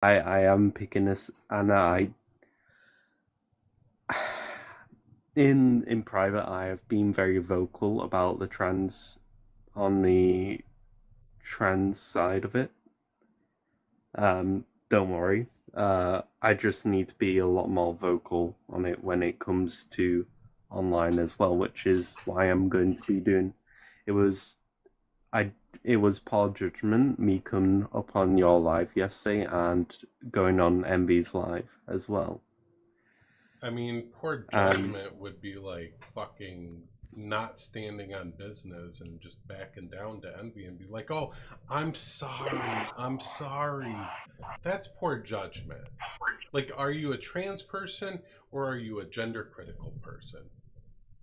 I am picking this, and in private, I have been very vocal about the trans side of it. Don't worry. I just need to be a lot more vocal on it when it comes to online as well, which is why I'm going to be doing. It was I. It was poor judgment me coming up on your live yesterday and going on Envy's live as well. I mean, poor And judgment would be like fucking not standing on business and just backing down to Envy and be like, "Oh, I'm sorry. I'm sorry." That's poor judgment. Like, are you a trans person or are you a gender critical person?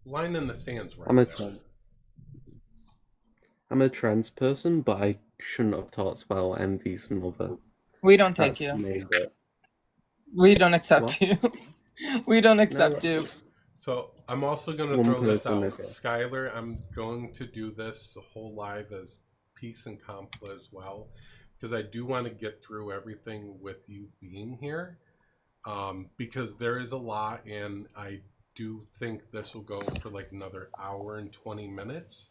Line in the sand's right I'm a there. I'm a trans person, but I shouldn't have talked about Envy's mother. We don't take That's the you. main bit. We don't accept What? you. We don't No, accept you. So I'm also going to one throw this person. out. Okay. Skyler, I'm going to do this whole live as peace and conflict as well, because I do want to get through everything with you being here, because there is a lot, and I do think this will go for like another hour and 20 minutes.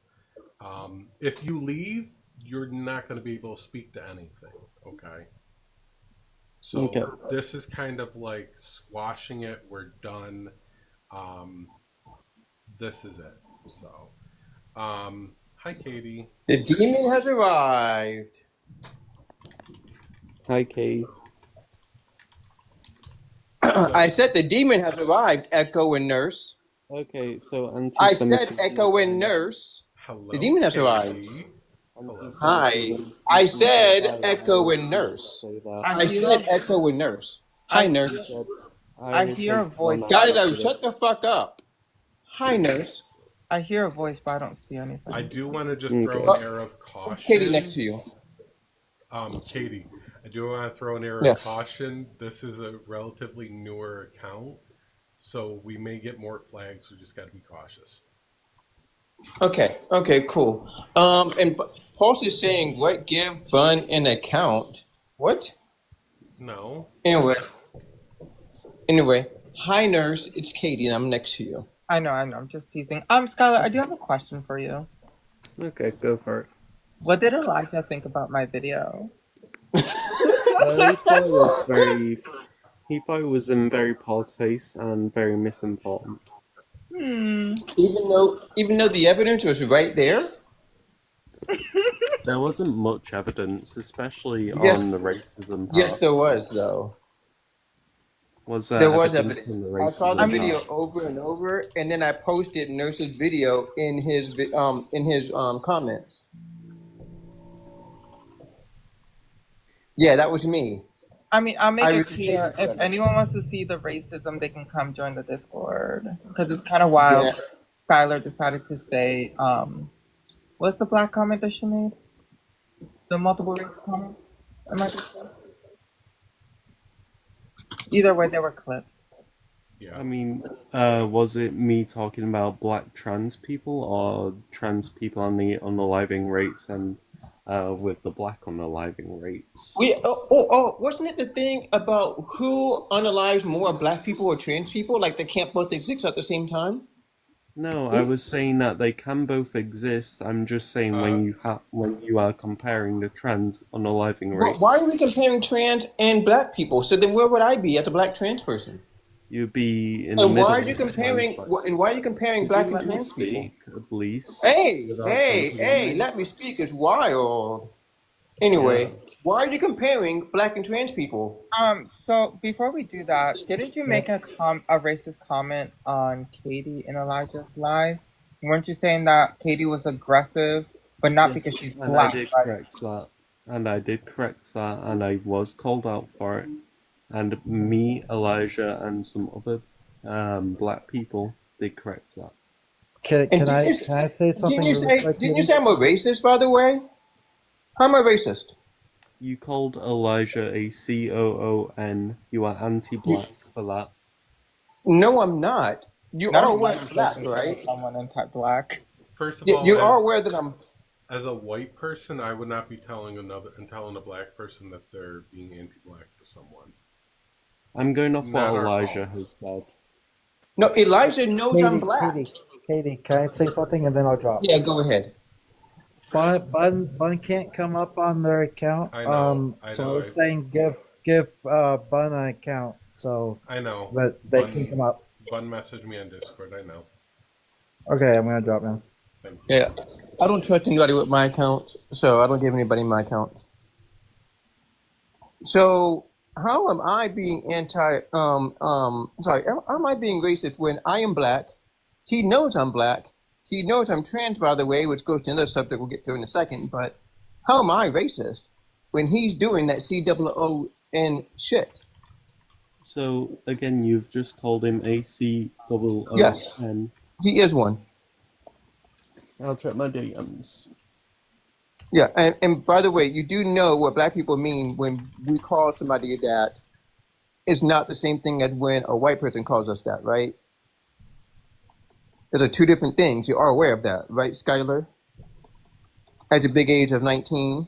If you leave, you're not going to be able to speak to anything, okay? Okay. So this is kind of like squashing it. We're done. Um, this is it. So, hi, Katie. The demon has arrived. Hi, Kate. I said the demon has arrived, Echo and Nurse. Okay, so I said Echo and Nurse. Hello, The demon has Katie. arrived. Hello. Hi. I said Echo and Nurse. I said Echo and Nurse. Hi, Nurse. I hear a voice. Skyler, shut the fuck up. Hi, Nurse. I hear a voice, but I don't see anything. I do want to just throw an air of caution. Katie next to you. Katie, I do want to throw an air Yes. of caution. This is a relatively newer account, so we may get more flags. We just got to be cautious. Okay, cool. And Pulse is saying, what, give Bun an account? What? No. Anyway, hi, Nurse. It's Katie, and I'm next to you. I know. I'm just teasing. Skylar, I do have a question for you. Okay, go for it. What did Elijah think about my video? He thought it was in very poor taste and very misinformed. Even though the evidence was right there. There wasn't much evidence, especially on the racism part. Yes, there was though. There was evidence. I saw the video over and over, and then I posted Nurse's video in his comments. Yeah, that was me. I mean, I'll make it clear. If anyone wants to see the racism, they can come join the Discord. Because it's kind of wild. Yeah. Skyler decided to say, what's the black comment that she made? The multiple race comments? Am I just saying? Either way, they were clipped. Yeah. I mean, was it me talking about black trans people or trans people on the unaliving rates and with the black unaliving rates? Wasn't it the thing about who unalives more, black people or trans people? Like they can't both exist at the same time? No, I was saying that they can both exist. I'm just saying when you are comparing the trans unaliving rates. Why are we comparing trans and black people? So then where would I be as a black trans person? You'd be in the middle. Why are you comparing black and trans people? At least. Hey, let me speak. It's wild. Anyway, why are you comparing black and trans people? So before we do that, didn't you make a racist comment on Katie in Elijah's live? Weren't you saying that Katie was aggressive, but not because she's black? I did correct that. And I was called out for it. And me, Elijah, and some other black people did correct that. Can I say something? Didn't you say I'm a racist, by the way? How am I racist? You called Elijah a COON. You are anti-black for that. No, I'm not. You are aware I'm black, right? Someone anti-black. First of all, you are aware that I'm. As a white person, I would not be telling a black person that they're being anti-black to someone. I'm going off what Not our Elijah fault. has said. No, Elijah knows I'm black. Katie, can I say something and then I'll drop? Yeah, go ahead. Bun can't come up on their account. I know. So I was saying give Bun an account so I know. that they can come up. Bun messaged me on Discord. I know. Okay, I'm gonna drop now. Thank you. Yeah, I don't trust anybody with my account, so I don't give anybody my account. So how am I being how am I being racist when I am black? He knows I'm black. He knows I'm trans, by the way, which goes to another subject we'll get to in a second. But how am I racist when he's doing that COON shit? So again, you've just called him ACOON. Yes. He is one. I'll check my DMs. Yeah, and by the way, you do know what black people mean when we call somebody that is not the same thing as when a white person calls us that, right? Those are two different things. You are aware of that, right, Skyler? At the big age of 19.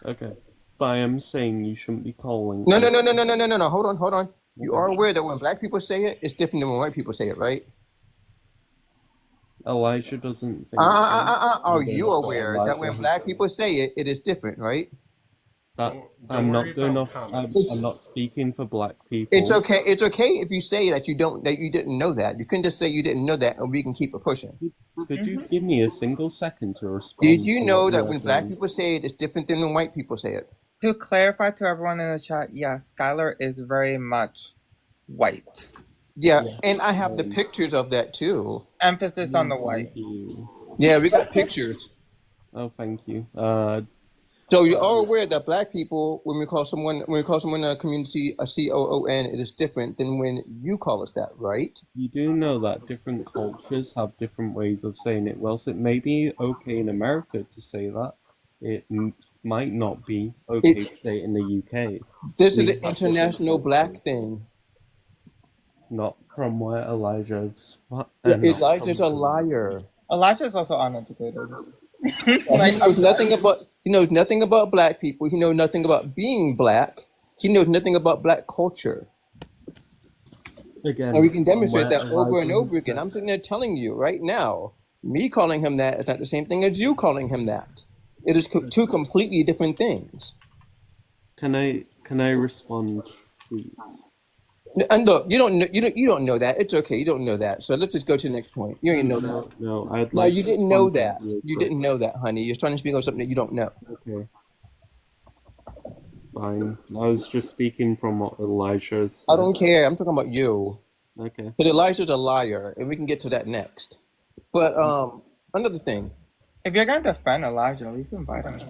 Okay. But I am saying you shouldn't be calling. No. Hold on. You are aware that when black people say it, it's different than when white people say it, right? Elijah doesn't think. Are you aware that when black people say it, it is different, right? That Don't I'm worry not going about off. I'm comments. not speaking for black people. It's okay. It's okay if you say that you didn't know that. You can just say you didn't know that, and we can keep it pushing. Could you give me a single second to respond? Did you to know what that you're when black saying? people say it, it's different than when white people say it? To clarify to everyone in the chat, yes, Skylar is very much white. Yeah, Yes, and I have the pictures of that too. Emphasis on the white. Thank you. Yeah, we got pictures. Oh, thank you. So you are aware that black people, when we call someone in a community a COON, it is different than when you call us that, right? You do know that different cultures have different ways of saying it. Whilst it may be okay in America to say that, it might not be okay to say it in the UK. This is We an have international different black cultures. thing. Not from where Elijah's. Yeah, Elijah's a liar. Elijah is also uneducated. He knows nothing about black people. He knows nothing about being black. He knows nothing about black culture. Again, And we can demonstrate where that over and Elijah over again. I'm says- sitting there telling you right now, me calling him that is not the same thing as you calling him that. It is two completely different things. Can I respond, please? And look, you don't know that. It's okay. You don't know that. So let's just go to the next point. You don't even know that. No, I'd No, like you to didn't know respond to that. real You quick. didn't know that, honey. You're trying to speak on something that you don't know. Okay. Fine. I was just speaking from what Elijah said. I don't care. I'm talking about you. Okay. But Elijah's a liar, and we can get to that next. But another thing. If you're gonna defend Elijah, at least invite him.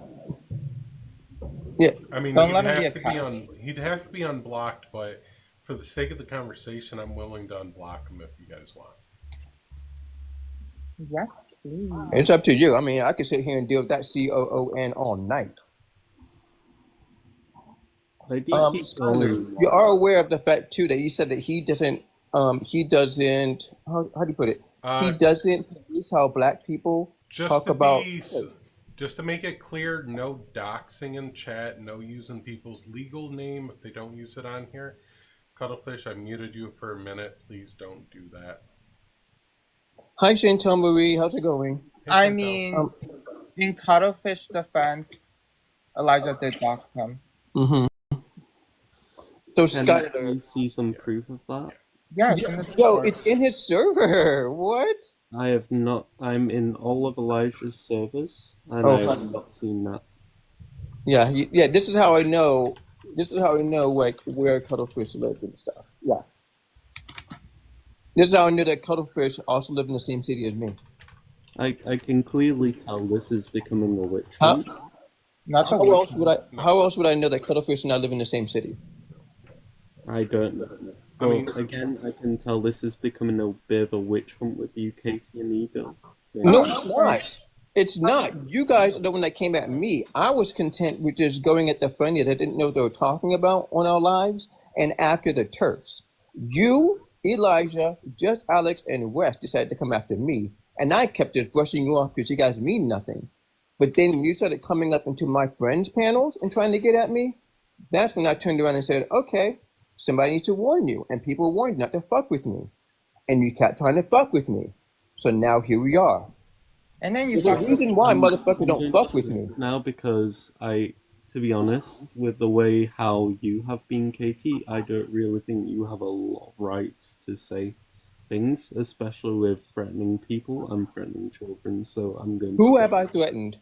Yeah. I mean, Don't he'd let him be have a to be coward. he'd have to be unblocked, but for the sake of the conversation, I'm willing to unblock him if you guys want. Yes, please. It's up to you. I mean, I could sit here and deal with that COON all night. I do keep going. You are aware of the fact too that you said that he doesn't how do you put it? He doesn't produce how black people talk about. Just to make it clear, no doxing in chat, no using people's legal name if they don't use it on here. Cuttlefish, I muted you for a minute. Please don't do that. Hi, Chantel Marie. How's it going? Hey, I Chantel. mean, in Cuttlefish defense, Elijah did dox him. Mm-hmm. So Can Skyler, you see some proof of that? Yes. yo, it's in his server. What? I have not. I'm in all of Elijah's servers, and Oh, I have fine. not seen that. Yeah, yeah. This is how I know. This is how I know like where Cuttlefish lives and stuff. Yeah. This is how I knew that Cuttlefish also lived in the same city as me. I can clearly tell this is becoming a witch Huh? hunt. Not the How else would I know that Cuttlefish and I live in the same city? I don't know. I mean- But again, I can tell this is becoming a bit of a witch hunt with you, Katie and Eagle. Yeah. No, it's not. It's not. You guys are the one that came at me. I was content with just going at the funniest. I didn't know what they were talking about on our lives and after the turfs. You Elijah, just Alex, and Wes decided to come after me, and I kept just brushing you off because you guys mean nothing. But then when you started coming up into my friends' panels and trying to get at me, that's when I turned around and said, okay, somebody needs to warn you, and people warned not to fuck with me. And you kept trying to fuck with me. So now here we are. And then you There's a fucked reason why I'm motherfuckers don't going fuck to with me. now because to be honest, with the way how you have been, Katie, I don't really think you have a lot of rights to say things, especially with threatening people and threatening children. So I'm going Who to. have I threatened?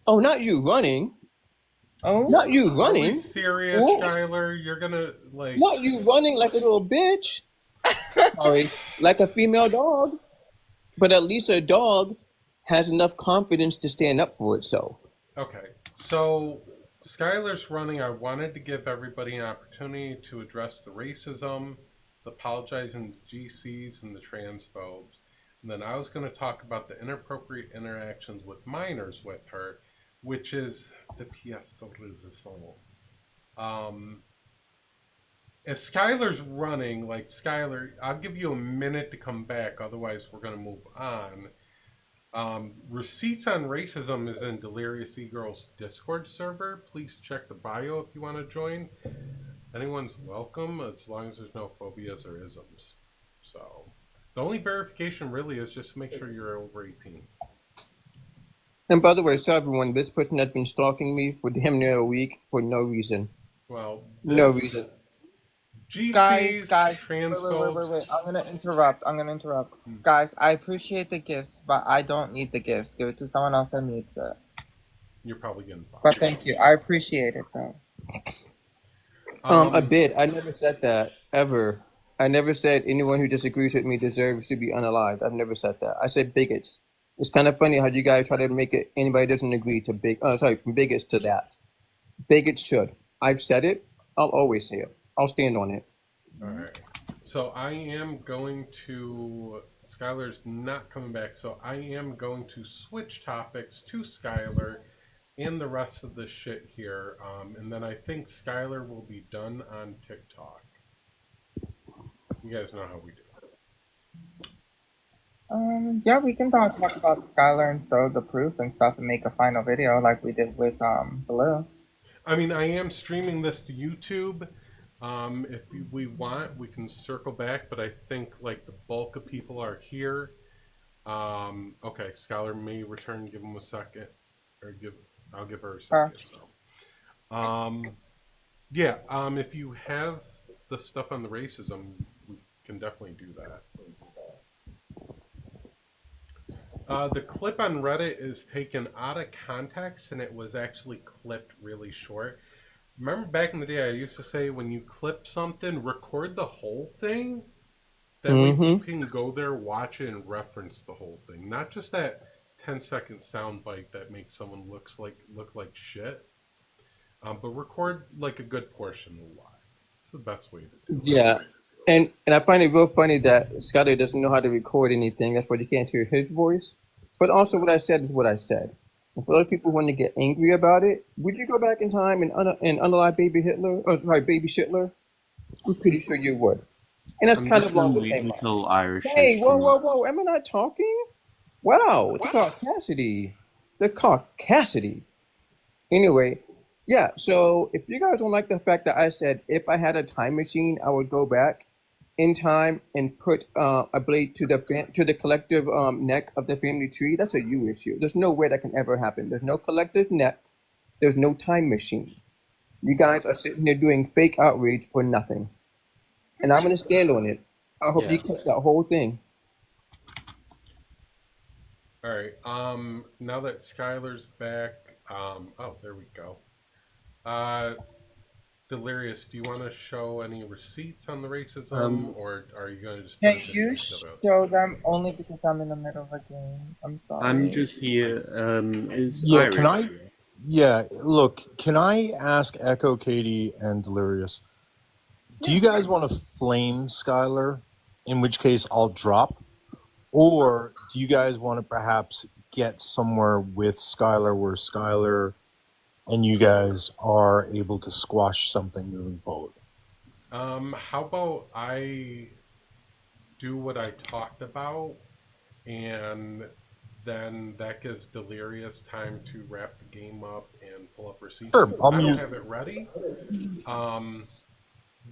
Oh, not you running. Oh, Not you Are we running. serious, Ooh. Skyler? You're gonna like? Not you running like a little bitch. Sorry, like a female dog. But at least a dog has enough confidence to stand up for itself. Okay, so Skyler's running. I wanted to give everybody an opportunity to address the racism, the apologizing to GCs, and the transphobes. And then I was going to talk about the inappropriate interactions with minors with her, which is the pièce de résistance. If Skyler's running, like Skyler, I'll give you a minute to come back. Otherwise, we're going to move on. Receipts on Racism is in Delirious E-Girl's Discord server. Please check the bio if you want to join. Anyone's welcome as long as there's no phobias or isms. So the only verification really is just to make sure you're over 18. And by the way, sorry everyone, this person has been stalking me for damn near a week for no reason. Well, No reason. GCs, guys, transphobes. wait. I'm gonna interrupt. Guys, I appreciate the gifts, but I don't need the gifts. Give it to someone else that needs it. You're probably getting boxed. But thank you. I appreciate it though. A bit. I never said that ever. I never said anyone who disagrees with me deserves to be unalived. I've never said that. I said bigots. It's kind of funny how you guys try to make it anybody doesn't agree to from bigots to that. Bigots should. I've said it. I'll always say it. I'll stand on it. All right. So I am going to. Skylar's not coming back, so I am going to switch topics to Skylar and the rest of the shit here. And then I think Skylar will be done on TikTok. You guys know how we do it. Yeah, we can talk about Skylar and throw the proof and stuff and make a final video like we did with Blue. I mean, I am streaming this to YouTube. If we want, we can circle back, but I think like the bulk of people are here. Okay, Skylar may return. Give him a second, or I'll give her a second. So, yeah. If you have the stuff on the racism, we can definitely do that. The clip on Reddit is taken out of context, and it was actually clipped really short. Remember back in the day, I used to say when you clip something, record the whole thing. That way you can go there, watch it, and reference the whole thing. Not just that 10-second sound bite that makes someone look like shit. But record like a good portion of live. It's the best way to do it. Yeah. And I find it real funny that Skyler doesn't know how to record anything. That's why you can't hear his voice. But also what I said is what I said. And for those people who want to get angry about it, would you go back in time and unalive baby Hitler? Or sorry, baby Shitler? I'm pretty sure you would. And that's kind of along the same line. Until Irish. Hey, whoa. Am I not talking? Wow, the caucasity. The caucasity. Anyway, yeah, so if you guys don't like the fact that I said if I had a time machine, I would go back in time and put a blade to the collective neck of the family tree, that's a you issue. There's no way that can ever happen. There's no collective neck. There's no time machine. You guys are sitting there doing fake outrage for nothing. And I'm going to stand on it. I hope you cut that whole thing. All right. Now that Skylar's back, oh, there we go. Delirious, do you want to show any receipts on the racism, or are you going to just? Can you show them only because I'm in the middle of a game? I'm sorry. I'm just here. Irish. Can I? Yeah, look, can I ask Echo, Katie, and Delirious? Do you guys want to flame Skylar? In which case, I'll drop. Or do you guys want to perhaps get somewhere with Skylar where Skylar and you guys are able to squash something moving forward? How about I do what I talked about, and then that gives Delirious time to wrap the game up and pull up receipts. Sure. 'Cause I'll I don't mute. have it ready, um,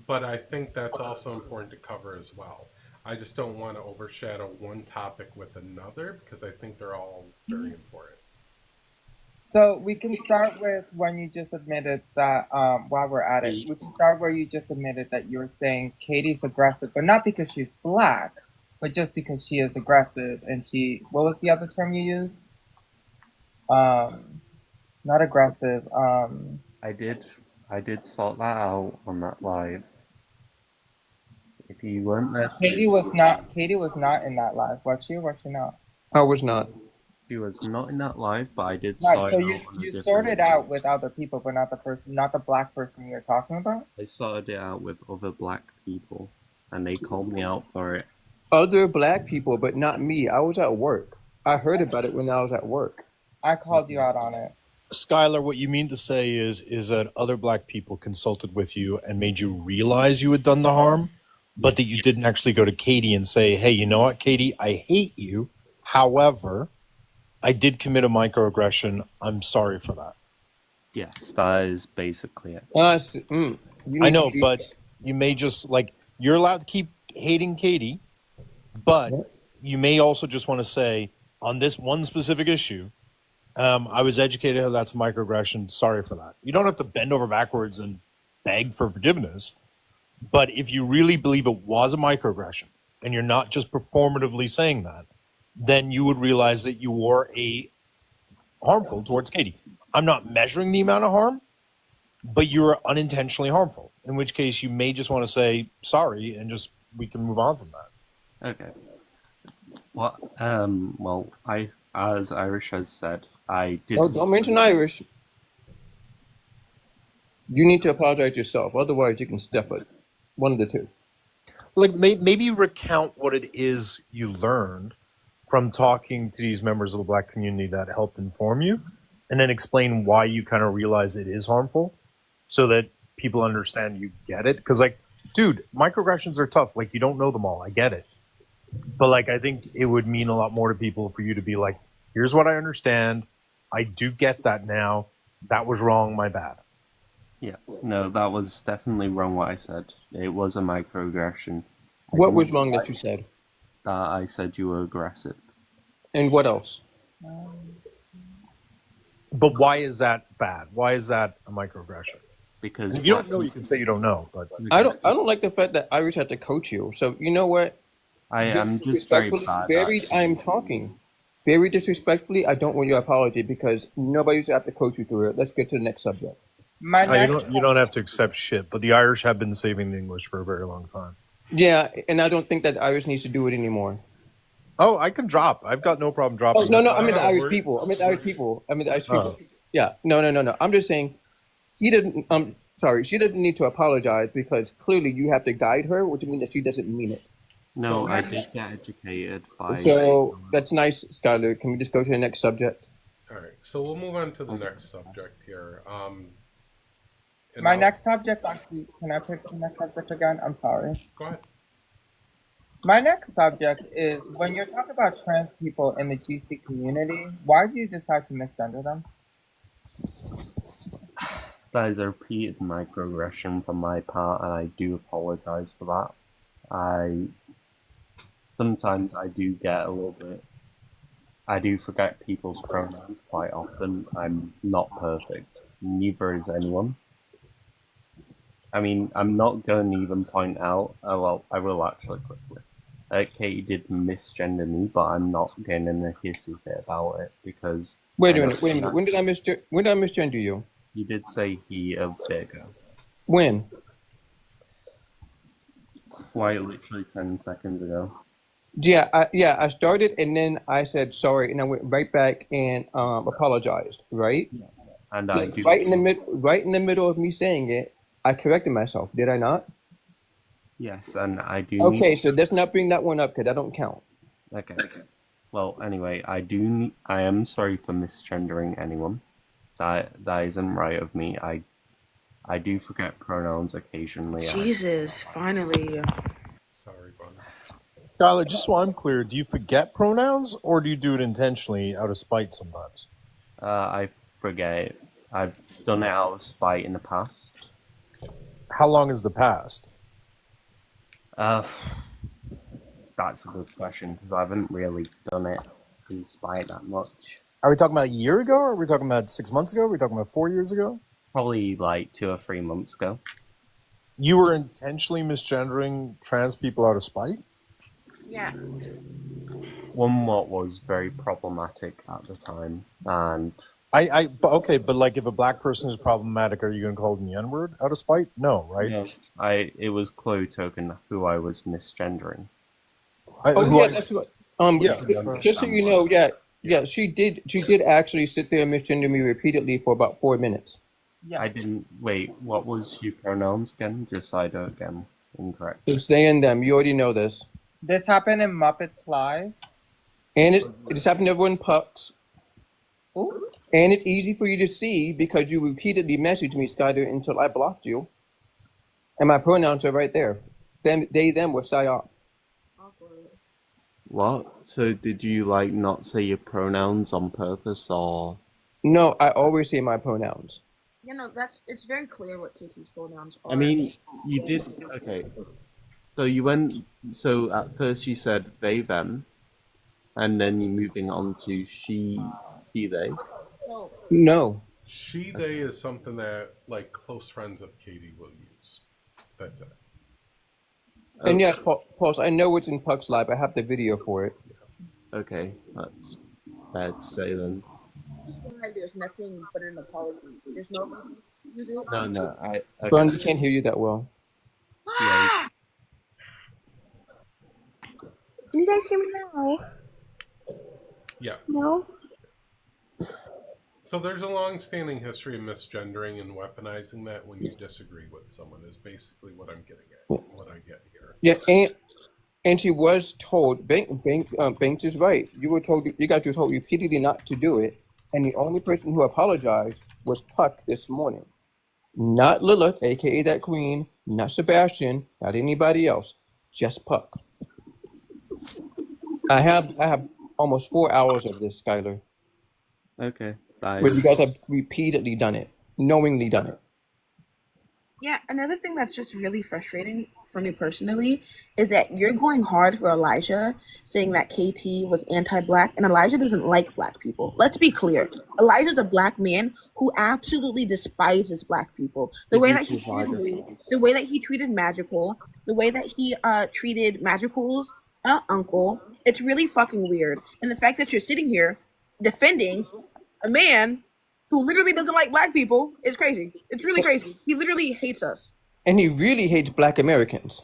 but I think that's also important to cover as well. I just don't want to overshadow one topic with another because I think they're all very important. So we can start with when you just admitted that, while we're at it, we can start where you just admitted that you were saying Katie's aggressive, but not because she's black, but just because she is aggressive. And she, what was the other term you used? Not aggressive. I did sort that out on that live. If you weren't there, Katie was not in that live. Was she or was she not? I was not. she was not in that live, but I did Right. sort So it you out on a you different. sorted out with other people, but not the person, not the black person you're talking about. I sorted it out with other black people, and they called me out for it. Other black people, but not me. I was at work. I heard about it when I was at work. I called you out on it. Skylar, what you mean to say is that other black people consulted with you and made you realize you had done the harm, but that you didn't actually go to Katie and say, hey, you know what, Katie, I hate you. However, I did commit a microaggression. I'm sorry for that. Yes, that is basically it. I know, but you may just like, you're allowed to keep hating Katie, but you may also just want to say, on this one specific issue, I was educated how that's a microaggression. Sorry for that. You don't have to bend over backwards and beg for forgiveness. But if you really believe it was a microaggression and you're not just performatively saying that, then you would realize that you were harmful towards Katie. I'm not measuring the amount of harm, but you were unintentionally harmful, in which case you may just want to say sorry and just we can move on from that. Okay. Well, as Irish has said, I did. Oh, don't mention Irish. You need to apologize yourself. Otherwise, you can step it. One of the two. Like maybe recount what it is you learned from talking to these members of the black community that helped inform you, and then explain why you kind of realize it is harmful so that people understand you get it. Because, like, dude, microaggressions are tough. Like, you don't know them all. I get it. But, like, I think it would mean a lot more to people for you to be like, here's what I understand. I do get that now. That was wrong. My bad. Yeah, no, that was definitely wrong what I said. It was a microaggression. What was wrong that you said? I said you were aggressive. And what else? But why is that bad? Why is that a microaggression? Because If you don't know, you can say you don't know. But I don't like the fact that Irish had to coach you. So you know what? I am just very bad. I'm talking. Very disrespectfully, I don't want your apology because nobody's have to coach you through it. Let's get to the next subject. you don't have to accept shit. But the Irish have been saving the English for a very long time. Yeah, and I don't think that Irish needs to do it anymore. Oh, I can drop. I've got no problem dropping. Oh, no, I meant the No, Irish we're- people. I meant the Irish people. Oh. Yeah, no. I'm just saying, he didn't. Sorry, she doesn't need to apologize because clearly you have to guide her, which means that she doesn't mean it. No, I did get educated by. So that's nice, Skyler. Can we just go to the next subject? All right, so we'll move on to the next subject here. And My I'll- next subject, actually, can I pick the next subject again? I'm sorry. Go ahead. My next subject is when you're talking about trans people in the GC community, why do you decide to misgender them? That is a repeated microaggression from my part, and I do apologize for that. Sometimes I do get a little bit. I do forget people's pronouns quite often. I'm not perfect. Neither is anyone. I mean, I'm not going to even point out. Oh well, I will actually quickly. Katie did misgender me, but I'm not getting in a hissy fit about it because. Wait a minute. When did I misgender you? You did say he a bit ago. When? Quite literally 10 seconds ago. Yeah, I started and then I said sorry and I went right back and apologized, right? And I do. Right in the middle of me saying it, I corrected myself. Did I not? Yes, and I do. Okay, so let's not bring that one up because that don't count. Okay. Well, anyway, I am sorry for misgendering anyone. That isn't right of me. I do forget pronouns occasionally. Jesus, finally. Sorry, Bunny. Skylar, just so I'm clear, do you forget pronouns or do you do it intentionally out of spite sometimes? I forget it. I've done it out of spite in the past. How long is the past? Uh, that's a good question because I haven't really done it in spite that much. Are we talking about a year ago? Or are we talking about 6 months ago? Are we talking about 4 years ago? Probably like 2 or 3 months ago. You were intentionally misgendering trans people out of spite? Yeah. One what was very problematic at the time, and Okay, but like if a black person is problematic, are you going to call them the N-word out of spite? No, right? yeah, it was Chloe Token who I was misgendering. That's what. Yeah. Just so you know, yeah, she did actually sit there and misgender me repeatedly for about 4 minutes. I didn't wait. What was your pronouns again? Just so I don't get 'em incorrect. It's they and them. You already know this. This happened in Muppets Live. And it just happened to everyone pucks. Ooh. And it's easy for you to see because you repeatedly messaged me, Skyler, until I blocked you. And my pronouns are right there. Them, they, them were psyop. What? So did you like not say your pronouns on purpose, or? No, I always say my pronouns. You know, it's very clear what KT's pronouns are. I mean, you did. Okay. So you went. So at first you said they them, and then you're moving on to she they. No. No. She, they is something that like close friends of Katie will use. That's it. And yes, Pulse, I know it's in Puck's Live. I have the video for it. Okay, that's bad to say then. Like there's nothing but an apology. There's no reason to use it. No, okay. Burns can't hear you that well. Yeah. Can you guys hear me now? Yes. No? So there's a long-standing history of misgendering and weaponizing that when you disagree with someone is basically what I'm getting at. What I get here. Yeah, and she was told. Banks is right. You were told. You guys were told repeatedly not to do it, and the only person who apologized was Puck this morning, not Lilith, aka that queen, not Sebastian, not anybody else, just Puck. I have almost 4 hours of this, Skyler. Okay. Where you guys have repeatedly done it, knowingly done it. Yeah, another thing that's just really frustrating for me personally is that you're going hard for Elijah, saying that KT was anti-black, and Elijah doesn't like black people. Let's be clear. Elijah's a black man who absolutely despises black people. The way that he treated Magical, the way that he treated Magical's uncle, it's really fucking weird. And the fact that you're sitting here defending a man who literally doesn't like black people is crazy. It's really crazy. He literally hates us. And he really hates black Americans.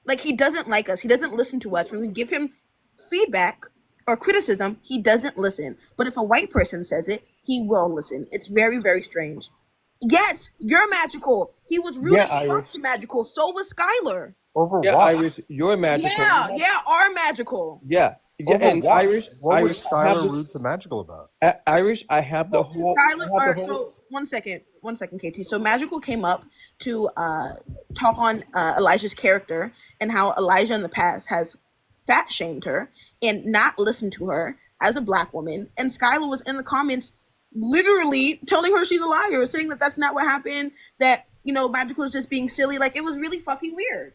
Like, he doesn't like us. He doesn't listen to us. When we give him feedback or criticism, he doesn't listen. But if a white person says it, he will listen. It's very, very strange. Yes, you're Magical. He was really fucking Magical. So was Skyler. Over Yeah, what? Iris, you're Magical. Yeah, our Magical. Yeah. Yeah, Over and what? Irish, What was I have Skylar this- rude to Magical about? Irish, I have the whole. So 1 second, KT. So Magical came up to talk on Elijah's character and how Elijah in the past has fat shamed her and not listened to her as a black woman. And Skylar was in the comments literally telling her she's a liar, saying that that's not what happened, that, you know, Magical is just being silly. Like, it was really fucking weird.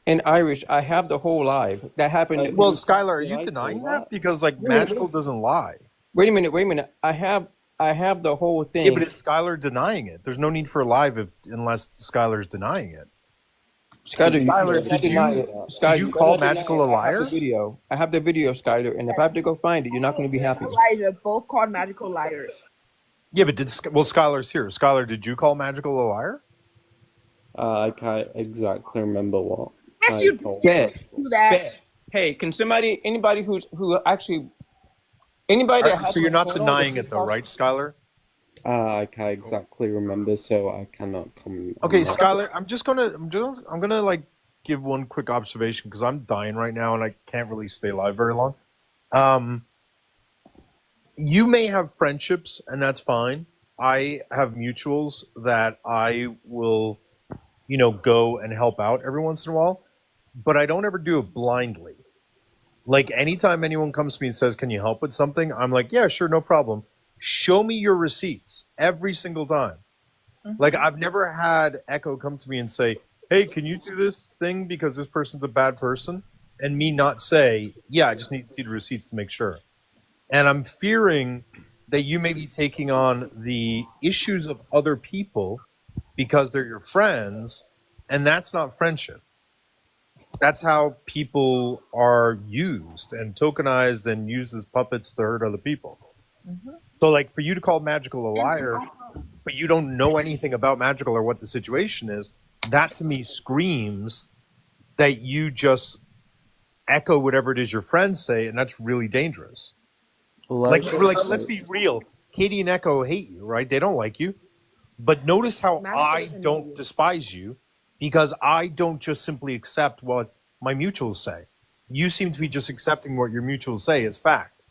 And Irish, I have the whole live. That happened. Well, Skylar, are you denying that? Because like Magical doesn't lie. Wait a minute. I have the whole thing. Yeah, but it's Skylar denying it. There's no need for a live unless Skylar's denying it. Skylar, did you call Magical a liar? I have the video, Skylar, and if I have to go find it, you're not going to be happy. Elijah both called Magical liars. Yeah, but Skylar's here. Skylar, did you call Magical a liar? I can't exactly remember what. Yes, you told did do that. Hey, can anybody who actually, anybody that has So you're not my denying channel- it though, right, Skylar? I can't exactly remember, so I cannot comment. Okay, on that. Skylar, I'm gonna like give one quick observation because I'm dying right now and I can't really stay live very long. You may have friendships and that's fine, I have mutuals that I will, go and help out every once in a while, but I don't ever do it blindly. Like anytime anyone comes to me and says, "Can you help with something?" I'm like, "Yeah, sure, no problem. Show me your receipts every single time." Like I've never had Echo come to me and say, "Hey, can you do this thing because this person's a bad person?" and me not say, "Yeah, I just need to see the receipts to make sure." And I'm fearing that you may be taking on the issues of other people because they're your friends, and that's not friendship. That's how people are used and tokenized and used as puppets to hurt other people. So, like, for you to call Magical a liar, but you don't know anything about Magical or what the situation is, that to me screams that you just echo whatever it is your friends say, and that's really dangerous. Like, let's be real. Katie and Echo hate you, right? They don't like you. But notice how I don't despise you, because I don't just simply accept what my mutuals say. You seem to be just accepting what your mutuals say as fact.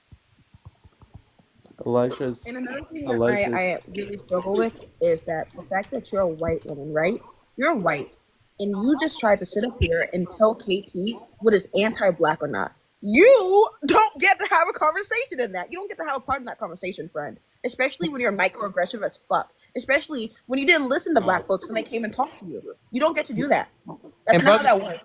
Elijah's. And another thing that Elijah. I really struggle with is that the fact that you're a white woman, right? You're white, and you just tried to sit up here and tell KT what is anti-black or not. You don't get to have a conversation in that. You don't get to have a part in that conversation, friend. Especially when you're microaggressive as fuck. Especially when you didn't listen to black folks when they came and talked to you. You don't get to do that. That's not how that works.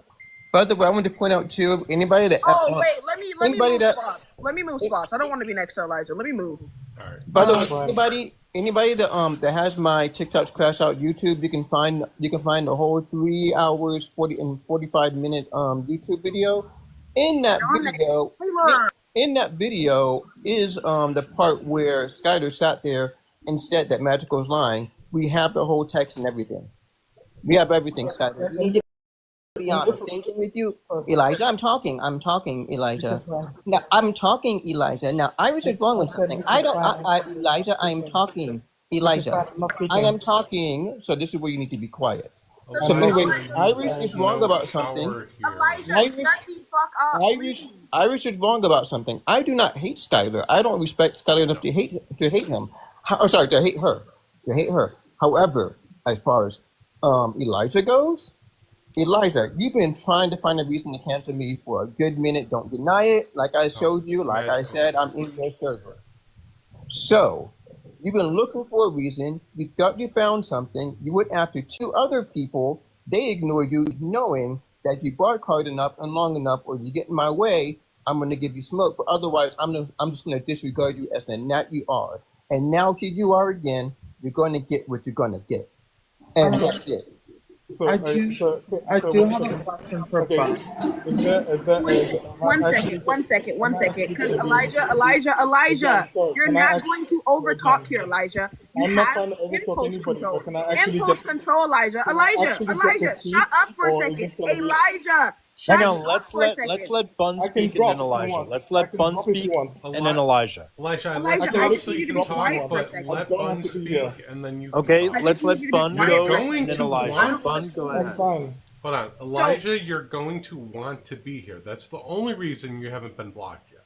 By the way, I want to point out too, anybody that wait, let me move spots. Let me move spots. I don't want to be next to Elijah. Let me move. All right. By the way, anybody that has my TikToks crash out YouTube, you can find the whole 3 hours 45-minute YouTube video. In that video is the part where Skyler sat there and said that Magical is lying. We have the whole text and everything. We have everything, Skyler. You need to be honest. Same thing with you, Elijah. I'm talking, Elijah. Now I'm talking, Elijah. Now Iris is wrong with something. Elijah, I'm talking, Elijah. I am talking. So this is where you need to be quiet. So anyway, Iris is wrong about something. Elijah, shut the fuck up. Iris is wrong about something. I do not hate Skyler. I don't respect Skyler enough to hate him. To hate her. However, as far as Elijah goes, Elijah, you've been trying to find a reason to cancel me for a good minute. Don't deny it. Like I showed you, like I said, I'm in your server. So, you've been looking for a reason. You thought you found something. You went after 2 other people. They ignored you, knowing that if you bark hard enough and long enough, or you get in my way, I'm going to give you smoke. But otherwise, I'm just going to disregard you as the gnat you are. And now here you are again. You're going to get what you're going to get. And that's it. So, I do have a question for Bob. One second. Because Elijah, you're not going to overtalk here, Elijah. You have impulse control. Impulse control, Elijah. Elijah, shut up for a second. Elijah, shut up for a second. Let's let Bun speak and then Elijah. Let's let Bun speak and then Elijah. Elijah, I just need you to be quiet for a second. Let Bun speak and then you. Okay, let's let Bun go and then Elijah. Bun, go ahead. That's fine. Hold on, Elijah, you're going to want to be here. That's the only reason you haven't been blocked yet.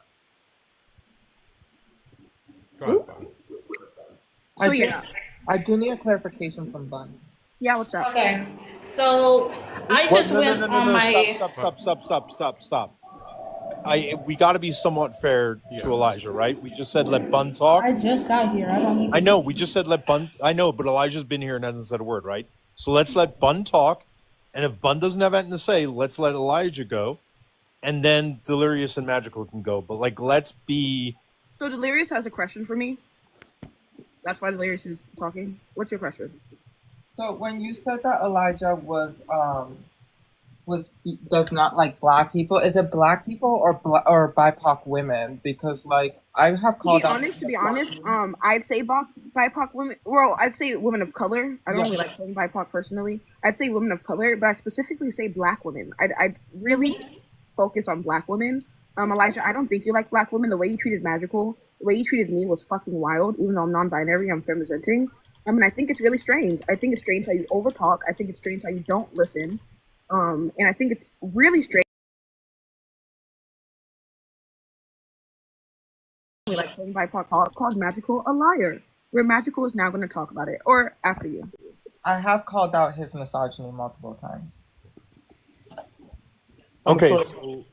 Go ahead, Bun. So yeah, I do need a clarification from Bun. Yeah, what's up? Okay, so I just went on my. Stop. We got to be somewhat fair to Elijah, right? We just said let Bun talk. I just got here. I know. We just said let Bun. I know, but Elijah's been here and hasn't said a word, right? So let's let Bun talk, and if Bun doesn't have anything to say, let's let Elijah go, and then Delirious and Magical can go. But like, let's be. So Delirious has a question for me. That's why Delirious is talking. What's your question? So when you said that Elijah does not like black people, is it black people or BIPOC women? Because like I have called to be honest, I'd say BIPOC women. Well, I'd say women of color. I don't really like saying BIPOC personally. I'd say women of color, but I specifically say black women. I'd really focus on black women. Elijah, I don't think you like black women. The way you treated Magical, the way you treated me was fucking wild. Even though I'm non-binary, I'm femme-presenting. I mean, I think it's really strange. I think it's strange how you overtalk. I think it's strange how you don't listen. And I think it's really strange. Like saying BIPOC called Magical a liar. where Magical is now going to talk about it, or after you. I have called out his misogyny multiple times. Okay, so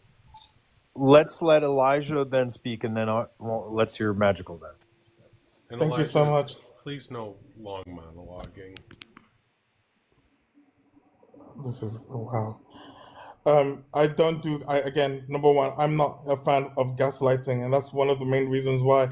let's let Elijah then speak, and then let's hear Magical then. And Thank you so Elijah, much. Please no long monologuing. This is wow. I don't do. Again, number one, I'm not a fan of gaslighting, and that's one of the main reasons why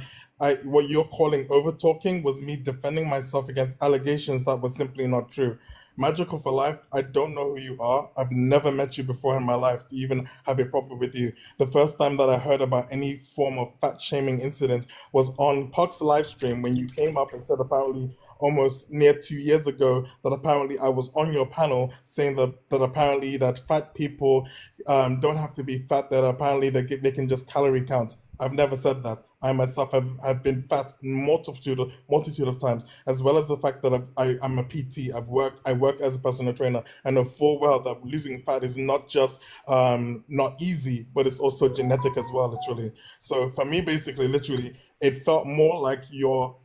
what you're calling over talking was me defending myself against allegations that were simply not true. Magical for life, I don't know who you are. I've never met you before in my life to even have a problem with you. The first time that I heard about any form of fat shaming incident was on Puck's live stream when you came up and said apparently almost near 2 years ago that apparently I was on your panel saying that apparently that fat people don't have to be fat, that apparently they can just calorie count. I've never said that. I myself have been fat multitude of times, as well as the fact that I'm a PT. I work as a personal trainer. I know full well that losing fat is not just not easy, but it's also genetic as well, literally. So for me, basically, literally, it felt more like your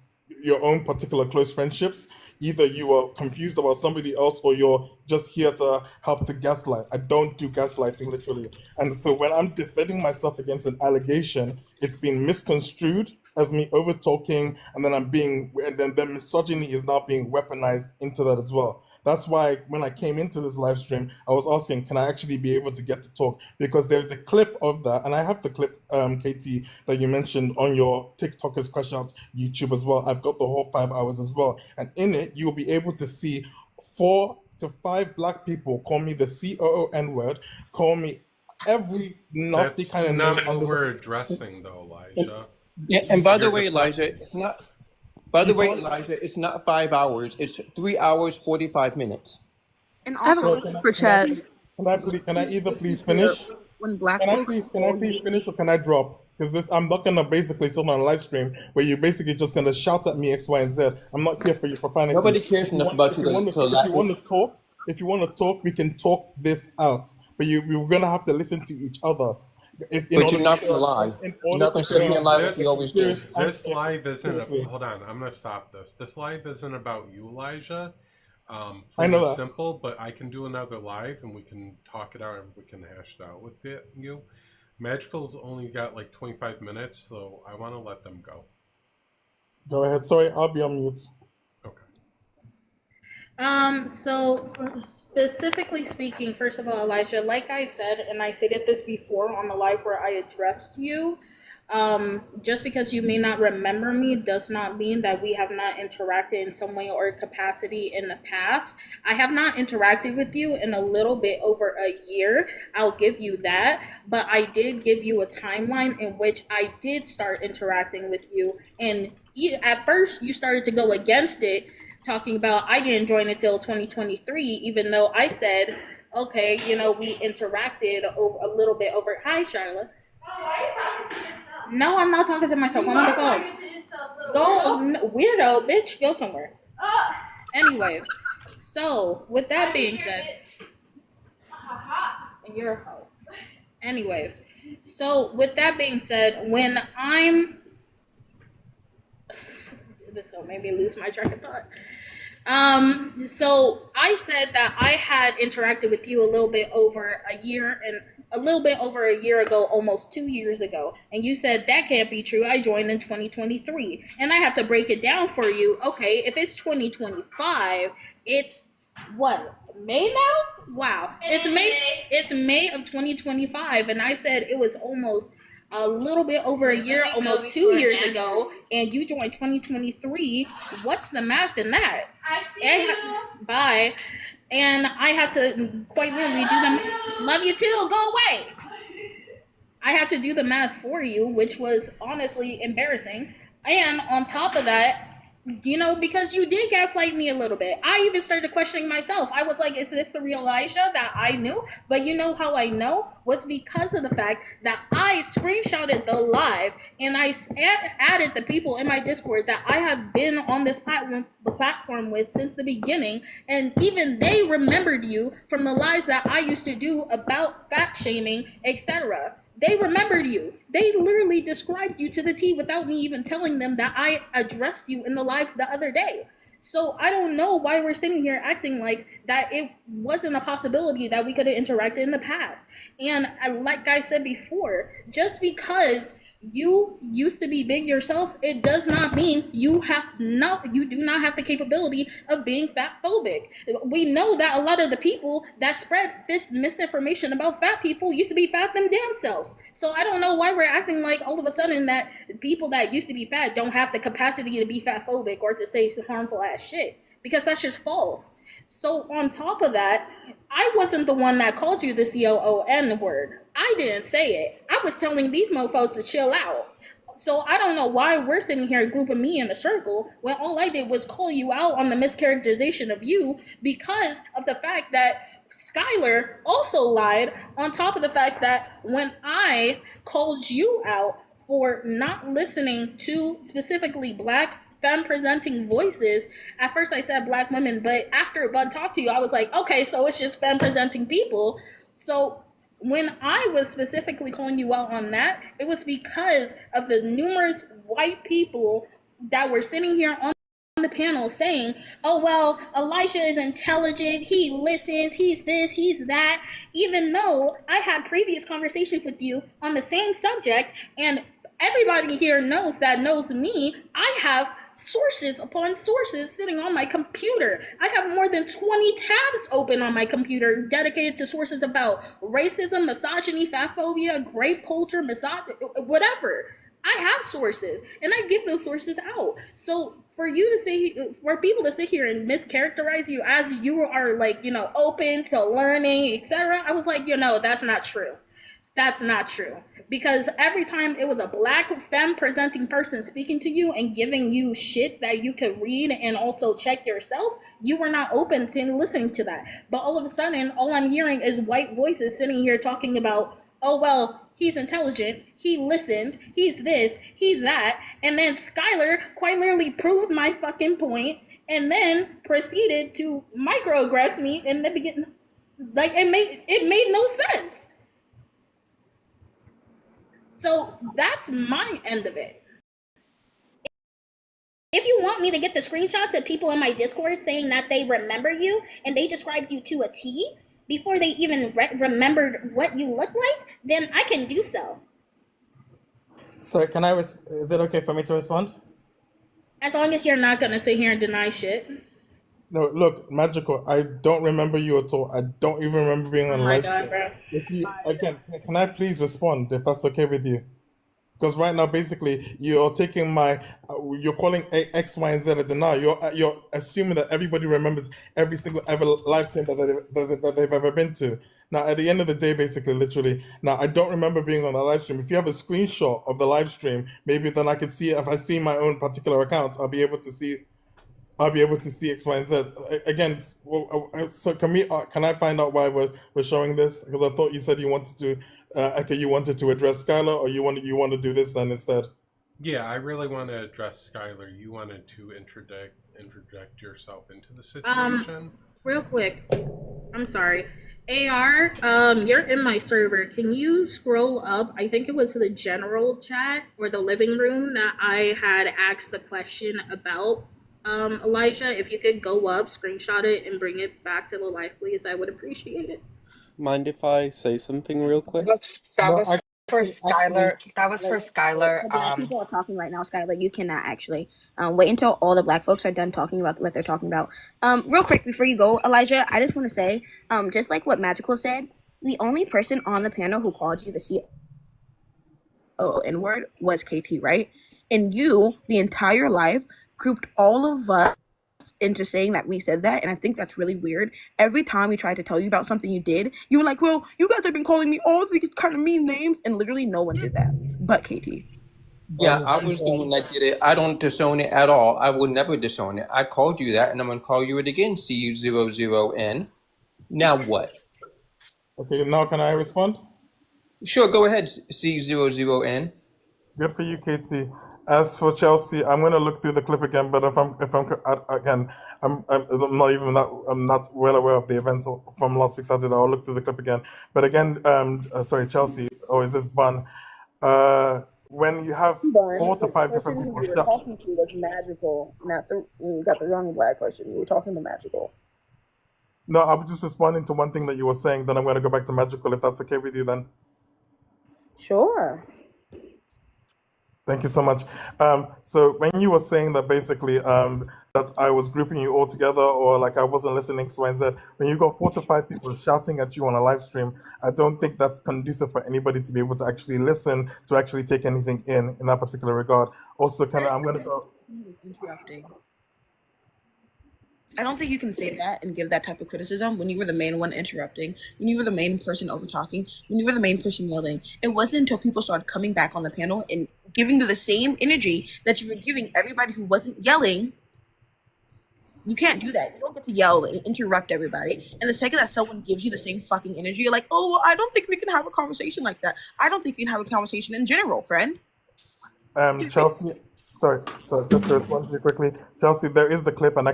own particular close friendships. Either you are confused about somebody else or you're just here to help to gaslight. I don't do gaslighting, literally. And so when I'm defending myself against an allegation, it's been misconstrued as me over talking, and then misogyny is now being weaponized into that as well. That's why when I came into this live stream, I was asking, can I actually be able to get to talk? Because there's a clip of that, and I have the clip, Katie, that you mentioned on your TikTokers Crash Out YouTube as well. I've got the whole 5 hours as well. And in it, you'll be able to see 4 to 5 black people call me the COON word, call me every nasty That's kind of not name. what we're addressing, though, Elijah. Yeah, and by the You're way, Elijah, it's not. By the way, Elijah, it's not 5 hours. It's 3 hours 45 minutes. And I have also, a for chat. Can I either please finish? when black Can I folks please finish or can I drop? Because I'm not gonna basically sit on a live stream where you're basically just gonna shout at me X, Y, and Z. I'm not here for your profanity. Nobody cares enough about you If you want to talk, we can talk this out. But we're gonna have to listen to each other. But you're not gonna lie. You're not gonna sit here and lie like you always do. This live isn't. Hold on, I'm gonna stop this. This live isn't about you, Elijah. I know that. Simple, but I can do another live and we can talk it out and we can hash it out with you. Magical's only got like 25 minutes, so I want to let them go. Go ahead. Sorry, I'll be on mute. So specifically speaking, first of all, Elijah, like I said, and I stated this before on the live where I addressed you, just because you may not remember me does not mean that we have not interacted in some way or capacity in the past. I have not interacted with you in a little bit over a year. I'll give you that. But I did give you a timeline in which I did start interacting with you. And at first you started to go against it, talking about I didn't join until 2023, even though I said, okay, we interacted a little bit over. Hi, Charlotte. Oh, why are you talking to yourself? No, I'm not talking to myself. I'm on the phone. Talking to yourself, Weirdo, bitch. Go somewhere. Ah. Anyways, so with that being said, you're a hoe. Anyways, so with that being said, when I'm this will make me lose my track of thought. So I said that I had interacted with you a little bit over a year ago, almost 2 years ago. And you said that can't be true. I joined in 2023. And I had to break it down for you. Okay, if it's 2025, it's what? May now? Wow. It's May of 2025. And I said it was almost a little bit over a year, almost 2 years ago, and you joined 2023. What's the math in that? I see you. Bye. And I had to quite literally do them. Love you too. Go away. I had to do the math for you, which was honestly embarrassing. And on top of that, because you did gaslight me a little bit. I even started questioning myself. I was like, is this the real Elijah that I knew? But you know how I know? Was because of the fact that I screenshotted the live and I added the people in my Discord that I have been on this platform with since the beginning. And even they remembered you from the lives that I used to do about fat shaming, etc. They remembered you. They literally described you to the T without me even telling them that I addressed you in the live the other day. So I don't know why we're sitting here acting like that it wasn't a possibility that we could have interacted in the past. And like I said before, just because you used to be big yourself, it does not mean you do not have the capability of being fat phobic. We know that a lot of the people that spread this misinformation about fat people used to be fat them damn selves. So I don't know why we're acting like all of a sudden that people that used to be fat don't have the capacity to be fat phobic or to say harmful ass shit, because that's just false. So on top of that, I wasn't the one that called you the COON word. I didn't say it. I was telling these mofos to chill out. So I don't know why we're sitting here grouping me in a circle when all I did was call you out on the mischaracterization of you because of the fact that Skyler also lied, on top of the fact that when I called you out for not listening to specifically black femme presenting voices, at first I said black women, but after Bun talked to you, I was like, okay, so it's just femme presenting people. So when I was specifically calling you out on that, it was because of the numerous white people that were sitting here on the panel saying, oh, well, Elijah is intelligent, he listens, he's this, he's that, even though I had previous conversations with you on the same subject, and everybody here knows me, I have sources upon sources sitting on my computer. I have more than 20 tabs open on my computer dedicated to sources about racism, misogyny, fatphobia, grape culture, whatever. I have sources and I give those sources out. So for people to sit here and mischaracterize you as you are like, open to learning, etc., I was like, that's not true. That's not true. Because every time it was a black femme presenting person speaking to you and giving you shit that you could read and also check yourself, you were not open to listening to that. But all of a sudden, all I'm hearing is white voices sitting here talking about, oh, well, he's intelligent, he listens, he's this, he's that. And then Skyler quite literally proved my fucking point and then proceeded to microaggress me in the beginning. Like, it made no sense. So that's my end of it. If you want me to get the screenshots of people in my Discord saying that they remember you and they described you to a T before they even remembered what you look like, then I can do so. Sorry, is it okay for me to respond? As long as you're not going to sit here and deny shit. No, look, Magical, I don't remember you at all. I don't even remember being on Oh a my live God, stream. bro. Can I please respond if that's okay with you? Because right now, basically, you're taking you're calling X, Y, and Z a denial. You're assuming that everybody remembers every single ever live stream that they've ever been to. Now, at the end of the day, basically, literally, now I don't remember being on the live stream. If you have a screenshot of the live stream, maybe then I could see it. If I see my own particular account, I'll be able to see X, Y, and Z. Again, so can I find out why we're showing this? Because I thought you said you wanted to, you wanted to address Skylar, or you want to do this then instead. Yeah, I really want to address Skylar. You wanted to interject yourself into the situation. Real quick, I'm sorry. AR, you're in my server. Can you scroll up? I think it was the general chat or the living room that I had asked the question about. Elijah, if you could go up, screenshot it, and bring it back to the live, please, I would appreciate it. Mind if I say something real quick? That was for Skylar. That was for Skylar. The black people are talking right now, Skylar. You cannot actually wait until all the black folks are done talking about what they're talking about. Real quick before you go, Elijah, I just want to say, just like what Magical said, the only person on the panel who called you the CON word was KT, right? And you, the entire life, grouped all of us into saying that we said that, and I think that's really weird. Every time we tried to tell you about something you did, you were like, well, you guys have been calling me all these kind of mean names, and literally no one did that but KT. Yeah, I was the one that did it. I don't disown it at all. I will never disown it. I called you that, and I'm going to call you it again, C00N. Now what? Okay, now can I respond? Sure, go ahead, C00N. Good for you, KT. As for Chelsea, I'm gonna look through the clip again. But I'm not well aware of the events from last week Saturday. I'll look through the clip again. But again, sorry, Chelsea. or is this Bun? When you have Bun, 4 to 5 the different person people who you were shout. talking to was magical, not the you got the wrong black person. You were talking to magical. No, I'm just responding to one thing that you were saying. Then I'm going to go back to magical if that's okay with you. Then Sure. thank you so much. So when you were saying that basically that I was grouping you all together or like I wasn't listening to Y and Z, when you got 4 to 5 people shouting at you on a live stream, I don't think that's conducive for anybody to be able to actually listen, to actually take anything in that particular regard. Also, I'm going to go. Interrupting. I don't think you can say that and give that type of criticism when you were the main one interrupting, when you were the main person over talking, when you were the main person yelling. It wasn't until people started coming back on the panel and giving you the same energy that you were giving everybody who wasn't yelling. You can't do that. You don't get to yell and interrupt everybody. And the second that someone gives you the same fucking energy, you're like, oh, well, I don't think we can have a conversation like that. I don't think we can have a conversation in general, friend. Chelsea, sorry, just to respond to you quickly, Chelsea, there is the clip, and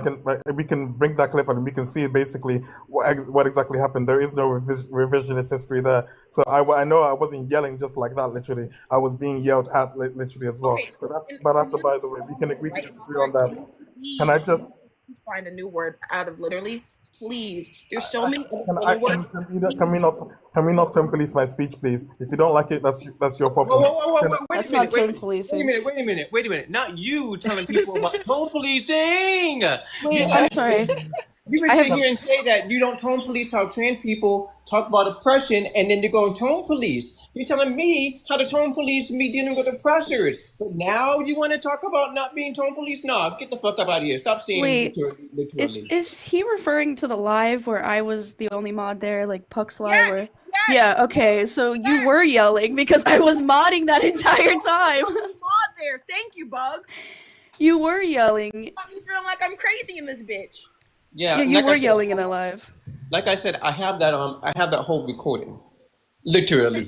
we can bring that clip and we can see basically what exactly happened. There is no revisionist history there, so I know I wasn't yelling just like that. Literally, I was being yelled at literally as well. Okay, But that's by the way. We can agree to disagree on that. Can I just? Find a new word out of literally, please. There's so many Can other words. can we not tone police my speech, please? If you don't like it, that's your problem. Whoa, wait That's a minute, not tone policing. wait a minute. Not you telling people about tone policing. Wait, I'm sorry. You can sit here and say that you don't tone police how trans people talk about oppression and then they go and tone police. You're telling me how to tone police me dealing with oppressors. But now you want to talk about not being tone police? No, get the fuck up out of here. Stop saying Wait, literally. is he referring to the live where I was the only mod there, like Puck's live? Yes, yeah, okay, so you were yelling because I was modding that entire time. I was mod there. Thank you, Bug. You were yelling. You got me feeling like I'm crazy in this bitch. Yeah, you were yelling in the live. Like I said, I have that whole recording. Literally.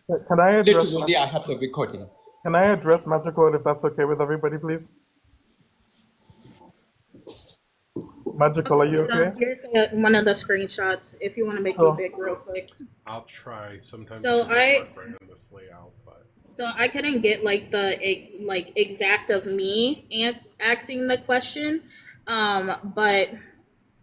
Can I address? Literally, I have the recording. Can I address Magical if that's okay with everybody, please? Magical, are you okay? Here's one of the screenshots if you want to make it big real quick. I'll try. Sometimes So it's I- different in this layout, but So I couldn't get like the exact of me asking the question, but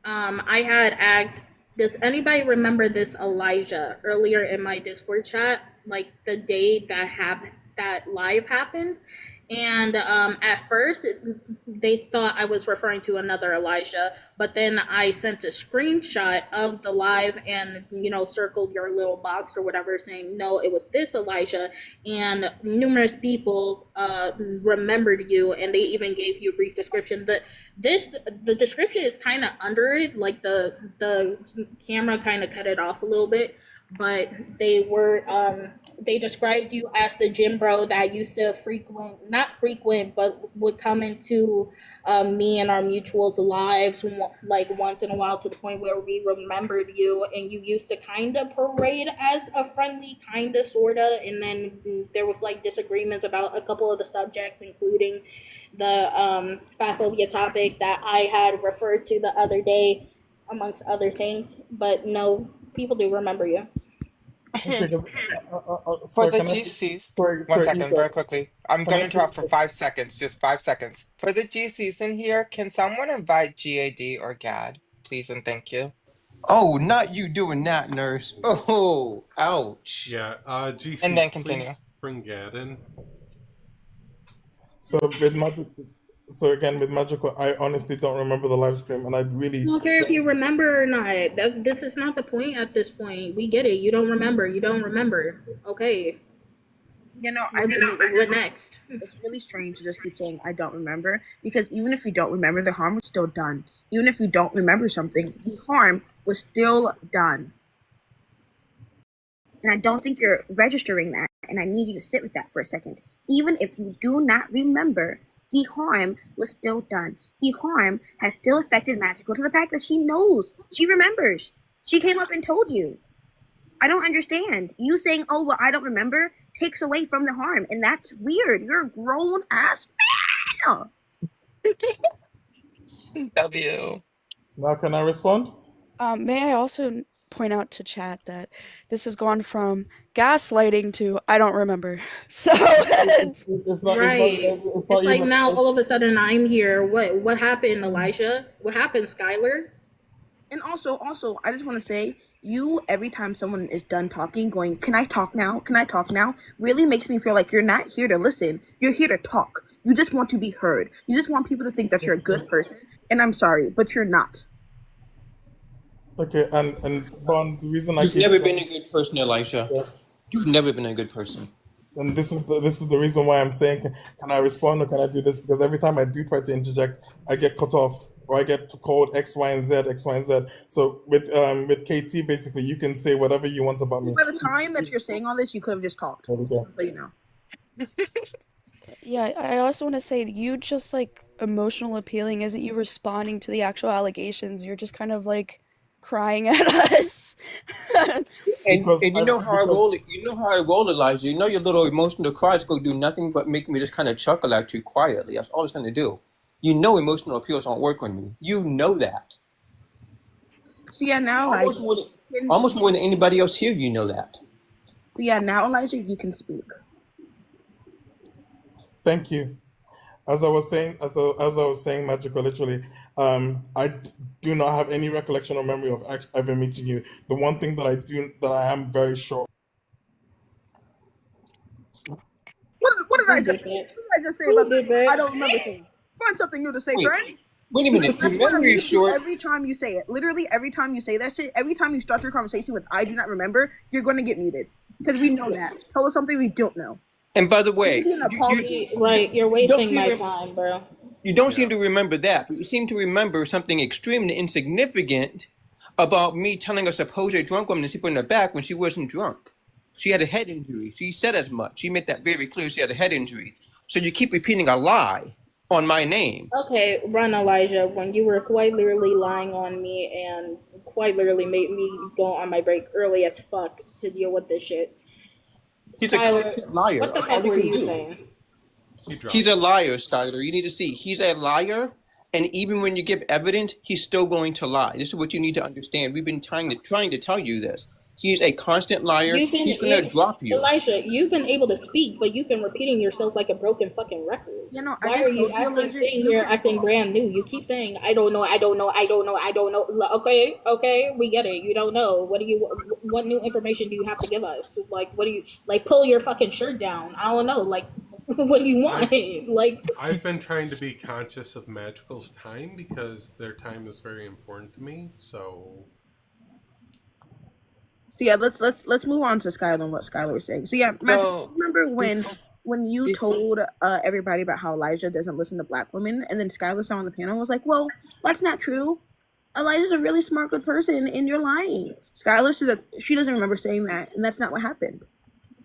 I had asked, does anybody remember this Elijah earlier in my Discord chat, like the day that live happened? And at first, they thought I was referring to another Elijah, but then I sent a screenshot of the live and, circled your little box or whatever saying, no, it was this Elijah. And numerous people remembered you, and they even gave you a brief description. The description is kind of under it, like the camera kind of cut it off a little bit. But they described you as the gym bro that used to not frequent, but would come into me and our mutuals' lives like once in a while, to the point where we remembered you, and you used to kind of parade as a friendly, kind of, sort of, and then there was like disagreements about a couple of the subjects, including the fatphobia topic that I had referred to the other day, amongst other things. But no, people do remember you. Okay, For the GCs, one second, very quickly. I'm going to interrupt for 5 seconds, just 5 seconds. For the GCs in here, can someone invite GAD or GAD, please and thank you? Oh, not you doing that, nurse. Oh, ouch. yeah, GC, And then continue. please bring Gad in. So again, with Magical, I honestly don't remember the live stream, and I really I don't care if you remember or not. This is not the point at this point. We get it. You don't remember. Okay. What next? It's really strange to just keep saying I don't remember, because even if you don't remember, the harm was still done. Even if you don't remember something, the harm was still done. And I don't think you're registering that, and I need you to sit with that for a second. Even if you do not remember, the harm was still done. The harm has still affected Magical to the fact that she knows. She remembers. She came up and told you. I don't understand. You saying, oh, well, I don't remember, takes away from the harm. And that's weird. You're a grown-ass man. W. Now can I respond? May I also point out to chat that this has gone from gaslighting to I don't remember. So it's, Right. It's like even. now all of a sudden I'm here. What happened, Elijah? What happened, Skyler? And also, I just want to say, you every time someone is done talking, going, "Can I talk now? Can I talk now?" really makes me feel like you're not here to listen. You're here to talk. You just want to be heard. You just want people to think that you're a good person. And I'm sorry, but you're not. Okay, and Bon, the reason I You've keep never been a good person, Elisha. yeah, You've never been a good person. and this is the reason why I'm saying, can I respond or can I do this? Because every time I do try to interject, I get cut off or I get called X, Y, and Z, X, Y, and Z. So with KT, basically, you can say whatever you want about me. By the time that you're saying all this, you could have just talked. There we go. So you know. yeah, I also want to say that you just like emotional appealing isn't you responding to the actual allegations. You're just kind of like crying at us. And Because you know how I roll. You know how I roll, Elijah. You know your little emotional cries go do nothing but make me just kind of chuckle at you quietly. That's all it's going to do. You know emotional appeals don't work on me. You know that. So yeah, now Almost more than anybody else here. You know that. now Elijah, you can speak. Thank you. As I was saying, Magical, literally, do not have any recollection or memory of ever meeting you. The one thing that I am very sure. What did I just say? What did I just say about that? I don't remember things. Find something new to say, friend. Wait a minute. Your memory is short. Every time you say it, literally every time you say that shit, every time you start your conversation with "I do not remember," you're going to get muted because we know that. Tell us something we don't know. And by the way, You're wasting my time, bro. You don't seem to remember that, but you seem to remember something extremely insignificant about me telling a supposed drunk woman to sleep on her back when she wasn't drunk. She had a head injury. She said as much. She made that very clear. She had a head injury. So you keep repeating a lie on my name. Okay, run, Elijah, when you were quite literally lying on me and quite literally made me go on my break early as fuck to deal with this shit. He's a Skyler, liar. what the fuck were you saying? He's a liar, Skyler. You need to see. He's a liar, and even when you give evidence, he's still going to lie. This is what you need to understand. We've been trying to tell you this. He's a constant liar. He's going to drop you. Elijah, you've been able to speak, but you've been repeating yourself like a broken fucking record. You know, Why are you sitting here acting brand new? You keep saying, I don't know. Okay, we get it. You don't know. What new information do you have to give us? Like, what do you, like, pull your fucking shirt down? I don't know. Like, what do you want? I've been trying to be conscious of Magical's time because their time is very important to me, so... So yeah, let's move on to Skyler and what Skyler was saying. So yeah, remember when you told everybody about how Elijah doesn't listen to black women, and then Skyler saw on the panel and was like, "Well, that's not true. Elijah's a really smart, good person, and you're lying." Skyler said that she doesn't remember saying that, and that's not what happened.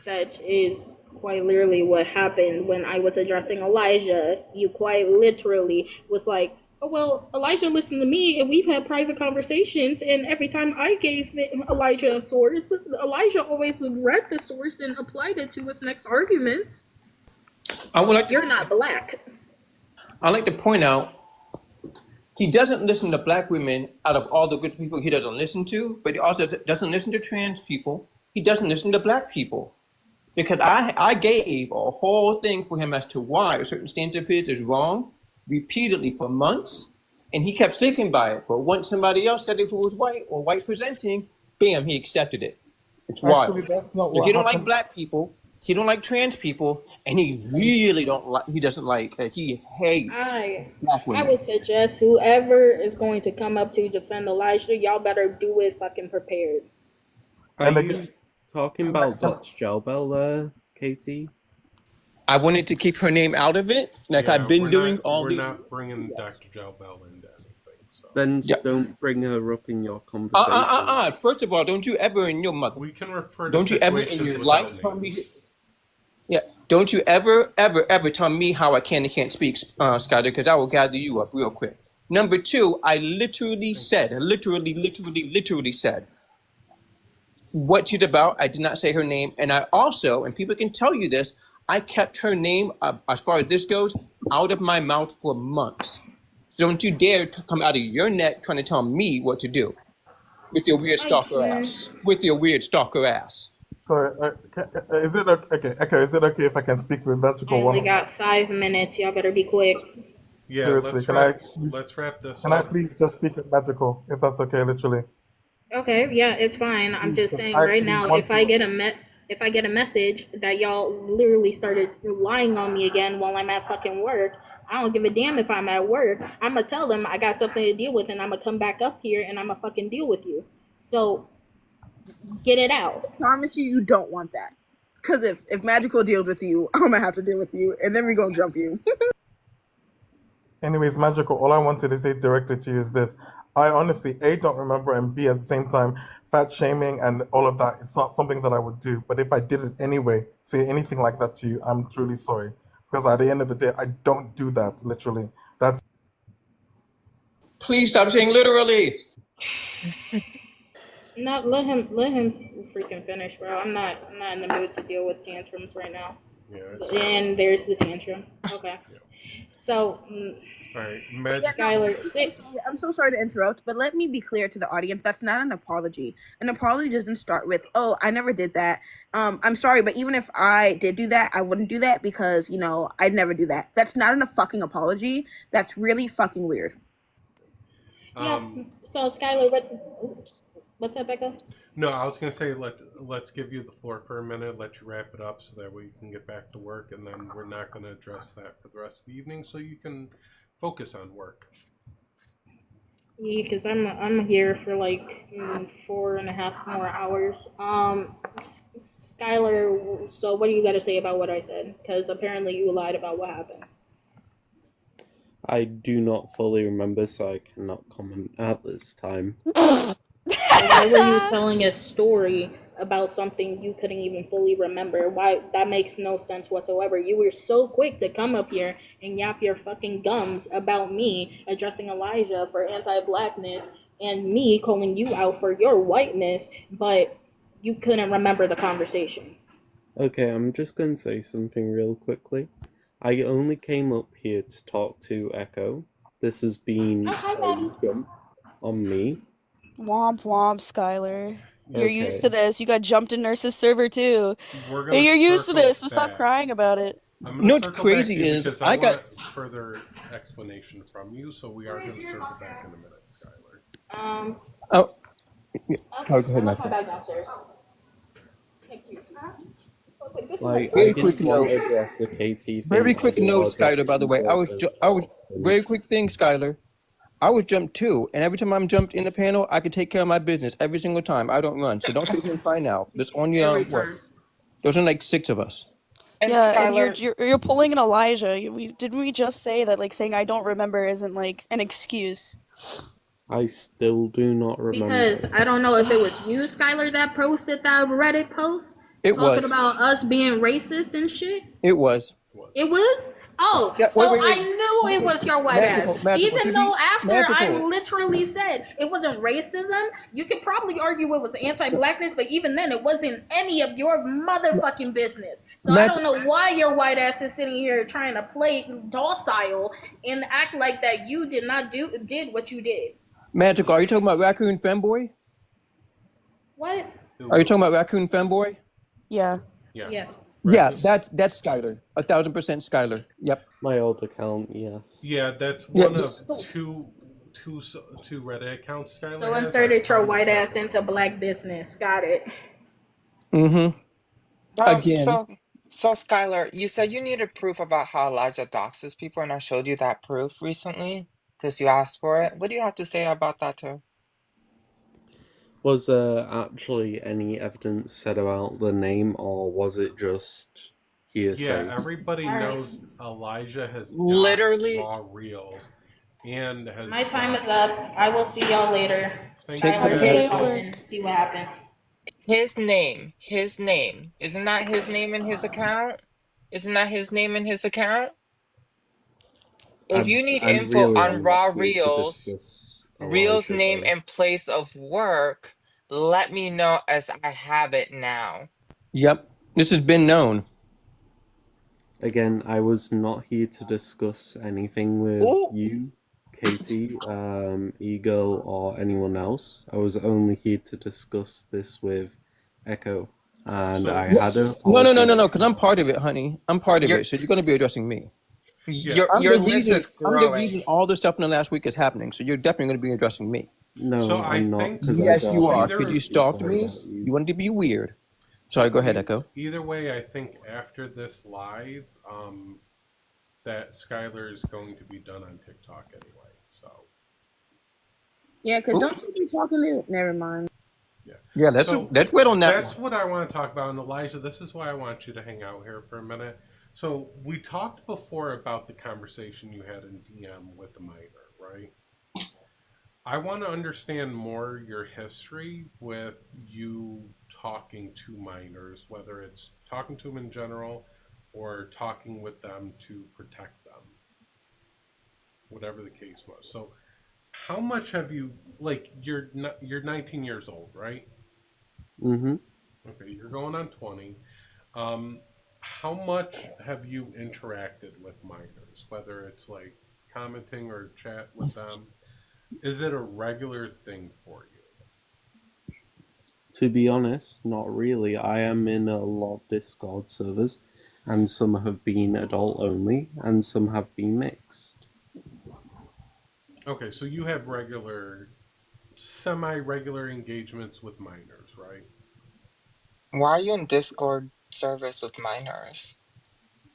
That is quite literally what happened when I was addressing Elijah. You quite literally was like, "Oh, well, Elijah listened to me, and we've had private conversations, and every time I gave Elijah a source, Elijah always read the source and applied it to his next argument." You're not black. I'd like to point out, he doesn't listen to black women out of all the good people he doesn't listen to, but he also doesn't listen to trans people. He doesn't listen to black people. Because I gave a whole thing for him as to why a certain stance of his is wrong, repeatedly for months, and he kept sticking by it. But once somebody else said it who was white or white presenting, bam, he accepted it. It's wild. Actually, that's not If what he don't happened. like black people, he don't like trans people, and he really he hates black women. I would suggest whoever is going to come up to defend Elijah, y'all better do it fucking prepared. Are you talking about Dutch Gel Bell there, Katie? I wanted to keep her name out of it, like I've been doing all these. We're not bringing Dr. Gel Bell into anything. So. Then don't bring her up in your conversation. First of all, don't you ever in your mother. We can refer to don't you ever in your life names. tell me. Yeah, don't you ever tell me how I can and can't speak, Skyler, because I will gather you up real quick. Number two, I literally said what she's about. I did not say her name, and I also, and people can tell you this, I kept her name, as far as this goes, out of my mouth for months. So don't you dare to come out of your neck trying to tell me what to do. With your weird stalker ass. With your weird stalker ass. Sorry, is it okay? Okay, is it okay if I can speak with I Magical only one? got 5 minutes. Y'all better be quick. Yeah, Seriously, let's wrap this can I up. please just speak with Magical, if that's okay, literally? Okay, yeah, it's fine. I'm Please, just 'cause saying I right actually now, want if I to. get a message that y'all literally started lying on me again while I'm at fucking work, I don't give a damn if I'm at work. I'm gonna tell them I got something to deal with, and I'm gonna come back up here and I'm gonna fucking deal with you. So get it out. I promise you don't want that. Because if Magical deals with you, I'm going to have to deal with you, and then we're going to jump you. Anyways, Magical, all I wanted to say directly to you is this. I honestly, A, don't remember, and B, at the same time, fat shaming and all of that is not something that I would do. But if I did it anyway, say anything like that to you, I'm truly sorry. Because at the end of the day, I don't do that, literally. That's Please stop saying literally. Not let him freaking finish, bro. I'm not in the mood to deal with tantrums right now. Yeah. And there's the tantrum. Okay. So, All right, Skylar, I'm so sorry to interrupt, but let me be clear to the audience. That's not an apology. An apology doesn't start with, "Oh, I never did that. I'm sorry, but even if I did do that, I wouldn't do that because, I'd never do that." That's not a fucking apology. That's really fucking weird. Yeah. So Skylar, what's up, Becca? No, I was gonna say let's give you the floor for a minute, let you wrap it up, so that way you can get back to work, and then we're not gonna address that for the rest of the evening, so you can focus on work. Yeah, because I'm here for like 4.5 more hours. Skylar, so what do you got to say about what I said? Because apparently you lied about what happened. I do not fully remember, so I cannot comment at this time. Why were you telling a story about something you couldn't even fully remember? Why? That makes no sense whatsoever. You were so quick to come up here and yap your fucking gums about me addressing Elijah for anti-blackness and me calling you out for your whiteness, but you couldn't remember the conversation. Okay, I'm just going to say something real quickly. I only came up here to talk to Echo. This has been a jump on me. Womp womp, Skylar. You're Okay. used to this. You got jumped in Nurse's server too. We're gonna You're used to circle this, so stop back. crying about it. I'm gonna what's circle back crazy to you is because I want further explanation from you, so we are gonna circle back in a minute, Skylar. Oh, yeah. Go ahead, I'm Michael. back downstairs. Thank you. Like, Very I quick didn't want note. to address the KT thing. Very quick note, otherwise I Skylar. By the way, I was very quick thing, Skylar. I was jumped too, and every time I'm jumped in the panel, I can take care of my business every single time. I don't run, so don't sit here and find out. There's only what? There's only like 6 of us. And Yeah, Skylar, and you're pulling an Elijah. Didn't we just say that like saying I don't remember isn't like an excuse? I still do not remember. Because I don't know if it was you, Skylar, that posted that Reddit post It talking was. about us being racist and shit. It was. It was? Oh, Yeah, so wait. I knew it was your white ass. Magical. Even though after I Magical. literally said it wasn't racism, you could probably argue it was anti-blackness, but even then it wasn't any of your motherfucking business. So I don't know why your white ass is sitting here trying to play docile and act like that you did not did what you did. Magical, are you talking about Raccoon Femboy? What? Are you talking about Raccoon Femboy? Yeah. Yes. Yeah, that's Skylar. 1,000% Skylar. Yep. My old account, yes. Yeah, that's one of two Reddit accounts, Skylar. So inserted your white ass into black business. Got it. Mm-hmm. Again. So Skylar, you said you needed proof about how Elijah doxes people, and I showed you that proof recently because you asked for it. What do you have to say about that too? Was there actually any evidence said about the name, or was it just hearsay? Yeah, everybody knows Elijah has literally raw reels and has. My time is up. I will see y'all later. See what happens. His name. Isn't that his name in his account? If you need info on raw reels, reels name and place of work, let me know as I have it now. Yep. This has been known. Again, I was not here to discuss anything with you, Katie, Eagle, or anyone else. I was only here to discuss this with Echo, and So I No, had a no, because I'm part of it, honey. I'm part of Your it, so you're going to be addressing me. yeah. I'm your the list reason. is I'm the growing. reason all this stuff in the last week is happening. So you're definitely going to be addressing me. So No, I I'm not, think because I Yes, got you are. Because either you information stalked me. about you. You wanted to be weird. so Sorry, go ahead, Echo. either way, I think after this live, that Skylar is going to be done on TikTok anyway. So Yeah, because don't you be talking to. Never mind. yeah. Yeah, So let's wait on that that's one. what I want to talk about. And Elijah, this is why I want you to hang out here for a minute. So we talked before about the conversation you had in DM with the minor, right? I want to understand more your history with you talking to minors, whether it's talking to them in general or talking with them to protect them, whatever the case was. So, how much have you like? You're 19 years old, right? Mm-hmm. Okay, you're going on 20. Um, how much have you interacted with minors, whether it's like commenting or chat with them? Is it a regular thing for you? To be honest, not really. I am in a lot of Discord servers, and some have been adult only, and some have been mixed. Okay, so you have semi-regular engagements with minors, right? Why are you in Discord service with minors?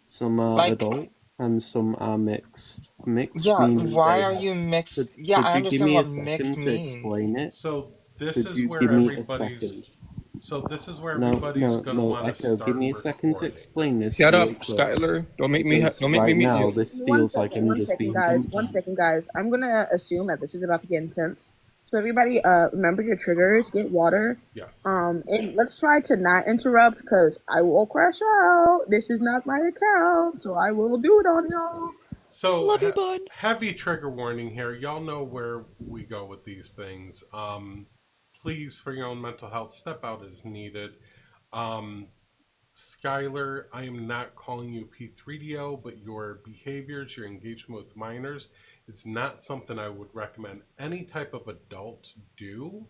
Some are Like, adult, and some are mixed. Mixed yeah, meaning why they are have. you mixed? Could, Yeah, could I you give understand me a what mixed second to means. explain it? So this Could is you where give me a everybody's. second? So this is where No, everybody's no, gonna no, want to Echo, give start me a second to recording. explain this Shut up, really quick. Skyler. Don't make Because me right mute now you. this One feels like second, I'm just being jumped One on. second, guys. I'm gonna assume that this is about to get intense. So everybody, remember your triggers. Get water. Yes. And let's try to not interrupt because I will crash out. This is not my account, so I will do it on y'all. So Love you, Bun. heavy trigger warning here. Y'all know where we go with these things. Please, for your own mental health, step out as needed. Skylar, I am not calling you P3DO, but your behaviors, your engagement with minors, it's not something I would recommend any type of adult do.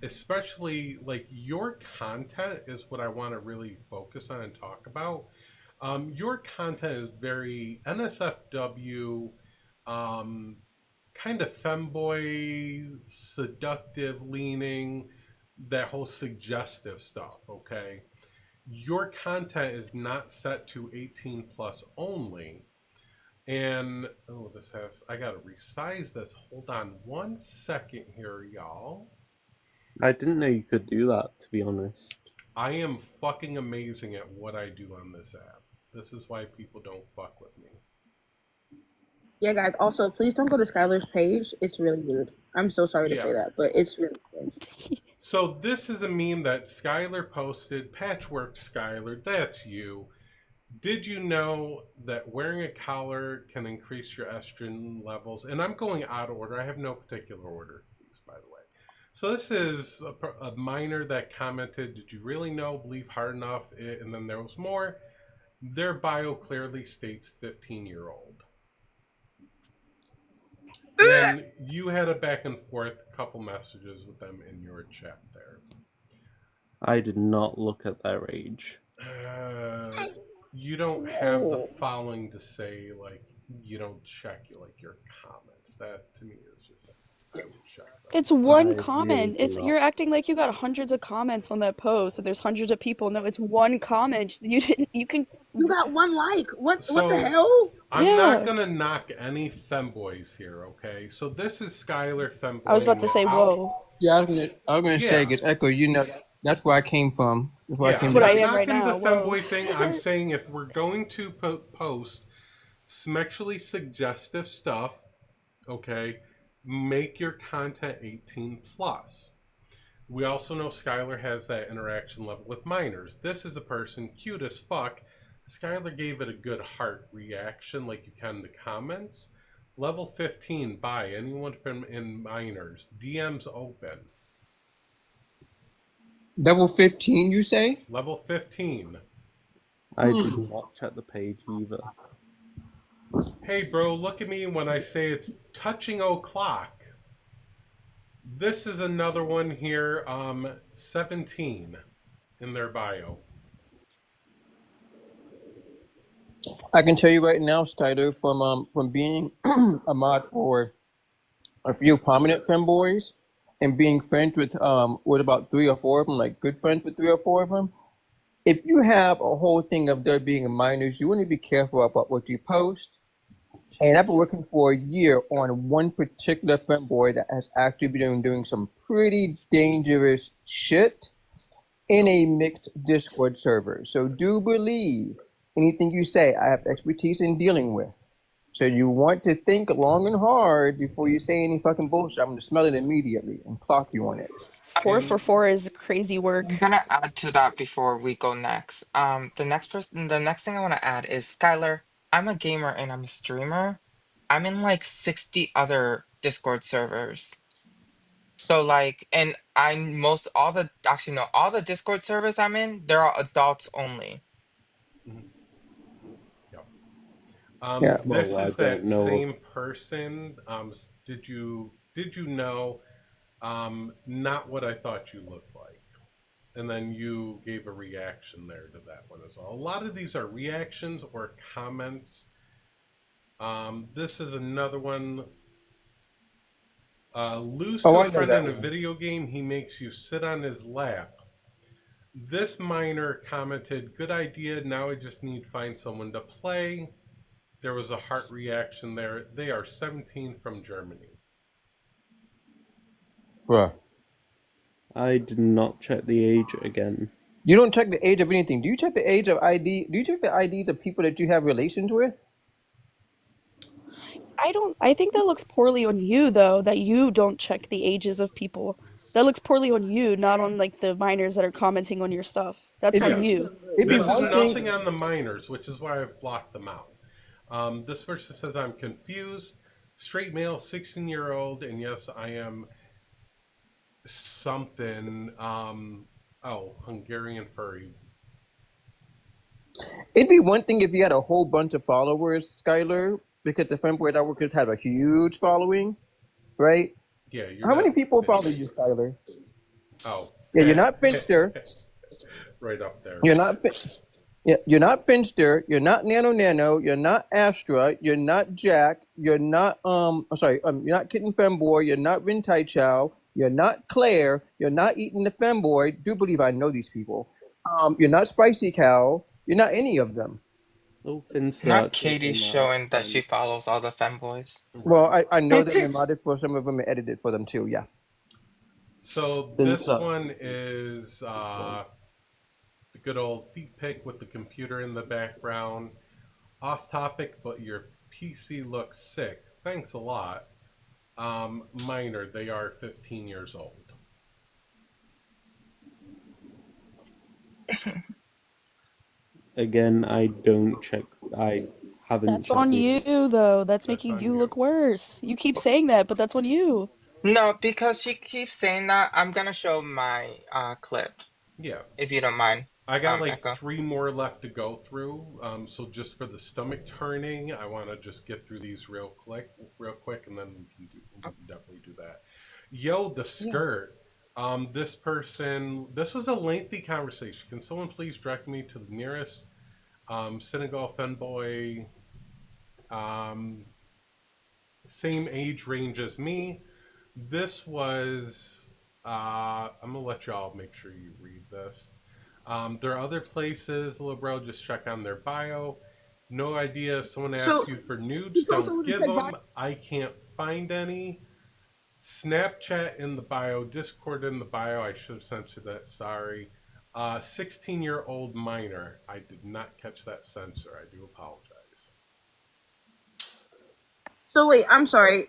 Especially like your content is what I want to really focus on and talk about. Your content is very NSFW, kind of femboy, seductive leaning, that whole suggestive stuff, okay? Your content is not set to 18 plus only. And oh, I gotta resize this. Hold on 1 second here, y'all. I didn't know you could do that, to be honest. I am fucking amazing at what I do on this app. This is why people don't fuck with me. Yeah, guys. Also, please don't go to Skylar's page. It's really weird. I'm so sorry to say that, but it's really weird. So this is a meme that Skylar posted. Patchwork Skylar, that's you. Did you know that wearing a collar can increase your estrogen levels? And I'm going out of order. I have no particular order for these, by the way. So this is a minor that commented, did you really know, believe hard enough? And then there was more. Their bio clearly states 15-year-old. And you had a back and forth couple messages with them in your chat there. I did not look at their age. You don't have the following to say, like, you don't check your comments. That to me is just, I would check them. It's one comment. You're acting like you got hundreds of comments on that post, and there's hundreds of people. No, it's one comment. You can. You got one like. What the hell? I'm not gonna knock any femboys here, okay? So this is Skylar femboy. I was about to say, whoa. Yeah, I was gonna say, because Echo, you know, that's where I came from. That's what I am right now. The femboy thing. I'm saying if we're going to post sexually suggestive stuff, okay, make your content 18 plus. We also know Skylar has that interaction level with minors. This is a person cute as fuck. Skylar gave it a good heart reaction, like you can in the comments. Level 15, bye. Anyone from in minors. DMs open. Level 15, you say? Level 15. I did not check the page either. Hey, bro, look at me when I say it's touching o'clock. This is another one here, 17 in their bio. I can tell you right now, Skyler, from being a mod for a few prominent femboys and being friends with about 3 or 4 of them, like good friends with 3 or 4 of them. If you have a whole thing of there being minors, you want to be careful about what you post. And I've been working for a year on one particular femboy that has actually been doing some pretty dangerous shit in a mixed Discord server. So do believe anything you say, I have expertise in dealing with. So you want to think long and hard before you say any fucking bullshit. I'm going to smell it immediately and clock you on it. 4 for 4 is crazy work. I'm gonna add to that before we go next. The next thing I want to add is Skylar. I'm a gamer and I'm a streamer. I'm in like 60 other Discord servers. So like, and I'm most all the actually no, all the Discord servers I'm in, they're all adults only. Yeah. This Well, I is don't that know. same person. Did you know? Not what I thought you looked like. And then you gave a reaction there to that one as well. A lot of these are reactions or comments. This is another one. Lose to Oh, a I know friend that in a one. video game, he makes you sit on his lap. This minor commented, good idea, now I just need to find someone to play. There was a heart reaction there. They are 17 from Germany. Bruh. I did not check the age again. You don't check the age of anything. Do you check the age of ID? Do you check the IDs of people that you have relations with? I think that looks poorly on you though, that you don't check the ages of people. That looks poorly on you, not on like the minors that are commenting on your stuff. That's on you. This is nothing on the minors, which is why I've blocked them out. This person says, I'm confused. Straight male, 16-year-old, and yes, I am something. Hungarian furry. It'd be one thing if you had a whole bunch of followers, Skylar, because the femboy that I work with had a huge following, right? Yeah. How many people follow you, Skylar? Oh. Yeah, you're not Finster. Right up there. You're not. Yeah, you're not Finster. You're not Nano. You're not Astra. You're not Jack. You're not You're not Kitten Femboy. You're not Rin Tai Chow. You're not Claire. You're not Eating the Femboy. Do believe I know these people. You're not Spicy Cow. You're not any of them. Oh, Finster. Not Katie showing that she follows all the femboys. Well, I know that you modded for some of them and edited for them too. Yeah. So this one is the good old feet pic with the computer in the background. Off topic, but your PC looks sick. Thanks a lot. Minor, they are 15 years old. Again, I don't check. I haven't. That's on you though. That's making you look worse. You keep saying that, but that's on you. No, because she keeps saying that. I'm gonna show my clip. Yeah. If you don't mind. I got like Echo. 3 more left to go through. So just for the stomach turning, I want to just get through these real quick, and then we can definitely do that. Yo, the skirt. This was a lengthy conversation. Can someone please direct me to the nearest Senegal Fenboy, same age range as me? This was, I'm gonna let y'all make sure you read this. There are other places, little bro, just check on their bio. No idea if someone asks you for nudes, don't give them. I can't find any. Snapchat in the bio, Discord in the bio. I should have censored that, sorry. 16-year-old minor. I did not catch that censor. I do apologize. So wait, I'm sorry.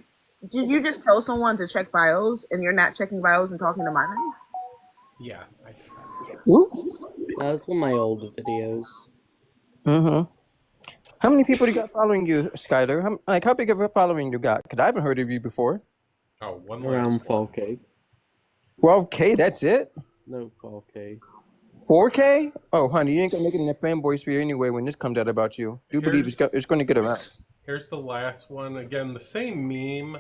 Did you just tell someone to check bios and you're not checking bios and talking to minors? Yeah, I did that. That's one of my older videos. Mm-hmm. How many people do you got following you, Skyler? How big of a following you got? Because I haven't heard of you before. Oh, Around 4K. 12K, that's it? No, 4K. 4K? Oh, honey, you ain't gonna make it in the fanboy sphere anyway when this comes out about you. Do believe it's going to get around. Here's the last one. Again, the same meme.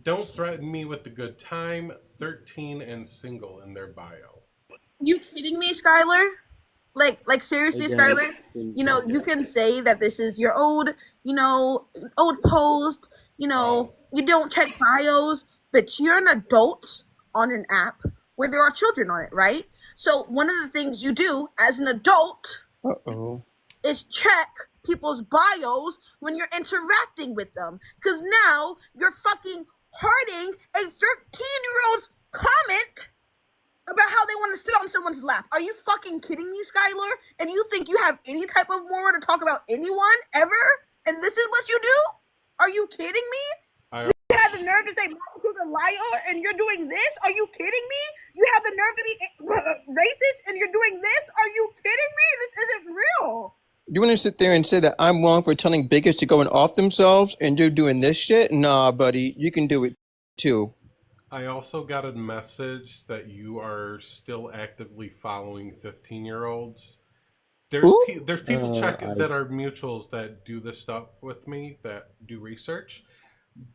Don't threaten me with the good time. 13 and single in their bio. You kidding me, Skyler? Like seriously, Again, Skyler? You can say that this is your old post. You don't check bios, but you're an adult on an app where there are children on it, right? So one of the things you do as an adult is check people's bios when you're interacting with them. Because now you're fucking hearting a 13-year-old's comment about how they want to sit on someone's lap. Are you fucking kidding me, Skyler? And you think you have any type of moral to talk about anyone ever? And this is what you do? Are you kidding me? You have the nerve to say Marcus a liar and you're doing this? Are you kidding me? You have the nerve to be racist and you're doing this? Are you kidding me? This isn't real. You want to sit there and say that I'm wrong for telling bigots to go and off themselves and you're doing this shit? Nah, buddy, you can do it too. I also got a message that you are still actively following 15-year-olds. There's people that are mutuals that do this stuff with me, that do research,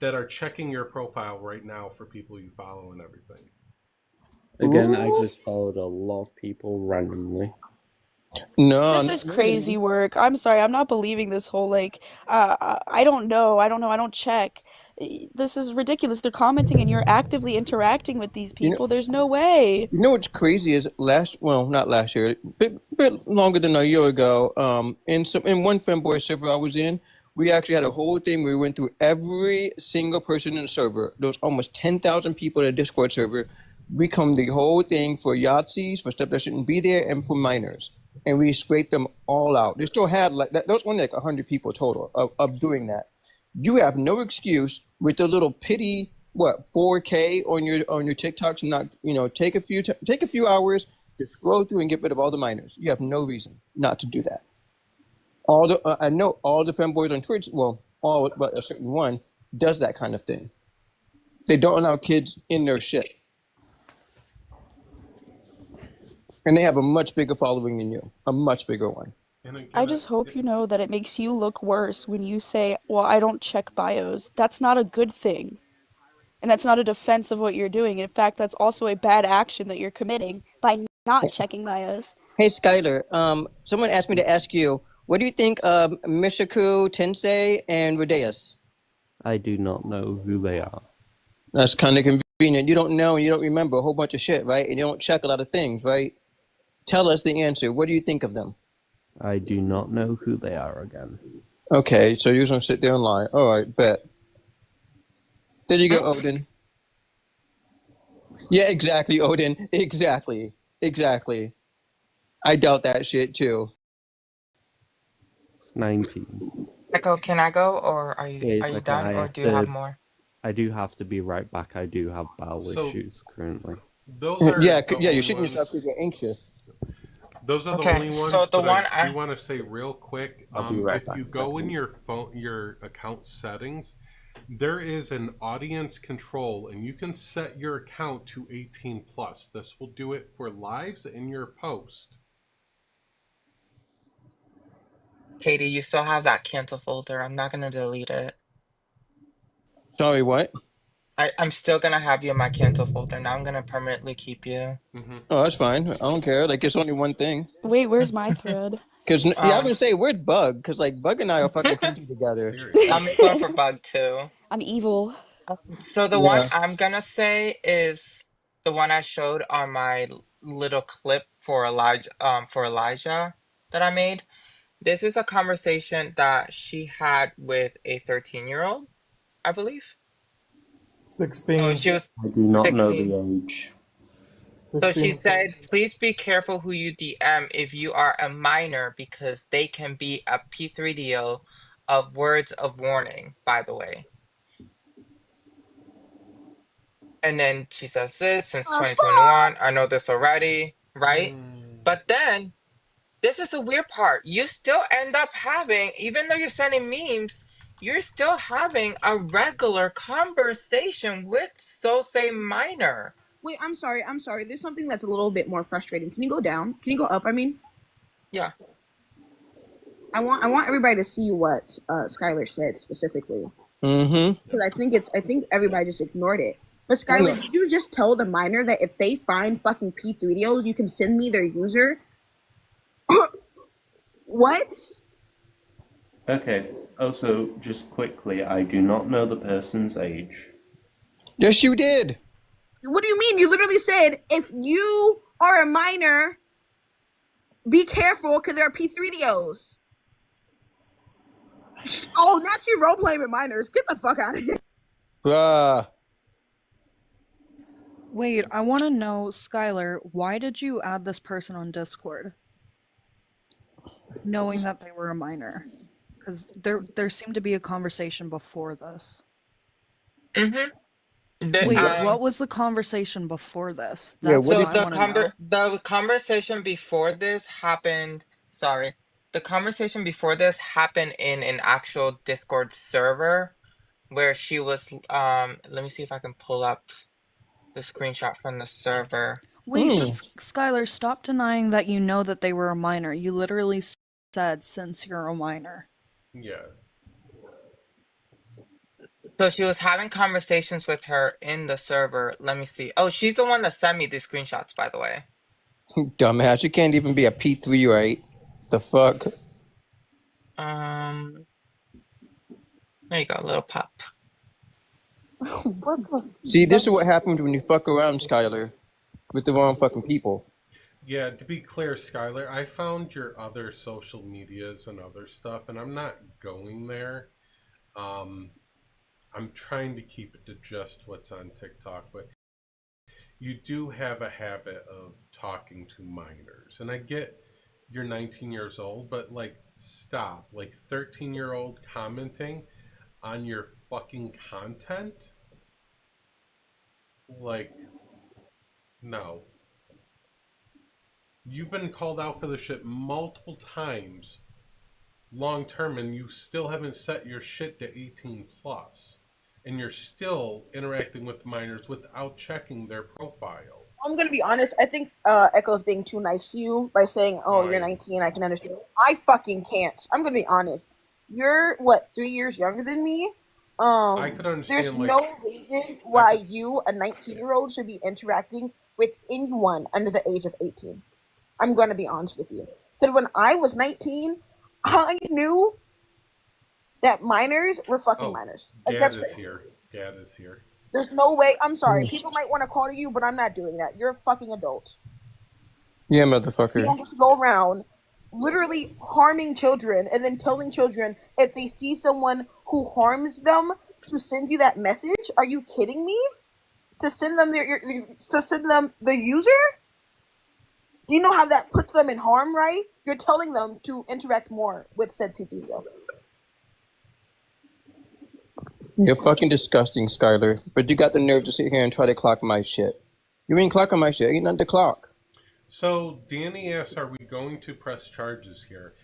that are checking your profile right now for people you follow and everything. Again, I just followed a lot of people randomly. No, this is crazy work. I'm sorry, I'm not believing this whole I don't know, I don't check. This is ridiculous. They're commenting and you're actively interacting with these people. There's no way. You know what's crazy is not last year, bit longer than a year ago. In one femboy server I was in, we actually had a whole thing where we went through every single person in the server. There was almost 10,000 people in a Discord server. We come the whole thing for Yahtzees, for stuff that shouldn't be there, and for minors. And we scraped them all out. They still had there was only 100 people total of doing that. You have no excuse with the little pity 4K on your TikToks and not take a few hours to scroll through and get rid of all the minors. You have no reason not to do that. I know all the femboys on Twitch, all but a certain one does that kind of thing. They don't allow kids in their shit. And they have a much bigger following than you, a much bigger one. I just hope you know that it makes you look worse when you say, well, I don't check bios. That's not a good thing. And that's not a defense of what you're doing. In fact, that's also a bad action that you're committing by not checking bios. Hey, Skyler, someone asked me to ask you, what do you think of Mishaku, Tensei, and Rodeus? I do not know who they are. That's kind of convenient. You don't know and you don't remember a whole bunch of shit, right? And you don't check a lot of things, right? Tell us the answer. What do you think of them? I do not know who they are again. Okay, so you're going to sit there and lie. All right, bet. There you go, Odin. Yeah, exactly, Odin. Exactly. I doubt that shit, too. It's 19. Echo, can I go, or are you done, or do you have more? I do have to be right back. I do have bowel issues currently. Those are you're shitting yourself because you're anxious. Those are the only ones. So the one I want to say real quick. I'll be right if back you go in your account settings, there is an audience control, and you can set your account to 18 plus. This will do it for lives in your post. Katie, you still have that cancel folder. I'm not gonna delete it. Sorry, what? I'm still gonna have you in my cancel folder. Now I'm gonna permanently keep you. Mm-hmm. Oh, that's fine. I don't care. It's only one thing. Wait, where's my thread? Because I was gonna say, where's Bug? Because Bug and I are fucking creepy together. I'm going for Bug too. I'm evil. So the one I'm gonna say is the one I showed on my little clip for Elijah that I made. This is a conversation that she had with a 13-year-old, I believe. 16. So she was I do not 16. know the age. So she said, please be careful who you DM if you are a minor, because they can be a P3DO of words of warning, by the way. And then she says this, since 2021, I know this already, right? But then, this is the weird part. You still end up having, even though you're sending memes, you're still having a regular conversation with Sosei Minor. Wait, I'm sorry. There's something that's a little bit more frustrating. Can you go down? Can you go up, I mean? Yeah. I want everybody to see what Skyler said specifically. Mm-hmm. Because I think everybody just ignored it. But Skyler, did you just tell the minor that if they find fucking P3os, you can send me their user? What? Okay. Also, just quickly, I do not know the person's age. Yes, you did. What do you mean? You literally said if you are a minor, be careful because there are P3os. Oh, now she role playing with minors. Get the fuck out of here. Bruh. Wait, I want to know, Skyler, why did you add this person on Discord? Knowing that they were a minor. Because there seemed to be a conversation before this. Mm-hmm. Wait, what was the conversation before this? Yeah, That's what what is I want to know. the conversation before this happened. Sorry, the conversation before this happened in an actual Discord server where she was. Let me see if I can pull up the screenshot from the server. Wait, but Skyler, stop denying that you know that they were a minor. You literally said since you're a minor. Yeah. So she was having conversations with her in the server. Let me see. Oh, she's the one that sent me these screenshots, by the way. Dumbass, you can't even be a P3, right? The fuck? There you go, little pup. See, this is what happens when you fuck around, Skyler, with the wrong fucking people. Yeah, to be clear, Skyler, I found your other social medias and other stuff, and I'm not going there. I'm trying to keep it to just what's on TikTok, but you do have a habit of talking to minors. And I get you're 19 years old, but like, stop. Like, 13-year-old commenting on your fucking content? Like, no. You've been called out for this shit multiple times long term, and you still haven't set your shit to 18 plus. And you're still interacting with minors without checking their profile. I'm gonna be honest. I think Echo's being too nice to you by saying, "Oh, you're 19. I can understand." I fucking can't. I'm gonna be honest. You're what, 3 years younger than me? I could understand. There's no reason why you, a 19-year-old, should be interacting with anyone under the age of 18. I'm gonna be honest with you. Because when I was 19, I knew that minors were fucking minors. Like, Dad is here. Dad is here. There's no way. I'm sorry. People might want to call you, but I'm not doing that. You're a fucking adult. Yeah, motherfucker. You don't get to go around literally harming children and then telling children if they see someone who harms them to send you that message. Are you kidding me? To send them the user? Do you know how that puts them in harm, right? You're telling them to interact more with said people. You're fucking disgusting, Skyler. But you got the nerve to sit here and try to clock my shit. You ain't clocking my shit. Ain't nothing to clock. So Danny asks, "Are we going to press charges here?"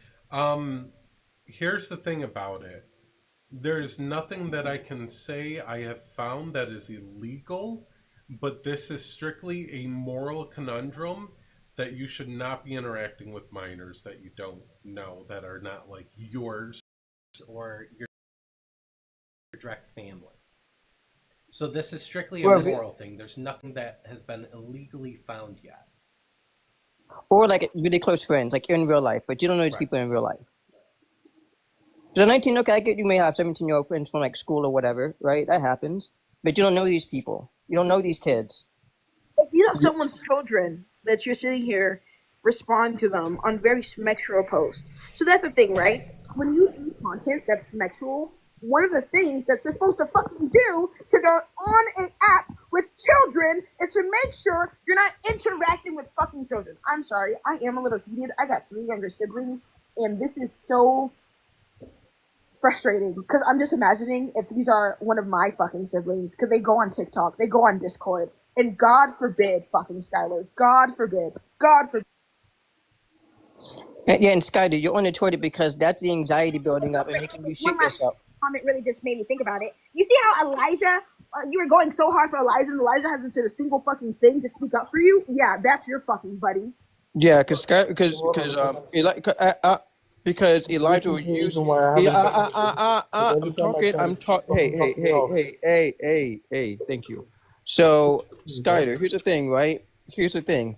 Here's the thing about it. There's nothing that I can say I have found that is illegal, but this is strictly a moral conundrum that you should not be interacting with minors that you don't know, that are not like yours or your direct family. So this is strictly a moral thing. There's nothing that has been illegally found yet. Or like really close friends, like you're in real life, but you don't know these people in real life. So 19, okay, I get you may have 17-year-old friends from like school or whatever, right? That happens. But you don't know these people. You don't know these kids. If you know someone's children that you're sitting here respond to them on very smexual posts. So that's the thing, right? When you do content that's smexual, one of the things that you're supposed to fucking do because you're on an app with children is to make sure you're not interacting with fucking children. I'm sorry, I am a little heated. I got 3 younger siblings, and this is so frustrating because I'm just imagining if these are one of my fucking siblings because they go on TikTok, they go on Discord, and God forbid, fucking Skyler, God forbid. Yeah, and Skyler, you're on the toilet because that's the anxiety building up and making you shit yourself. Comment really just made me think about it. You see how Elijah, you were going so hard for Elijah, and Elijah hasn't said a single fucking thing to speak up for you? Yeah, that's your fucking buddy. Yeah, because because Elijah will This is the use. reason why I haven't said anything. Because every I'm time I talking. try to I'm speak, talking. Hey, someone hey, cuts me hey, off. hey, hey, hey, hey. Thank you. So, Skyler, here's the thing, right? Here's the thing.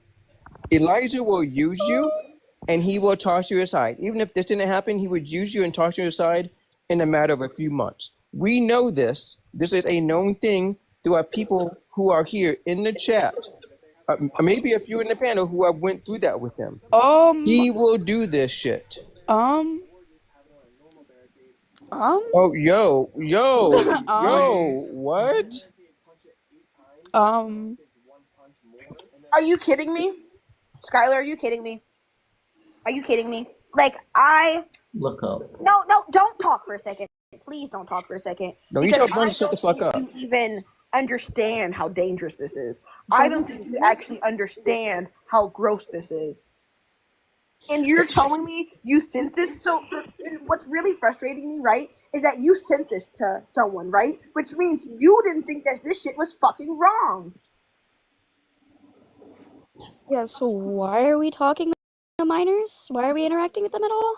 Elijah will use you, and he will toss you aside. Even if this didn't happen, he would use you and toss you aside in a matter of a few months. We know this. This is a known thing. There are people who are here in the chat, maybe a few in the panel who have went through that with him. He will do this shit. Um. Oh, yo, what? Are you kidding me? Skylar, are you kidding me? Are you kidding me? Like, I... Look up. No, don't talk for a second. Please don't talk for a second. No, you Because tell Brandon I to shut the don't fuck think up. you even understand how dangerous this is. I don't think you actually understand how gross this is. And you're telling me you sent this? So, and what's really frustrating me, right, is that you sent this to someone, right? Which means you didn't think that this shit was fucking wrong. Yeah, so why are we talking to minors? Why are we interacting with them at all?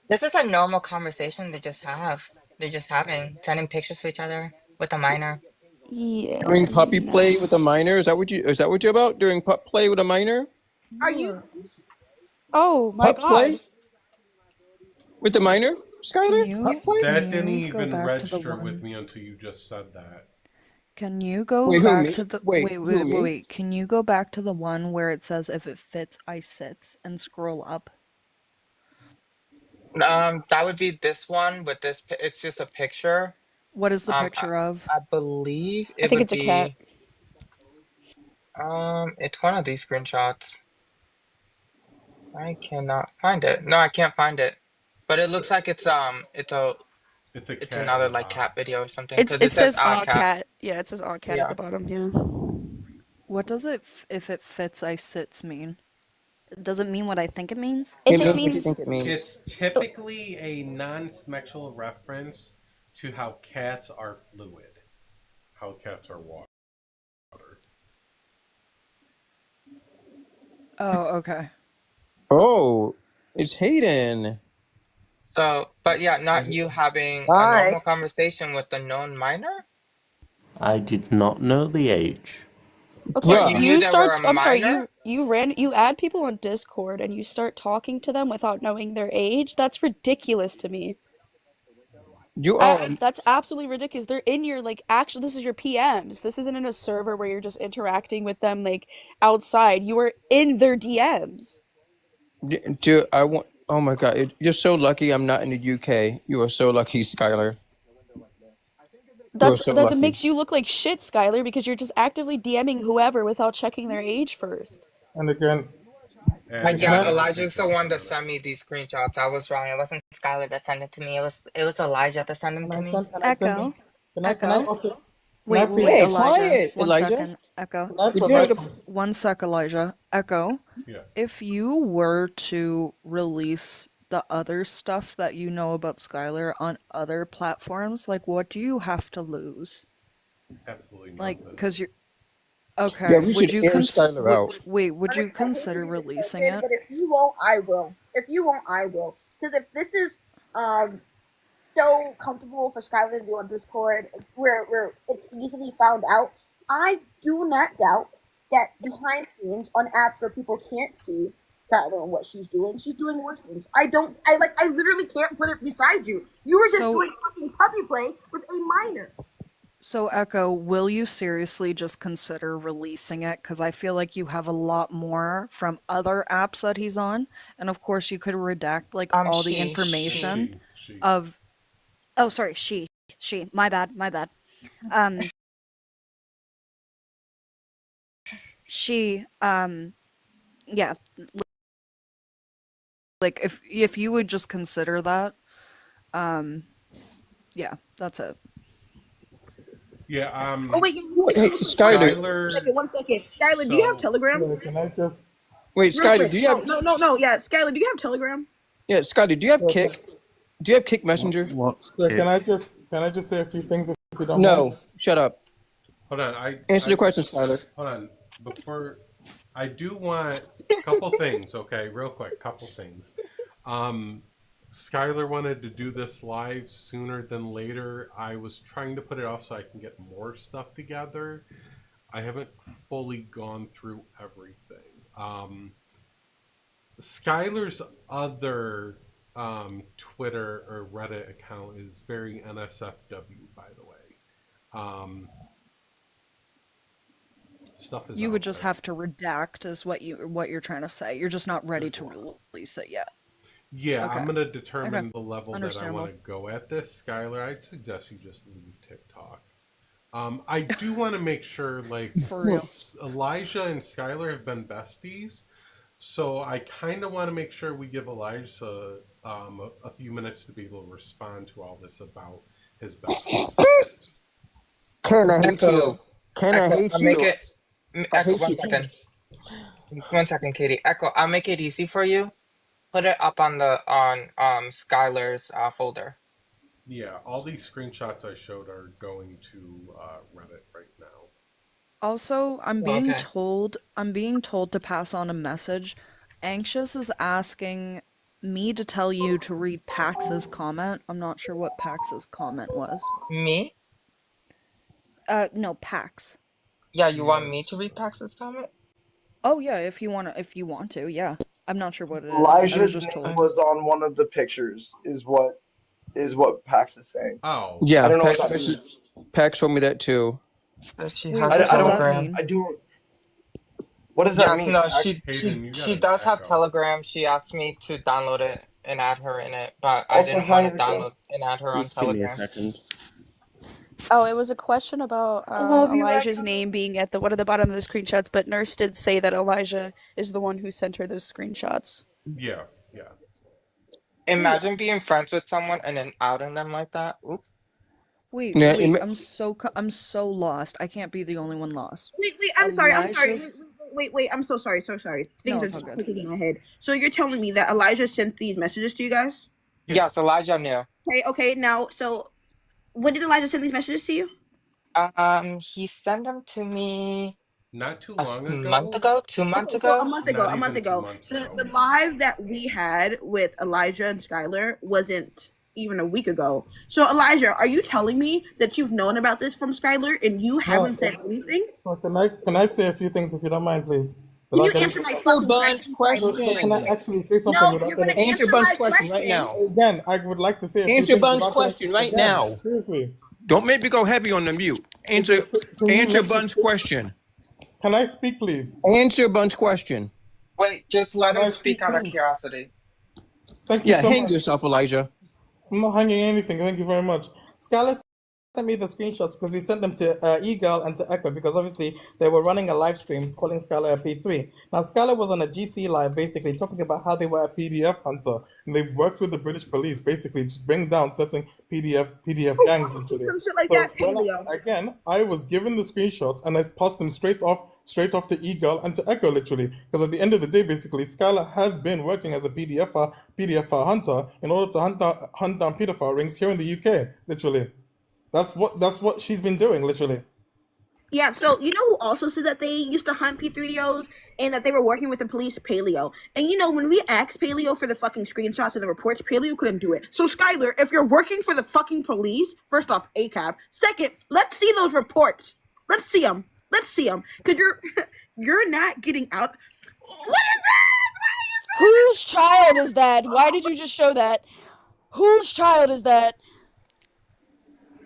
This is a normal conversation they just have. They're just having, sending pictures to each other with a minor. Yeah. During puppy play with a minor? Is that what you're about? During pup play with a minor? Are you? Oh my Pup play? god. With the minor? Skyler? Pup play? That didn't go even back to the register with one? me until you just said that. Can you go Wait, who, back me? to the Wait, who, me? wait. Can you go back to the one where it says if it fits, I sits and scroll up? That would be this one with this. It's just a picture. What is the picture of? I believe I it think would it's a cat. be. It's one of these screenshots. I cannot find it. No, I can't find it. But it looks like it's It's another like cat video or something It because it says says cat. cat. Yeah, it says cat at Yeah. the bottom, yeah. What does it if it fits, I sits mean? Does it mean what I think it means? It just means It's typically a non-sexual reference to how cats are fluid, how cats are water. Oh, okay. Oh, it's Hayden. So, but yeah, not you having a Hi. normal conversation with a known minor. I did not know the age. Okay, But you knew they were a I'm sorry, minor? you add people on Discord and you start talking to them without knowing their age? That's ridiculous to me. That's absolutely ridiculous. They're in your actually this is your PMs. This isn't in a server where you're just interacting with them outside. You are in their DMs. Dude, oh my god, you're so lucky I'm not in the UK. You are so lucky, Skylar. That makes you look like shit, Skylar, because you're just actively DMing whoever without checking their age first. And again, Yeah, Elijah's the one that sent me these screenshots. I was wrong. It wasn't Skylar that sent it to me. It was Elijah that sent them to me. Echo. Wait, Hey, Elijah. quiet, One Elijah. second. Echo. You're 1 sec, Elijah. Echo. Yeah. If you were to release the other stuff that you know about Skylar on other platforms, what do you have to lose? Absolutely nothing. Because you're okay. Yeah, we should air Skylar out. Wait, would you consider releasing it? But if you won't, I will. If you won't, I will. Because if this is so comfortable for Skylar to do on Discord, where it's easily found out, I do not doubt that behind scenes on apps where people can't see Skylar and what she's doing worse things. I literally can't put it beside you. You were just doing fucking puppy play with a minor. So, Echo, will you seriously just consider releasing it? Because I feel like you have a lot more from other apps that he's on. And of course, you could redact all the information of. Oh, sorry, she. My bad. She, yeah. If you would just consider that, yeah, that's it. Yeah. Oh wait, Skylar. One second. Skylar, do you have Telegram? Can I just? Wait, Skylar, do you have? No. Yeah, Skylar, do you have Telegram? Yeah, Skylar, do you have Kick? Do you have Kick Messenger? So can I just say a few things if you don't No, mind? shut up. Hold on. Answer the question, Skylar. Hold on. Before, I do want a couple things. Okay, real quick, couple things. Skyler wanted to do this live sooner than later. I was trying to put it off so I can get more stuff together. I haven't fully gone through everything. Skyler's other Twitter or Reddit account is very NSFW, by the way. Stuff is You out would just there. have to redact, is what you're trying to say. You're just not ready to release it yet. Yeah, Okay. I'm going to determine Okay. the level that I Understandable. want to go at this. Skyler, I'd suggest you just leave TikTok. I do want to make sure, like, For real. Elijah and Skyler have been besties, so I kind of want to make sure we give Elijah a few minutes to be able to respond to all this about his bestie. Ken, I hate Echo, you. Ken, I Echo, hate I'll you. make it. I Echo, hate one you. second. 1 second, Katie. Echo, I'll make it easy for you. Put it up on Skylar's folder. Yeah, all these screenshots I showed are going to Reddit right now. Also, I'm being Okay. told to pass on a message. Anxious is asking me to tell you to read Pax's comment. I'm not sure what Pax's comment was. Me? No, Pax. Yeah, you want me to read Pax's comment? Oh yeah, if you want to, yeah. I'm not sure what it is. I was Elijah's just name told. was on one of the pictures, is what Pax is saying. Oh. Yeah, I don't know Pax, what that means. Pax told me that too. That she Wait, has what does that Telegram. mean? I do. What does that Yes, mean? no, Pax? she does have Telegram. She asked me to download it and add her in it, but I Also, didn't hi, want to Echo. download and add her on Just give me a Telegram. second. Oh, it was a question about I love you, Elijah's Echo. name being at the one at the bottom of the screenshots, but Nurse did say that Elijah is the one who sent her those screenshots. Yeah. Imagine being friends with someone and then outing them like that. Oops. Wait, Yeah, I'm so lost. I can't be the only one lost. Wait, I'm sorry. Elijah's- Wait, I'm so sorry. So sorry. Things No, are it's all just good. clicking in my head. So you're telling me that Elijah sent these messages to you guys? Yes, Elijah knew. Okay. Now, so when did Elijah send these messages to you? He sent them to me Not too a long month ago. ago, 2 months Okay, so ago. a month ago. Not A month even 2 ago. months The ago. the live that we had with Elijah and Skyler wasn't even a week ago. So Elijah, are you telling me that you've known about this from Skyler and you haven't said anything? So can I say a few things if you don't mind, please? Can you Without answer getting- my fucking Bunch question? So can I actually say something No, without you're gonna getting? answer Bunch's my question right now. Again, I would like to say a few Answer things Bunch's without question getting- right again, now. Seriously. Don't make me go heavy on the mute. Answer Bunch's question. Can I speak, please? Answer Bunch's question. Wait, just let Can him I speak speak, out of please? curiosity. Thank you Yeah, so hang much. yourself, Elijah. I'm not hanging anything. Thank you very much. Skylar sent me the screenshots because we sent them to E-Girl and to Echo because obviously they were running a live stream calling Skylar a P3. Now, Skylar was on a GC live basically talking about how they were a PDF hunter and they worked with the British police basically to bring down certain PDF gangs. Literally. Some shit like So that, Paleo. I was given the screenshots and I passed them straight off to E-Girl and to Echo literally because at the end of the day basically Skylar has been working as a PDF hunter in order to hunt down pedophile rings here in the UK literally. That's what she's been doing literally. Yeah, so you know who also said that they used to hunt P3DOs and that they were working with the police? Paleo. And you know, when we asked Paleo for the fucking screenshots and the reports, Paleo couldn't do it. So Skyler, if you're working for the fucking police, first off, ACAB. Second, let's see those reports. Let's see them. Because you're not getting out. What is that? Whose child is that? Why did you just show that? Whose child is that?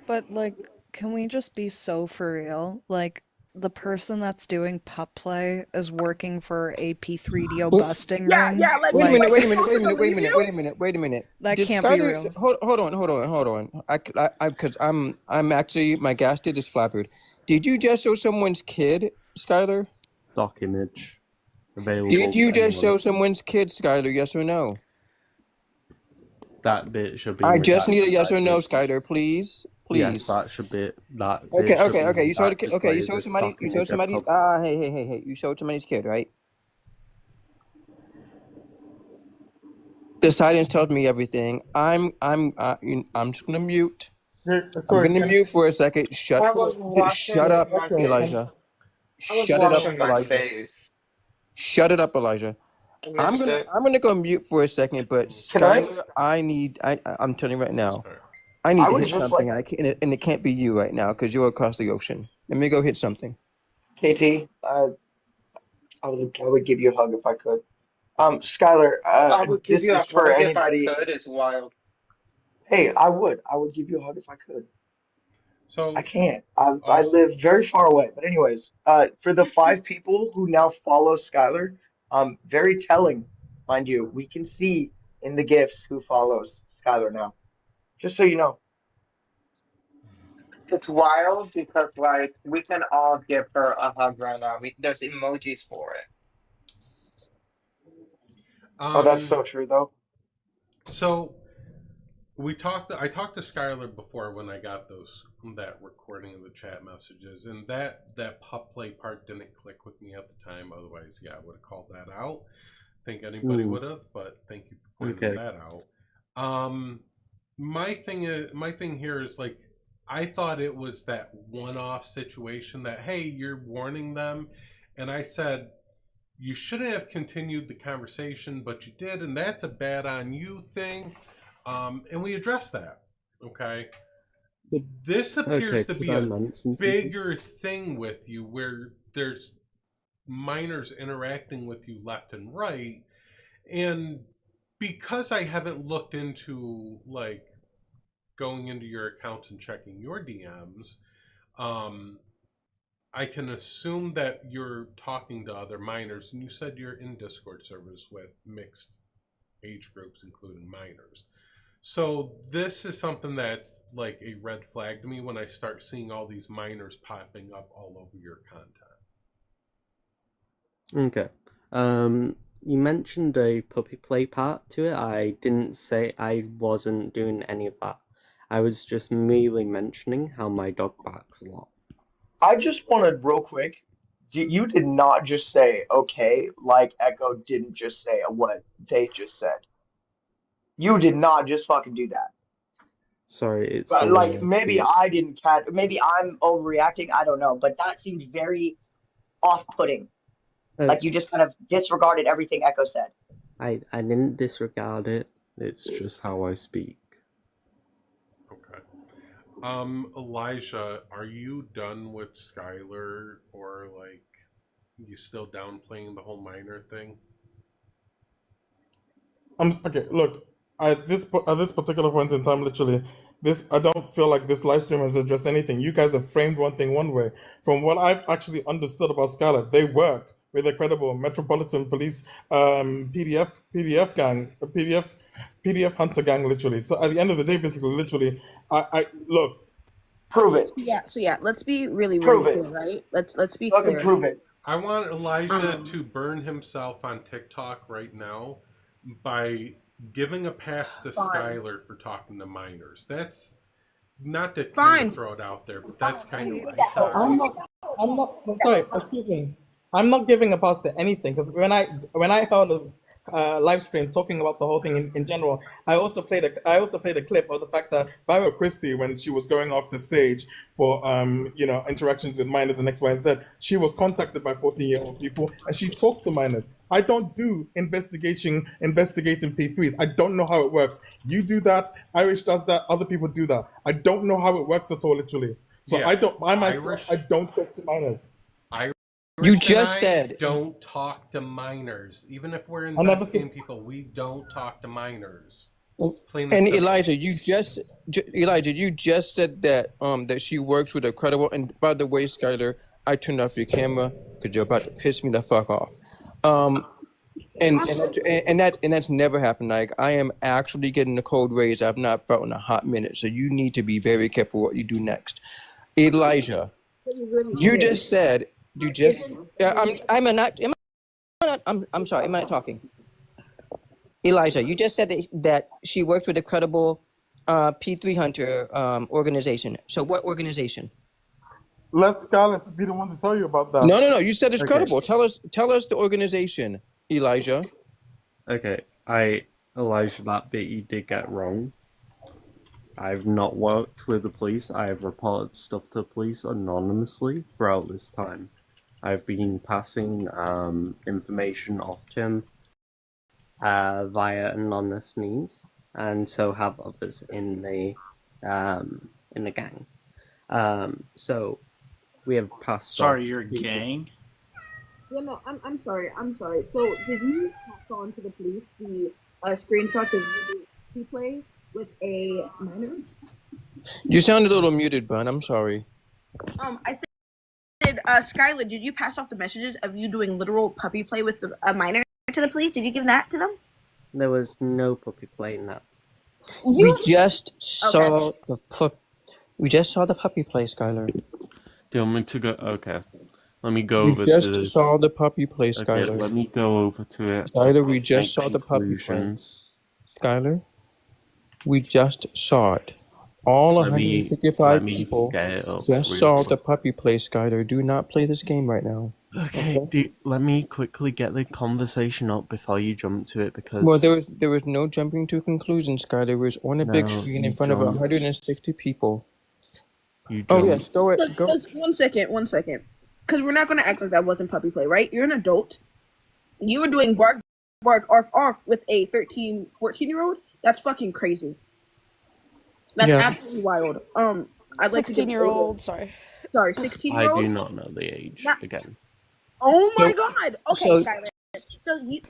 But like, can we just be so for real? Like, the person that's doing pup play is working for a P3DO busting ring. Like, Wait a minute. That Did can't be Skylar- real. Hold on. Because I'm actually, my gas did is flappered. Did you just show someone's kid, Skylar? Stock image available. Did you to just show anyone. someone's kid, Skylar? Yes or no? That bit should be. I just need a yes or no, redacted. Skylar, please. Yes, that should be that. bit Okay. should be You showed redacted, okay. You please. showed It's somebody. stock You image showed somebody. of Hey. You showed somebody's kid, right? The silence tells me everything. I'm just gonna mute. Sorry, I'm gonna mute for a second. Shut I was washing up, my face. Elijah. I was Shut it up, washing my Elijah. face. Shut it up, Elijah. I'm gonna go mute for a second, but Can I? Skyler, I'm telling you right now, All right. I need I to would hit just something, like and it can't be you right now because you're across the ocean. Let me go hit something. KT. I would give you a hug if I could. Skylar. I would give This you is a for hug if I anybody. could. It's wild. Hey, I would. I would give you a hug if I could. I So, can't. I us. live very far away. But anyways, for the 5 people who now follow Skylar, very telling, mind you. We can see in the gifts who follows Skylar now. Just so you know. It's wild because like we can all give her a hug right now. There's emojis for it. Oh, that's Um. so true, though. So we talked. I talked to Skylar before when I got that recording of the chat messages, and that pup play part didn't click with me at the time. Otherwise, yeah, I would have called that out. Think anybody would have, but thank you for pointing Okay. that out. My thing here is like I thought it was that one-off situation that hey, you're warning them, and I said you shouldn't have continued the conversation, but you did, and that's a bad on you thing. And we addressed that. Okay. This appears to Okay, be could I a mention something? bigger thing with you where there's minors interacting with you left and right. And because I haven't looked into like going into your accounts and checking your DMs, I can assume that you're talking to other minors, and you said you're in Discord servers with mixed age groups, including minors. So this is something that's like a red flag to me when I start seeing all these minors popping up all over your content. Okay. You mentioned a puppy play part to it. I didn't say I wasn't doing any of that. I was just merely mentioning how my dog barks a lot. I just wanted real quick. You did not just say okay, like Echo didn't just say what they just said. You did not just fucking do that. Sorry, it's the But way like I maybe speak. I didn't catch. Maybe I'm overreacting. I don't know. But that seems very off-putting. Uh, Like you just kind of disregarded everything Echo said. I didn't disregard it. It's just how I speak. Okay. Elijah, are you done with Skylar, or like you still downplaying the whole minor thing? Okay. Look, at this particular point in time, literally, this I don't feel like this live stream has addressed anything. You guys have framed one thing one way. From what I've actually understood about Skylar, they work with a credible Metropolitan Police PDF gang, PDF hunter gang, literally. So at the end of the day, basically, literally, I look. Prove it. So yeah, let's be really, really Prove it. clear, right? Let's be Fucking clear. prove it. I want Elijah to burn himself on TikTok right now by giving a pass to Fine. Skylar for talking to minors. That's not to kind Fine. of throw it out there, but that's kind of what I So said. I'm not. Sorry, excuse me. I'm not giving a pass to anything because when I heard of live stream talking about the whole thing in general, I also played a clip of the fact that Viola Christie, when she was going off the stage for interactions with minors and X, Y, and Z, she was contacted by 14-year-old people and she talked to minors. I don't do investigating P3s. I don't know how it works. You do that. Irish does that. Other people do that. I don't know how it works at all, literally. So Yeah, I myself don't talk to minors. You Irish just and I said don't talk to minors. Even if we're never investigating people, we don't talk to minors. Plain and simple. Elijah, you just said that that she works with a credible. And by the way, Skyler, I turned off your camera because you're about to piss me the fuck off. And that's never happened. Like I am actually getting the code raised. I've not felt in a hot minute. So you need to be very careful what you do next. Elijah, you just said you just. I'm sorry. Am I not talking? Elijah, you just said that she works with a credible P3 Hunter organization. So what organization? Let Scarlett be the one to tell you about that. No. You said it's Okay. credible. Tell us the organization, Elijah. Okay, Elijah, that bit you did get wrong. I've not worked with the police. I have reported stuff to the police anonymously throughout this time. I've been passing information off to him via anonymous means, and so have others in the gang. So we have passed. Sorry, you're a gang. Yeah, no, I'm sorry. I'm sorry. So, did you pass on to the police the screenshot of you play with a minor? You sound a little muted, Bun. I'm sorry. I said, Skyler, did you pass off the messages of you doing literal puppy play with a minor to the police? Did you give that to them? There was no puppy play in that. We just saw the puppy play, Skyler. Do you want me to go? Okay. Let me go We over just to saw the puppy play, Skyler. Okay, let me go over to it. Skyler, we just saw the puppy play. Skyler, we just saw it. All 155 people just saw the puppy play, Skyler. Do not play this game right now. Okay, let me quickly get the conversation up before you jump to it, because... Well, there was no jumping to conclusions, Skyler. It was on a big screen in front of 160 people. Oh, yes, go ahead. Go. One second. Because we're not going to act like that wasn't puppy play, right? You're an adult. You were doing bark, arf with a 13, 14-year-old? That's fucking crazy. That's absolutely wild. I'd like to 16-year-old, sorry. Sorry, 16-year-old? I do not know the age, again. Oh my god! Okay, Skyler. So you...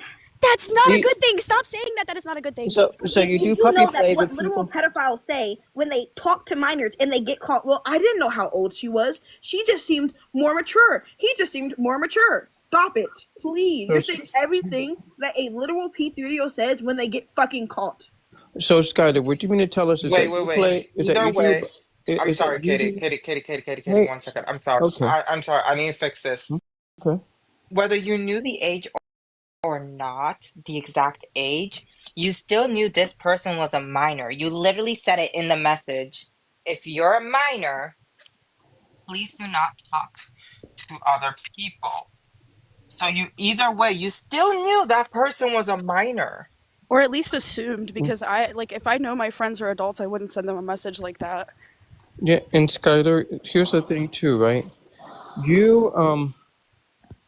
That's not a good thing. Stop saying that. That is not a good thing. So you do puppy know play that's what with literal people? pedophiles say when they talk to minors and they get caught. Well, I didn't know how old she was. She just seemed more mature. He just seemed more mature. Stop it, please. You're saying everything that a literal P3O says when they get fucking caught. So, Skyler, what do you mean to tell us is Wait. Either way. I'm sorry, Katie, 1 second. I'm sorry. Okay. I'm sorry. I need to fix this. Okay. Whether you knew the age or not, the exact age, you still knew this person was a minor. You literally said it in the message. If you're a minor, please do not talk to other people. So either way, you still knew that person was a minor. Or at least assumed, because if I know my friends are adults, I wouldn't send them a message like that. Yeah, and Skyler, here's the thing too, right? You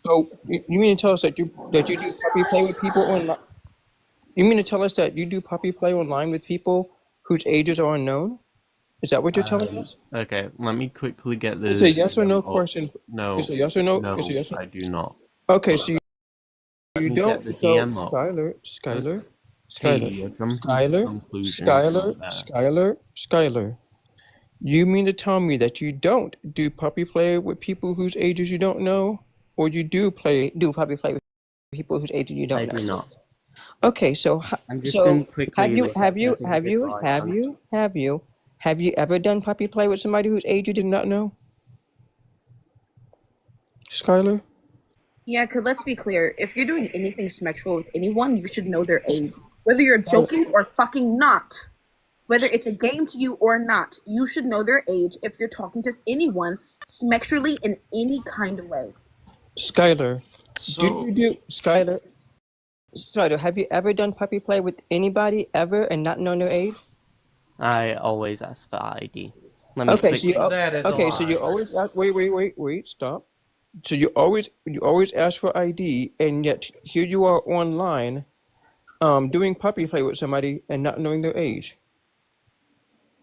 so you mean to tell us that you do puppy play with people online? You mean to tell us that you do puppy play online with people whose ages are unknown? Is that what you're telling us? Okay, let me quickly get this. It's a yes or no question. No. It's a yes or no. No, It's a yes or... I do not. Okay, so you don't. The So DM up. Skyler. You mean to tell me that you don't do puppy play with people whose ages you don't know, or you do puppy play with people whose ages you don't know? I do not. Okay, so I'm just going to quickly have you ever done puppy play with somebody whose age you did not know? Skyler? Yeah, because let's be clear. If you're doing anything sexual with anyone, you should know their age. Whether you're joking or fucking not. Whether it's a game to you or not, you should know their age if you're talking to anyone sexually in any kind of way. Skyler, Skyler, have you ever done puppy play with anybody ever and not known their age? I always ask for ID. So you always ask, wait, stop. So you always ask for ID, and yet here you are online, doing puppy play with somebody and not knowing their age.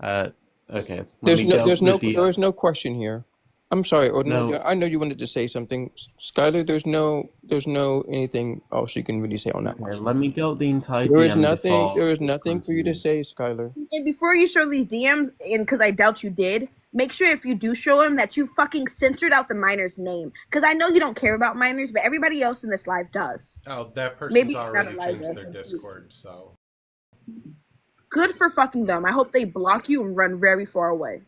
Okay. There is no question here. I'm sorry, no. I know you wanted to say something, Skyler. There's no anything else you can really say on that. Okay, let me go the entire. There is nothing for you to say, Skyler. And before you show these DMs, and because I doubt you did, make sure if you do show them that you fucking censored out the minor's name. Because I know you don't care about minors, but everybody else in this live does. Oh, that person's Maybe already not changed Elijah, their Discord, so. Good for fucking them. I hope they block you and run very far away.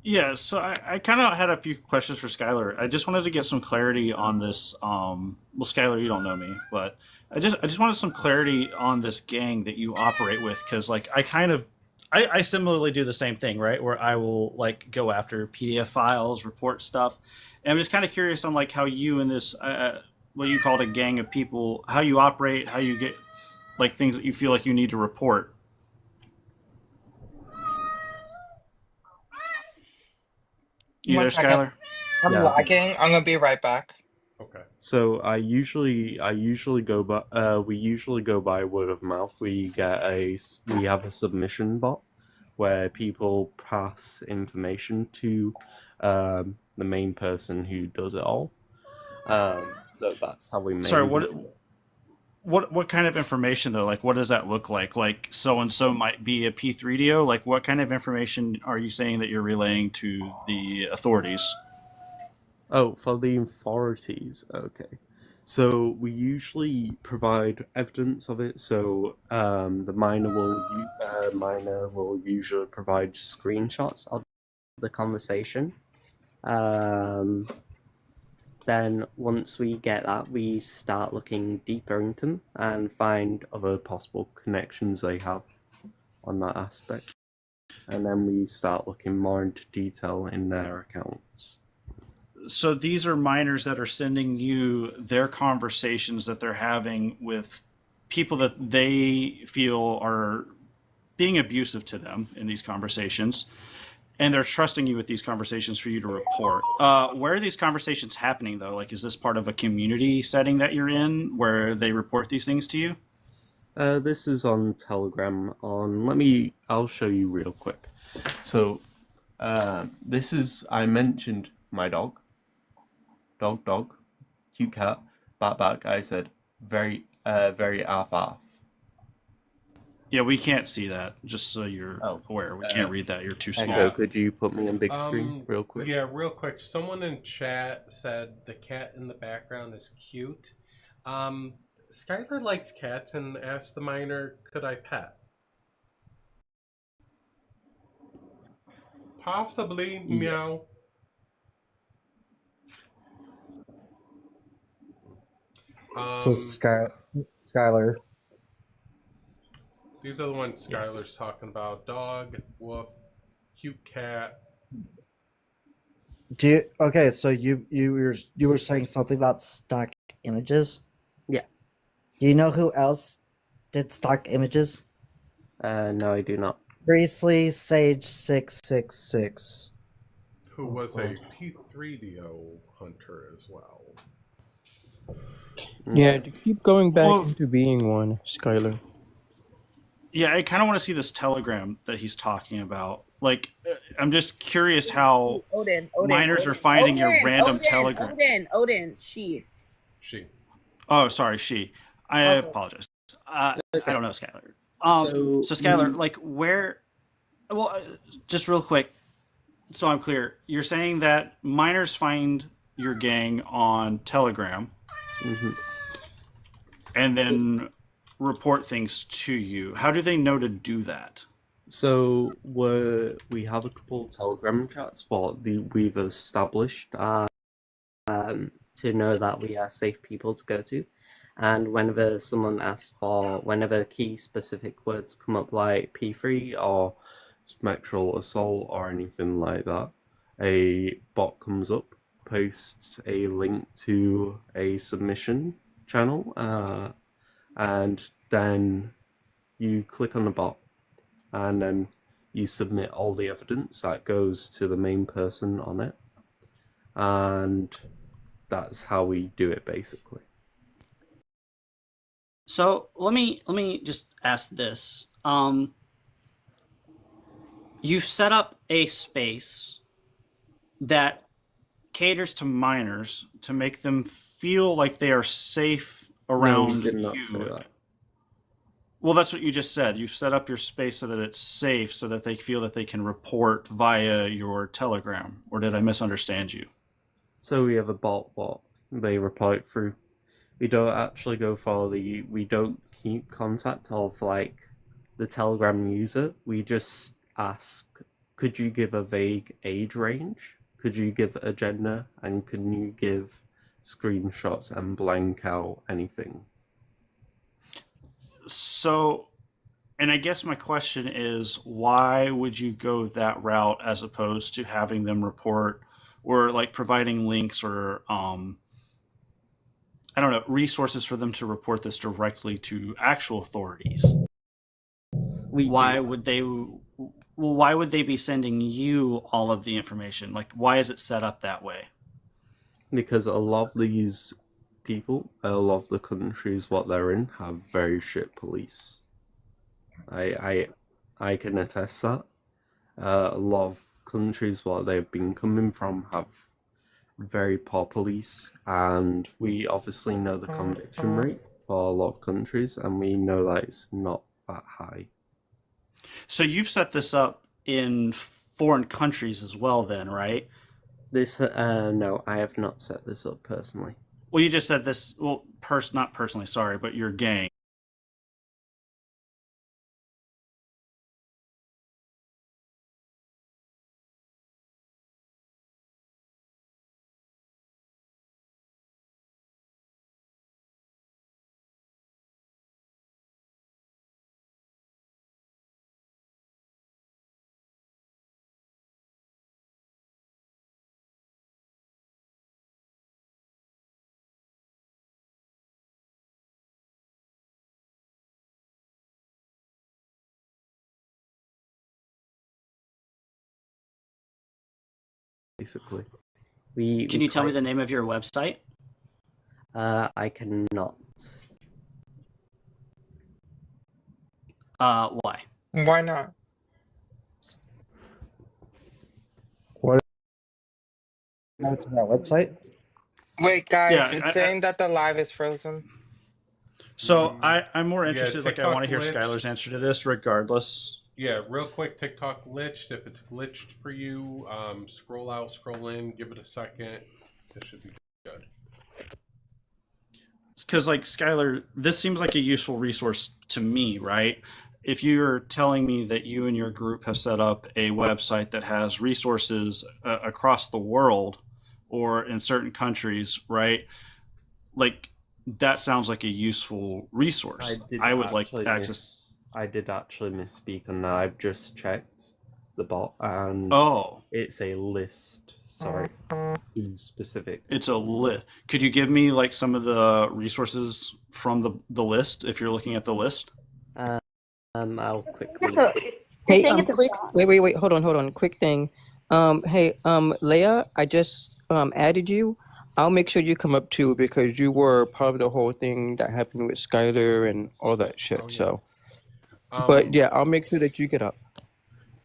Yeah, so I kind of had a few questions for Skyler. I just wanted to get some clarity on this. Well, Skyler, you don't know me, but I just wanted some clarity on this gang that you operate with, because I similarly do the same thing, right? Where I will go after PDF files, report stuff, and I'm just kind of curious on how you and this what you called a gang of people, how you operate, how you get things that you feel like you need to report. You there, Skyler? I'm Yeah. lagging. I'm gonna be right back. Okay. So I usually go by we usually go by word of mouth. We have a submission bot where people pass information to the main person who does it all. So that's how we mainly. Sorry, what kind of information though? Like, what does that look like? Like, so and so might be a P3DO. Like, what kind of information are you saying that you're relaying to the authorities? Oh, for the authorities, okay. So we usually provide evidence of it. So the miner will usually provide screenshots of the conversation. Then once we get that, we start looking deeper into them and find other possible connections they have on that aspect. And then we start looking more into detail in their accounts. So these are minors that are sending you their conversations that they're having with people that they feel are being abusive to them in these conversations, and they're trusting you with these conversations for you to report. Where are these conversations happening though? Like, is this part of a community setting that you're in where they report these things to you? This is on Telegram. I'll show you real quick. So, this is, I mentioned my dog, cute cat, bat. I said very arf. Yeah, we can't see that. Just so you're aware, we can't read that. You're too small. Echo, could you put me on big screen real quick? Yeah, real quick. Someone in chat said the cat in the background is cute. Skyler likes cats and asked the miner, could I pet? Possibly, meow. So Skyler. These are the ones Skyler's talking about. Dog, wolf, cute cat. Okay, so you were saying something about stock images? Yeah. Do you know who else did stock images? No, I do not. Priestley Sage 666. Who was a P3DO hunter as well. Yeah, to keep going back into being one, Skyler. Yeah, I kind of want to see this telegram that he's talking about. Like, I'm just curious how minors are finding your random telegram. Odin, she. Oh, sorry, she. I apologize. I don't know, Skyler. So Skyler, like, where? Well, just real quick, so I'm clear. You're saying that minors find your gang on Telegram, and then report things to you. How do they know to do that? So we have a couple of Telegram chats, but we've established to know that we are safe people to go to. And whenever someone asks whenever key specific words come up like P3 or spectral assault or anything like that, a bot comes up, posts a link to a submission channel, and then you click on the bot, and then you submit all the evidence that goes to the main person on it, and that's how we do it basically. So let me just ask this. You've set up a space that caters to minors to make them feel like they are safe around No, we did not you. say that. Well, that's what you just said. You've set up your space so that it's safe, so that they feel that they can report via your Telegram. Or did I misunderstand you? So we have a bot what they report through. We don't actually go for we don't keep contact of like the Telegram user. We just ask, could you give a vague age range? Could you give a gender? And can you give screenshots and blank out anything? So, and I guess my question is, why would you go that route as opposed to having them report or like providing links or I don't know, resources for them to report this directly to actual authorities? Why would they be sending you all of the information? Like, why is it set up that way? because a lot of these people, a lot of the countries what they're in have very shit police. I can attest that. A lot of countries what they've been coming from have very poor police, and we obviously know the conviction rate for a lot of countries, and we know that it's not that high. So you've set this up in foreign countries as well, then, right? This no, I have not set this up personally. Well, you just said this. Well, not personally, sorry, but your gang. Basically, Can you tell me the name of your website? I cannot. Why? Why not? What? Go to that website. Wait, guys, Yeah, it's saying that the live is frozen. So I'm more Yeah, interested. Like, I TikTok want to hear glitched. Skylar's answer to this, regardless. Yeah, real quick, TikTok glitched. If it's glitched for you, scroll out, scroll in, give it a second. This should be good. Because, like, Skylar, this seems like a useful resource to me, right? If you're telling me that you and your group have set up a website that has resources across the world or in certain countries, right? Like, that sounds like a useful resource. I would like access. I did actually misspeak on that. I've just checked the bot, and it's a list. Sorry, specific. It's a list. Could you give me like some of the resources from the list if you're looking at the list? I'll quickly. So, hey, quick. Wait. Hold on. Quick thing. Hey, Leia, I just added you. I'll make sure you come up too because you were part of the whole thing that happened with Skyler and all that shit. So, but yeah, I'll make sure that you get up.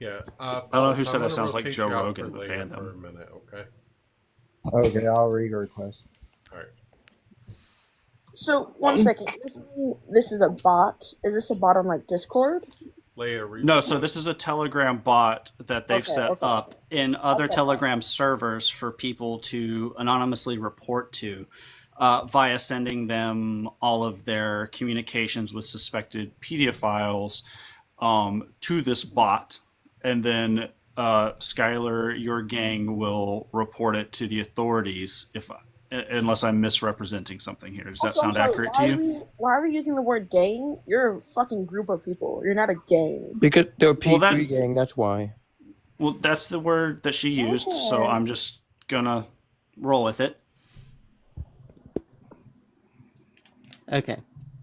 Yeah. I don't know who said that sounds like Joe Rogan, but ban for a them. minute, okay? Okay, I'll read your request. All right. So, one second. This is a bot. Is this a bot on like Discord? No, so this is a Telegram bot that they've set up in other Telegram servers for people to anonymously report to via sending them all of their communications with suspected pedophiles to this bot. And then Skylar, your gang will report it to the authorities unless I'm misrepresenting something here. Does that sound accurate to you? Why are we using the word gang? You're a fucking group of people. You're not a gang. Because they're P3 gang, that's why. Well, that's the word that she used, so I'm just gonna roll with it. Okay,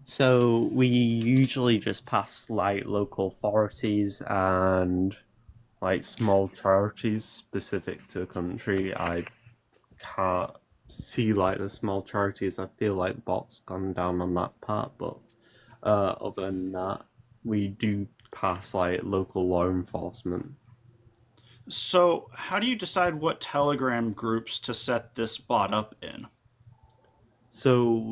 so we usually just pass like local authorities and like small charities specific to a country. I can't see like the small charities. I feel like the bot's gone down on that part, but other than that, we do pass like local law enforcement. So how do you decide what Telegram groups to set this bot up in? So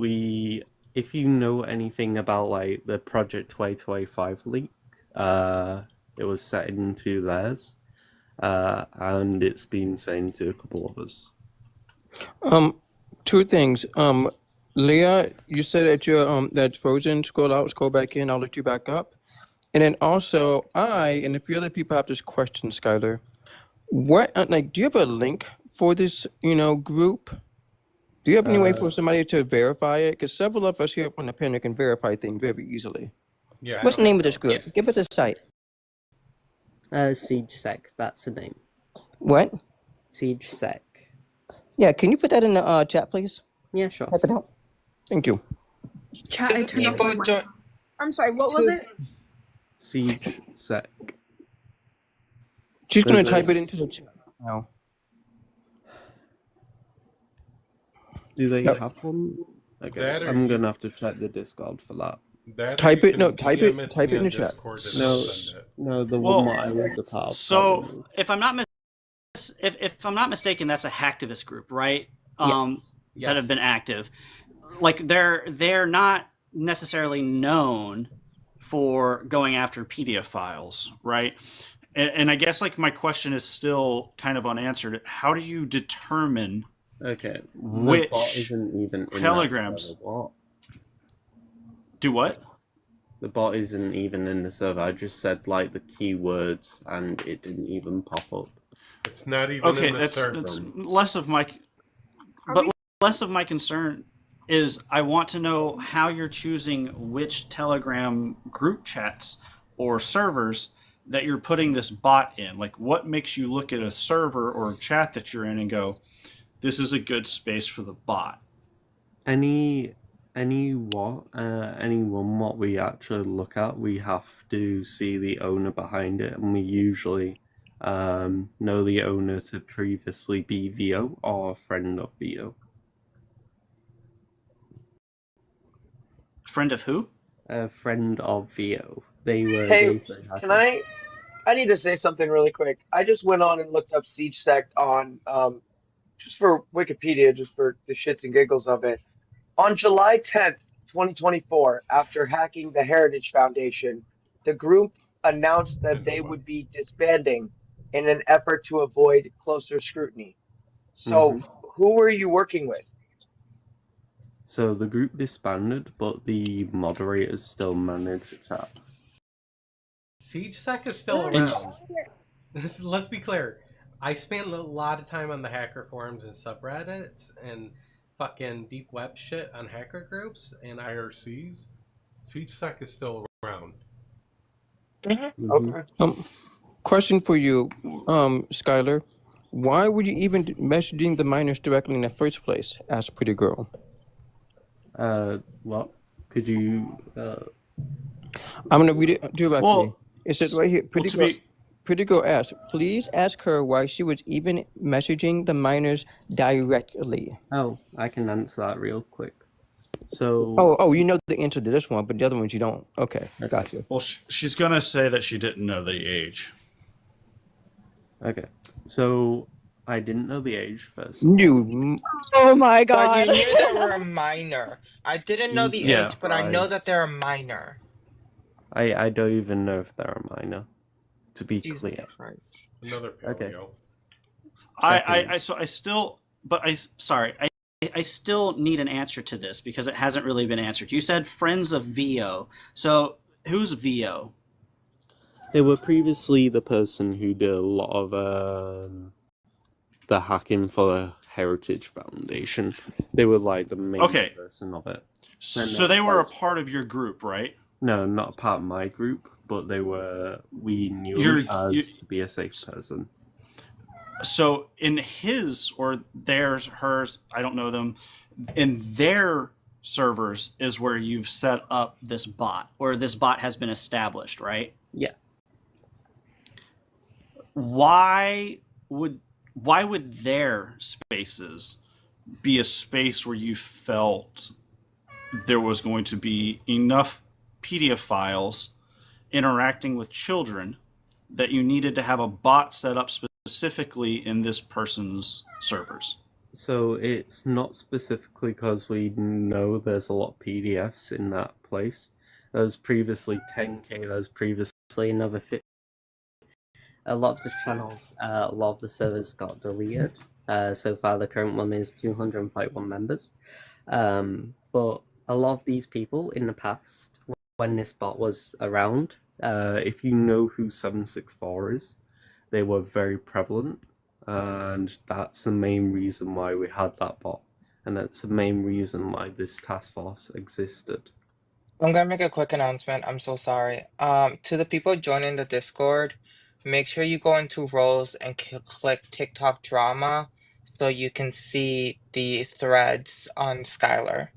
if you know anything about like the Project 2285 leak, it was set into theirs, and it's been sent to a couple of us. Two things. Leah, you said that you're that's frozen. Scroll out, scroll back in. I'll let you back up. And then also, and a few other people have this question, Skyler. What do you have a link for this, group? Do you have any way for somebody to verify it? Because several of us here on the panel can verify things very easily. Yeah. What's the name of this group? Give us a site. SiegeSec, that's the name. What? SiegeSec. Yeah, can you put that in the chat, please? Yeah, sure. Type it out. Thank you. Chat, I turned off my mic. I'm sorry, what was it? SiegeSec. She's going to type it into the chat now. Do they No. have one? Okay, That or I'm you- gonna have to check the Discord for that. That or Type you it. can No, type DM it. to Type me it in on the chat. Discord and No, I'll send it. no, the Well, one that I was a part of. So if I'm not if I'm not mistaken, that's a hacktivist group, right? Yes. That have been active. Like they're not necessarily known for going after PDF files, right? And I guess like my question is still kind of unanswered. How do you determine Okay, the which bot isn't even in telegrams that server. What? Do what? The bot isn't even in the server. I just said like the keywords and it didn't even pop up. It's not even Okay, in the server. that's less of my, but less of my concern is I want to know how you're choosing which Telegram group chats or servers that you're putting this bot in. Like, what makes you look at a server or a chat that you're in and go, "This is a good space for the bot." Anyone what we actually look at, we have to see the owner behind it, and we usually know the owner to previously be VO or a friend of VO. Friend of who? A friend of VO. They were. Hey, can I? I need to say something really quick. I just went on and looked up Siege Sect on just for Wikipedia, just for the shits and giggles of it. On July 10th, 2024, after hacking the Heritage Foundation, the group announced that they would be disbanding in an effort to avoid closer scrutiny. So, who were you working with? So the group disbanded, but the moderators still manage the chat. SiegeSec is still around. Let's be clear. I spent a lot of time on the hacker forums and subreddits and fucking deep web shit on hacker groups and IRCs. SiegeSec is still around. Okay. Question for you, Skyler. Why were you even messaging the minors directly in the first place? Asked Pretty Girl. What? Could you? I'm gonna read it directly. Well, it says right here. Pretty Girl asked, please ask her why she was even messaging the minors directly. Oh, I can answer that real quick. So. Oh, you know the answer to this one, but the other ones you don't. Okay, gotcha. Well, she's gonna say that she didn't know the age. Okay, so I didn't know the age first. Oh my god! But you knew they were a minor. I didn't know the Jesus age, but I know that Christ. they're a minor. I don't even know if they're a minor. To be Jesus clear. Christ. Another paleo. Okay. I still need an answer to this because it hasn't really been answered. You said friends of VO. So who's VO? They were previously the person who did a lot of the hacking for the Heritage Foundation. They were like the main person of it. So they were a part of your group, right? No, not a part of my group, but they were. We knew to be a safe person. So in his or theirs, hers, I don't know them, in their servers is where you've set up this bot, or this bot has been established, right? Yeah. Why would their spaces be a space where you felt there was going to be enough PDF files interacting with children that you needed to have a bot set up specifically in this person's servers? So it's not specifically because we know there's a lot of PDFs in that place. There was previously 10k, there was previously another 50. A lot of the channels, a lot of the servers got deleted. So far the current one is 251 members. But a lot of these people in the past, when this bot was around, if you know who 764 is, they were very prevalent, and that's the main reason why we had that bot, and that's the main reason why this task force existed. I'm gonna make a quick announcement. I'm so sorry. To the people joining the Discord, make sure you go into roles and click TikTok drama so you can see the threads on Skyler.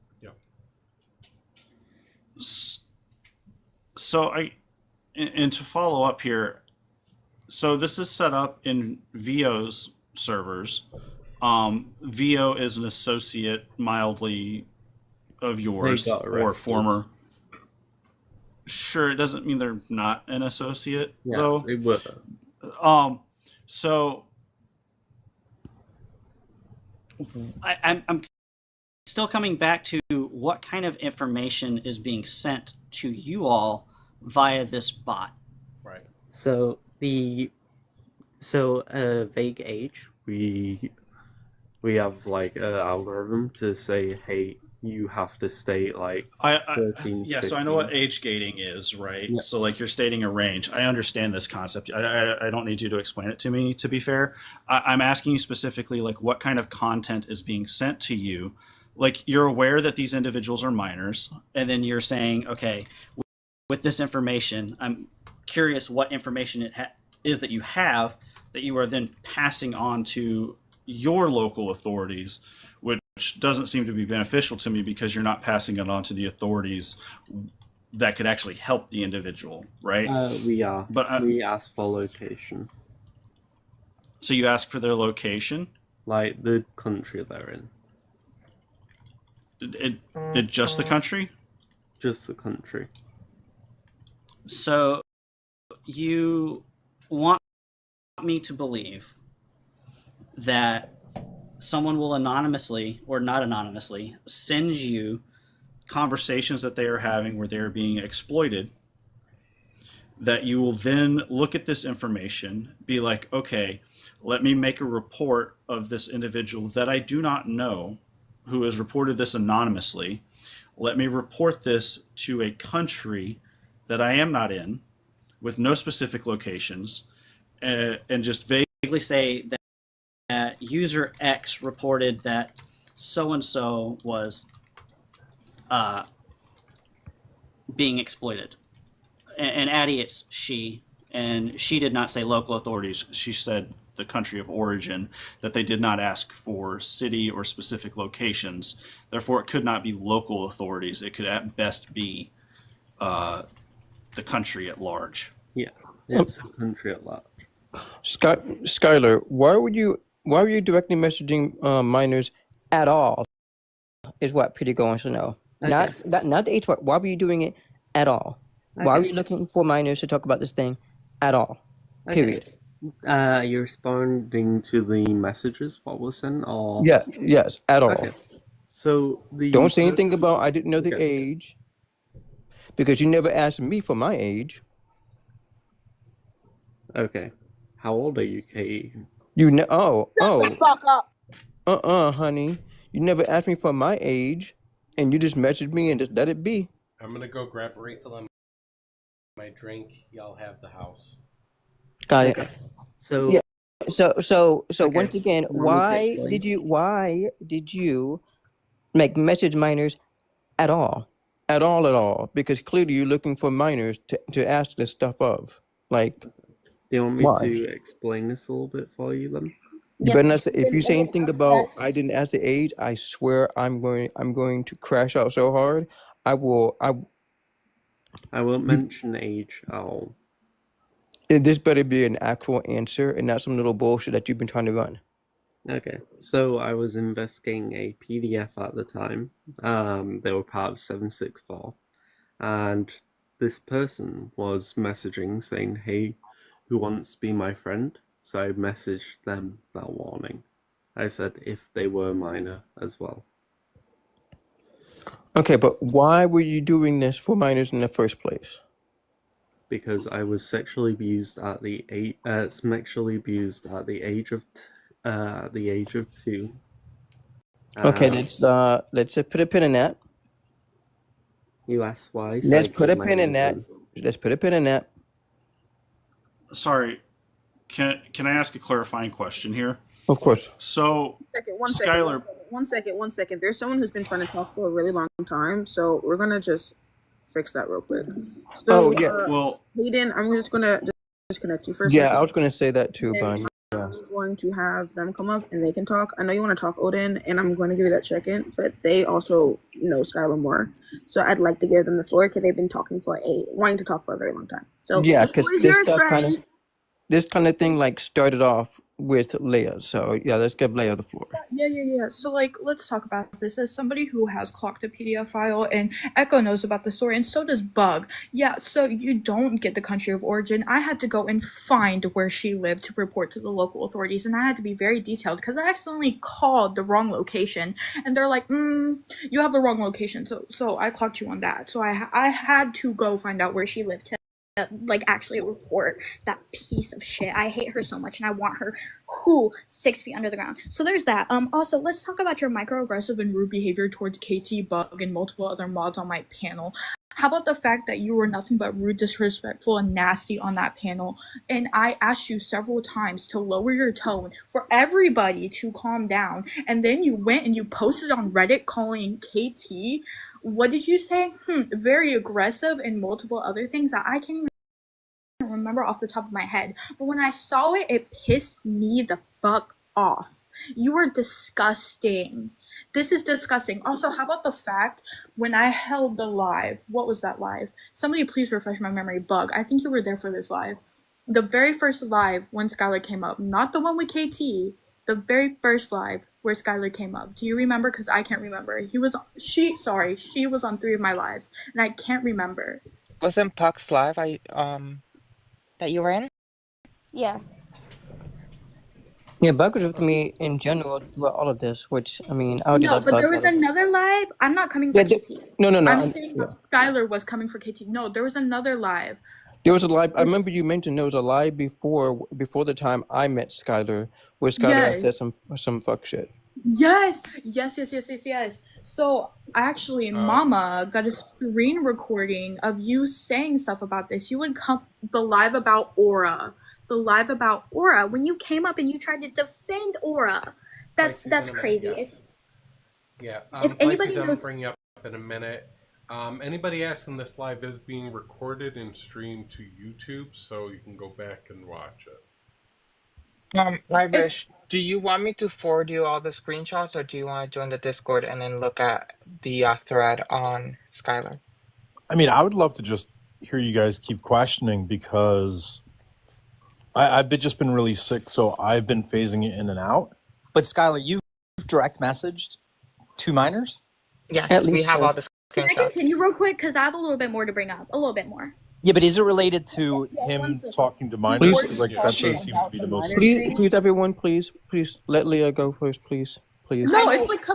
So and to follow up here, so this is set up in VO's servers. Vio is an associate mildly of yours got or arrested. former. Sure, it doesn't mean they're not an associate Yeah, though. they were. So I'm still coming back to what kind of information is being sent to you all via this bot. Right. So vague age, we have like an algorithm to say, hey, you have to stay like 13 to 15. So I know what age gating is, right? Yeah. So like you're stating a range. I understand this concept. I don't need you to explain it to me, to be fair. I'm asking you specifically like what kind of content is being sent to you. Like you're aware that these individuals are minors, And then you're saying, okay, with this information, I'm curious what information it is that you have that you are then passing on to your local authorities, which doesn't seem to be beneficial to me because you're not passing it on to the authorities that could actually help the individual, right? We are. But we ask for location. So you ask for their location? Like the country they're in. It just the country? Just the country. So you want me to believe that someone will anonymously or not anonymously send you conversations that they are having where they are being exploited, that you will then look at this information, be like, okay, let me make a report of this individual that I do not know who has reported this anonymously. Let me report this to a country that I am not in with no specific locations, and just vaguely say that user X reported that so-and-so was being exploited. And Addie, it's she, and she did not say local authorities. She said the country of origin, that they did not ask for city or specific locations. Therefore, it could not be local authorities. It could at best be the country at large. Yeah, it's a country at large. Skyler, why were you directly messaging minors at all? Is what Pretty wants to know. Okay. Not the age part. Why were you doing it at all? Why were you looking for minors to talk about this thing at all? Period. You're responding to the messages what was sent, or yes, at all. Okay. So don't say anything about I didn't know the age, because you never asked me for my age. Okay, how old are you, Katie? You know? Shut the fuck up. Honey, you never asked me for my age, and you just messaged me and just let it be. I'm gonna go grab a refill on my drink. Y'all have the house. Got it. So once again, why did you make message minors at all? At all? Because clearly you're looking for minors to ask this stuff of. Like, do you want me why? to explain this a little bit for you then? You better not say, if you say anything about I didn't ask the age, I swear I'm going to crash out so hard. I won't mention age at all. This better be an actual answer and not some little bullshit that you've been trying to run. Okay, so I was investigating a PDF at the time. They were part of 764, and this person was messaging saying, "Hey, who wants to be my friend?" So I messaged them that warning. I said if they were minor as well. Okay, but why were you doing this for minors in the first place? Because I was sexually abused at the age of 2. Okay, let's put a pin in that. You asked why. Let's put a pin in that. Sorry, can I ask a clarifying question here? Of course. So, Skyler, One second. There's someone who's been trying to talk for a really long time, so we're gonna just fix that real quick. So, Hayden, I'm just gonna disconnect you first. Yeah, I was gonna say that too, Bonnie. I'm going to have them come up and they can talk. I know you want to talk, Odin, and I'm going to give you that check-in, but they also know Skylar more, so I'd like to give them the floor because they've been wanting to talk for a very long time. So yeah, because this kind of thing like started off with Leia. So yeah, let's give Leia the floor. Yeah. So, like, let's talk about this. As somebody who has clocked a PDF file, and Echo knows about the story, and so does Bug. Yeah, so you don't get the country of origin. I had to go and find where she lived to report to the local authorities, and I had to be very detailed because I accidentally called the wrong location, and they're like, you have the wrong location. So I clocked you on that. So I had to go find out where she lived to, like, actually report that piece of shit. I hate her so much, and I want her 6 feet under the ground. So there's that. Also, let's talk about your microaggressive and rude behavior towards KT, Bug, and multiple other mods on my panel. How about the fact that you were nothing but rude, disrespectful, and nasty on that panel? And I asked you several times to lower your tone for everybody to calm down. And then you went and you posted on Reddit calling KT, what did you say? Very aggressive and multiple other things that I can't even remember off the top of my head. But when I saw it, it pissed me the fuck off. You are disgusting. This is disgusting. Also, how about the fact when I held the live, what was that live? Somebody please refresh my memory. Bug, I think you were there for this live. The very first live when Skyler came up, not the one with KT, the very first live where Skyler came up. Do you remember? Because I can't remember. She was on 3 of my lives, and I can't remember. Wasn't Puck's live that you were in? Yeah. Yeah, Bug was with me in general throughout all of this, which, I mean, I would No, let but Bug there was have it. another live. I'm not coming for KT. No. I'm saying that Skyler was coming for KT. No, there was another live. There was a live. I remember you mentioned there was a live before the time I met Skyler, where Skyler had said some fuck shit. Yes. So actually, Mama got a screen recording of you saying stuff about this. You would come the live about Aura, when you came up and you tried to defend Aura. That's crazy. Yeah. If anybody I'm knows, bring you up in a minute. Anybody asking, this live is being recorded and streamed to YouTube, so you can go back and watch it. Livish, do you want me to forward you all the screenshots, or do you want to join the Discord and then look at the thread on Skylar? I mean, I would love to just hear you guys keep questioning, because I've just been really sick, so I've been phasing it in and out. But Skylar, you've direct messaged 2 minors? Yes, we have all the can I screenshots. continue real quick? Because I have a little bit more to bring up. A little bit more. Yeah, but is it related to Him talking to minors? Please, Like, that does seem to be the most... Please, everyone, please let Leah go first, please. No, it's like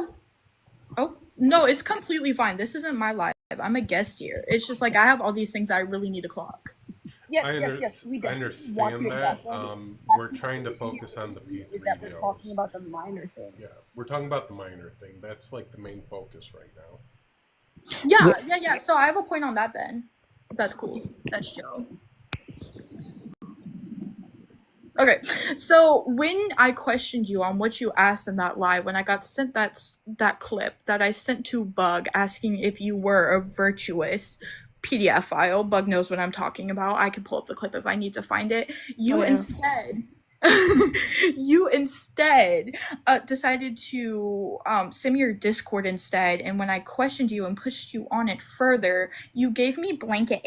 no, it's completely fine. This isn't my live. I'm a guest here. It's just like I have all these things I really need to clock. Yes, we I definitely want understand you to that. that. We're trying to focus on the P3 We're videos. talking about the minor thing. Yeah, we're talking about the minor thing. That's like the main focus right now. Yeah. So I have a point on that then. That's cool. That's chill. Okay, so when I questioned you on what you asked in that live, when I got sent that clip that I sent to Bug asking if you were a virtuous PDF file, Bug knows what I'm talking about. I can pull up the clip if I need to find it. You instead decided to send me your Discord instead, and when I questioned you and pushed you on it further, you gave me blanket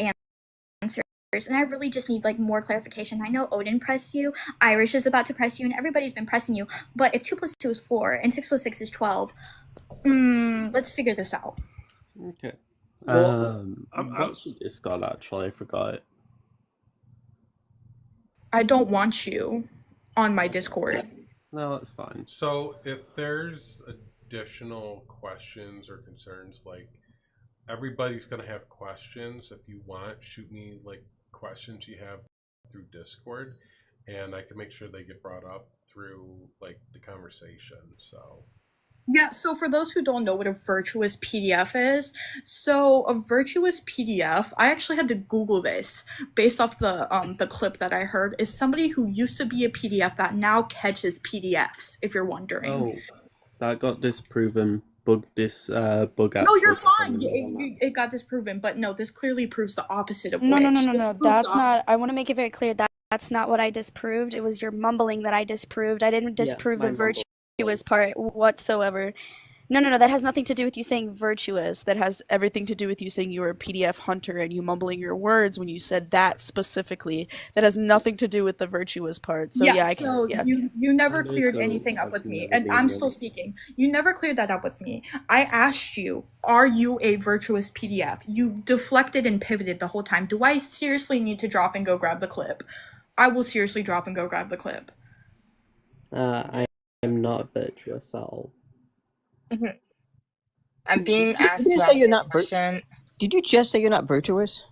answers, and I really just need like more clarification. I know Odin pressed you, Irish is about to press you, and everybody's been pressing you, but if 2 + 2 is 4 and 6 + 6 is 12, let's figure this out. Okay. What's your Discord actually? I forgot it. I don't want you on my Discord. No, that's fine. So if there's additional questions or concerns, like everybody's gonna have questions. If you want, shoot me like questions you have through Discord, and I can make sure they get brought up through like the conversation. So Yeah, so for those who don't know what a virtuous PDF is, so a virtuous PDF, I actually had to Google this based off the clip that I heard, is somebody who used to be a PDF that now catches PDFs, if you're wondering. Oh, that got disproven. Bug No, you're fine. It got disproven, but no, this clearly proves the opposite of No. This proves That's the not. I want to make it very clear that that's not what I disproved. It was your mumbling that I disproved. I didn't disprove the virtuous part whatsoever. No. That has nothing to do with you saying virtuous. That has everything to do with you saying you were a PDF hunter and you mumbling your words when you said that specifically. That has nothing to do with the virtuous part. So yeah, I can. So Yeah. you never And cleared also, anything up I've with me, never and I'm been still one. speaking. You never cleared that up with me. I asked you, are you a virtuous PDF? You deflected and pivoted the whole time. Do I seriously need to drop and go grab the clip? I will seriously drop and go grab the clip. I am not virtuous at all. I'm being You asked to didn't say ask you're a not question. Did you just say you're not virtuous?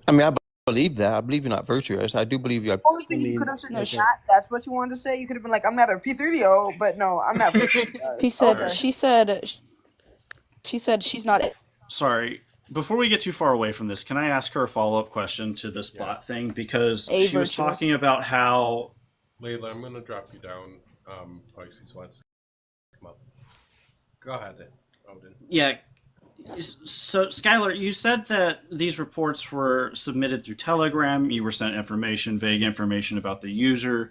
I mean, I believe that. I believe you're not virtuous. I do believe you're. Only thing you could have said No, is not. That's what you wanted to say. You could have been like, I'm not a P3O, but no, I'm not. He said. She said. She said she's not. Sorry. Before we get too far away from this, can I ask her a follow-up question to this bot thing? Because A she was virtuous. talking about how... Layla, I'm going to drop you down. Pisces wants to come up. Go ahead, Odin. Yeah. So, Skyler, you said that these reports were submitted through Telegram. You were sent information, vague information about the user,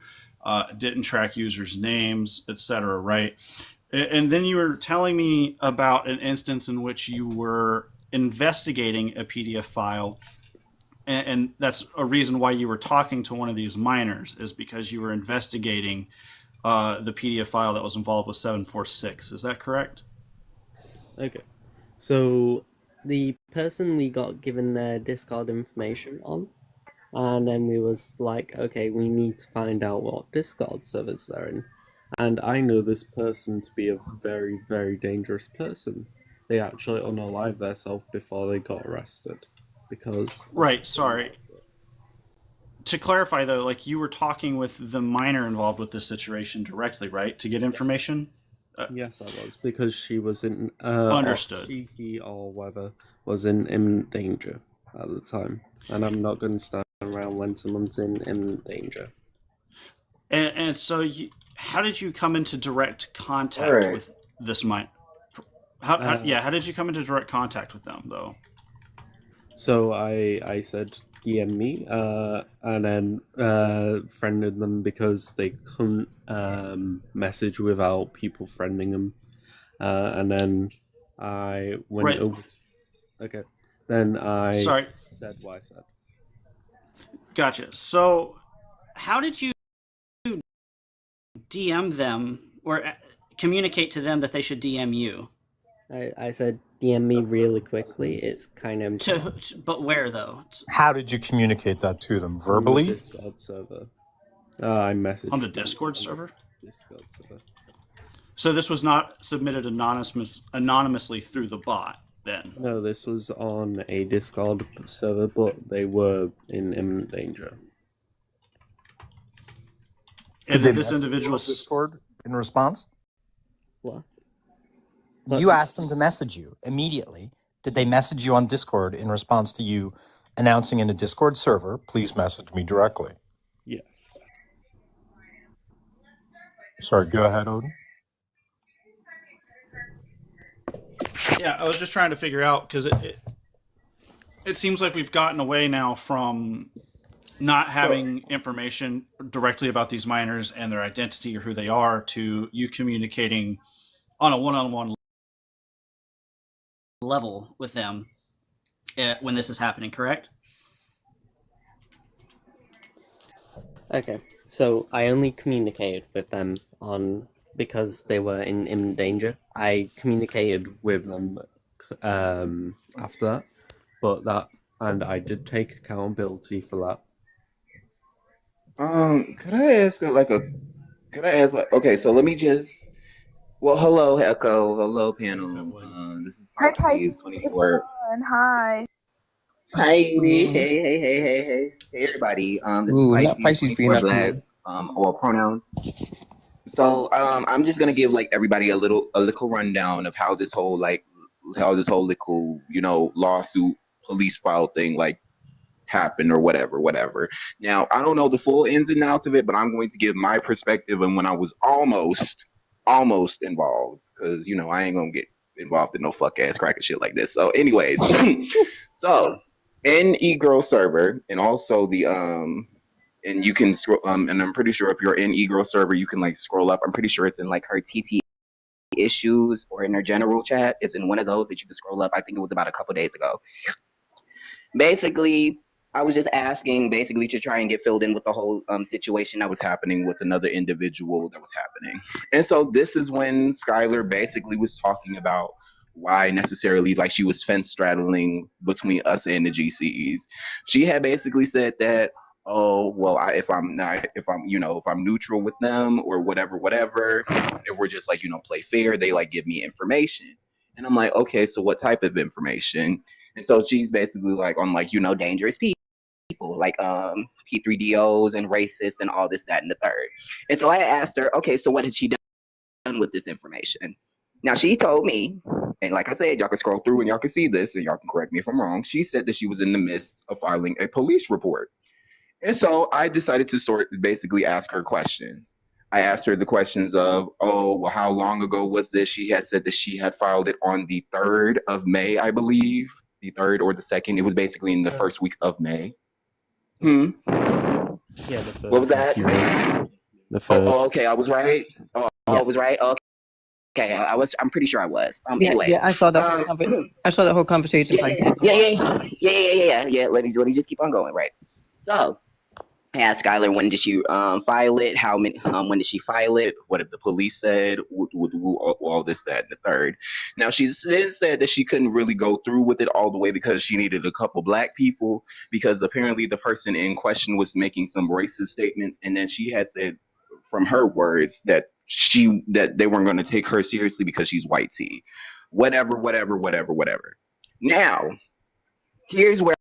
didn't track users' names, etc., right? And then you were telling me about an instance in which you were investigating a PDF file, and that's a reason why you were talking to one of these miners, is because you were investigating the PDF file that was involved with 746. Is that correct? Okay. So the person we got given their Discord information on, and then we was like, okay, we need to find out what Discord servers they're in. And I know this person to be a very, very dangerous person. They actually unalived themselves before they got arrested. Because... Right, sorry. To clarify, though, like, you were talking with the miner involved with this situation directly, right? To get information? Yes, I was. Because she was in... Understood. Or he, or whatever, was in imminent danger at the time. And I'm not going to stand around when someone's in imminent danger. And so, how did you come into direct contact with this mine? How did you come into direct contact with them, though? So I said, DM me, and then friended them because they couldn't message without people friending them. And then I went over to... Okay. Then I said what I said. Gotcha. So, how did you DM them or communicate to them that they should DM you? I said, DM me really quickly. It's kind of... But where, though? How did you communicate that to them? Verbally? On the Discord server. I messaged... On the Discord server? Discord server. So this was not submitted anonymously through the bot, then? No, this was on a Discord server, but they were in imminent danger. Did they this individual Discord in response? What? You asked them to message you immediately. Did they message you on Discord in response to you announcing in a Discord server, please message me directly? Yes. Sorry, go ahead, Odin. Yeah, I was just trying to figure out, because it seems like we've gotten away now from not having information directly about these miners and their identity or who they are to you communicating on a one-on-one level with them when this is happening, correct? Okay, so I only communicated with them because they were in imminent danger. I communicated with them after that, and I did take accountability for that. Could I ask okay, so let me just, well, hello, Echo, hello, panel. This is Hi, Pisces Pisces. 24. Hi. Hi, hey, everybody. This Ooh, is not Pisces being 24 up Black, here. or pronouns. So, I'm just gonna give like everybody a little rundown of how this whole little, lawsuit police file thing like happened or whatever. Now, I don't know the full ins and outs of it, but I'm going to give my perspective and when I was almost involved, because I ain't gonna get involved in no fuck ass crack and shit like this. So, anyways, so Girl server and also the and you can scroll and I'm pretty sure if you're in Girl server, you can like scroll up. I'm pretty sure it's in like her TTS issues or in her general chat. It's in one of those that you can scroll up. I think it was about a couple days ago. Basically, I was just asking basically to try and get filled in with the whole situation that was happening with another individual that was happening. And so this is when Skylar basically was talking about why necessarily like she was fence straddling between us and the GCs. She had basically said that, oh well, if I'm if I'm neutral with them or whatever, if we're just like play fair, they like give me information. And I'm like, okay, so what type of information? And so she's basically like on like dangerous people like P3DOs and racists and all this, that, and the third. And so I asked her, okay, so what has she done with this information? Now she told me, and like I said, y'all can scroll through and y'all can see this, and y'all can correct me if I'm wrong. She said that she was in the midst of filing a police report. And so I decided to basically ask her questions. I asked her the questions of, oh, well, how long ago was this? She had said that she had filed it on the 3rd of May, I believe. The 3rd or the 2nd. It was basically in the first week of May. Yeah, the first. What was that? The first. Oh, okay, I was right. Oh, I was right. Okay, I'm pretty sure I was. Anyway. Yeah, I saw that. I saw that whole conversation. Yeah. Let me just keep on going. Right. So I asked Skylar, when did she file it? How many? When did she file it? What did the police said? All this, that, and the third. Now she said that she couldn't really go through with it all the way because she needed a couple black people, because apparently the person in question was making some racist statements, and then she had said, from her words, that they weren't going to take her seriously because she's white tea. Whatever. Now, here's where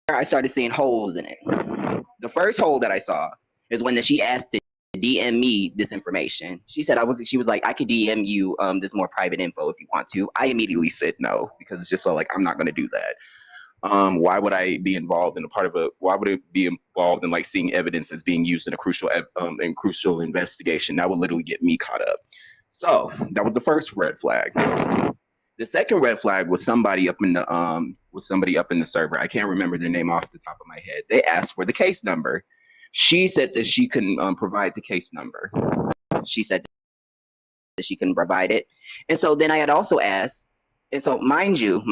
I started seeing holes in it. The first hole that I saw is when she asked to DM me this information. She was like, I could DM you this more private info if you want to. I immediately said no, because it's just like, I'm not going to do that. Why would I be involved in why would it be involved in like seeing evidence that's being used in a crucial investigation? That would literally get me caught up. So that was the first red flag. The second red flag was somebody up in the server. I can't remember their name off the top of my head. They asked for the case number. She said that she couldn't provide the case number. She said that she couldn't provide it. And so then I had also asked, and so mind you,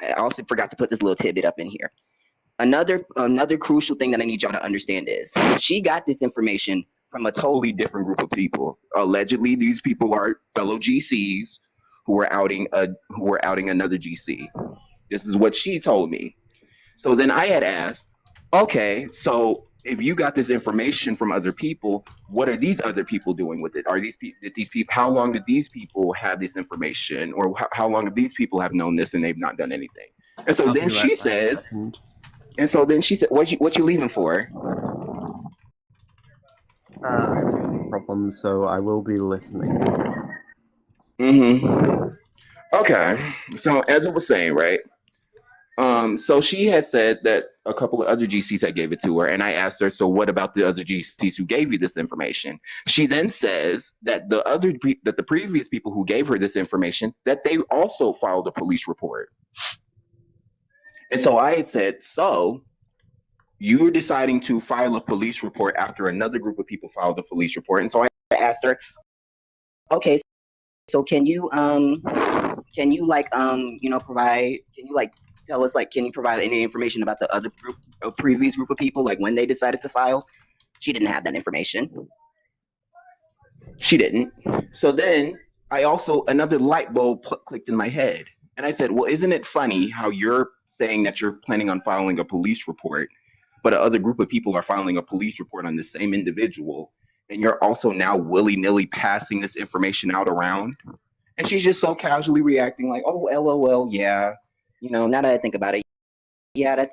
I also forgot to put this little tidbit up in here. Another crucial thing that I need y'all to understand is she got this information from a totally different group of people. Allegedly, these people are fellow GCs who were outing another GC. This is what she told me. So then I had asked, okay, so if you got this information from other people, what are these other people doing with it? How long did these people have this information, or how long have these people have known this and they've not done anything? And so then she says, what you leaving for? No problem, so I will be listening. Okay, so as I was saying, right? So she had said that a couple of other GCs had gave it to her, and I asked her, so what about the other GCs who gave you this information? She then says that the previous people who gave her this information, that they also filed a police report. And so I had said, so you're deciding to file a police report after another group of people filed a police report. And so I asked her, okay, so can you tell us, can you provide any information about the other previous group of people, like when they decided to file? She didn't have that information. She didn't. So then another light bulb clicked in my head. And I said, well, isn't it funny how you're saying that you're planning on filing a police report, but another group of people are filing a police report on the same individual, and you're also now willy-nilly passing this information out around? And she's just so casually reacting like, oh, LOL, yeah. Now that I think about it, yeah,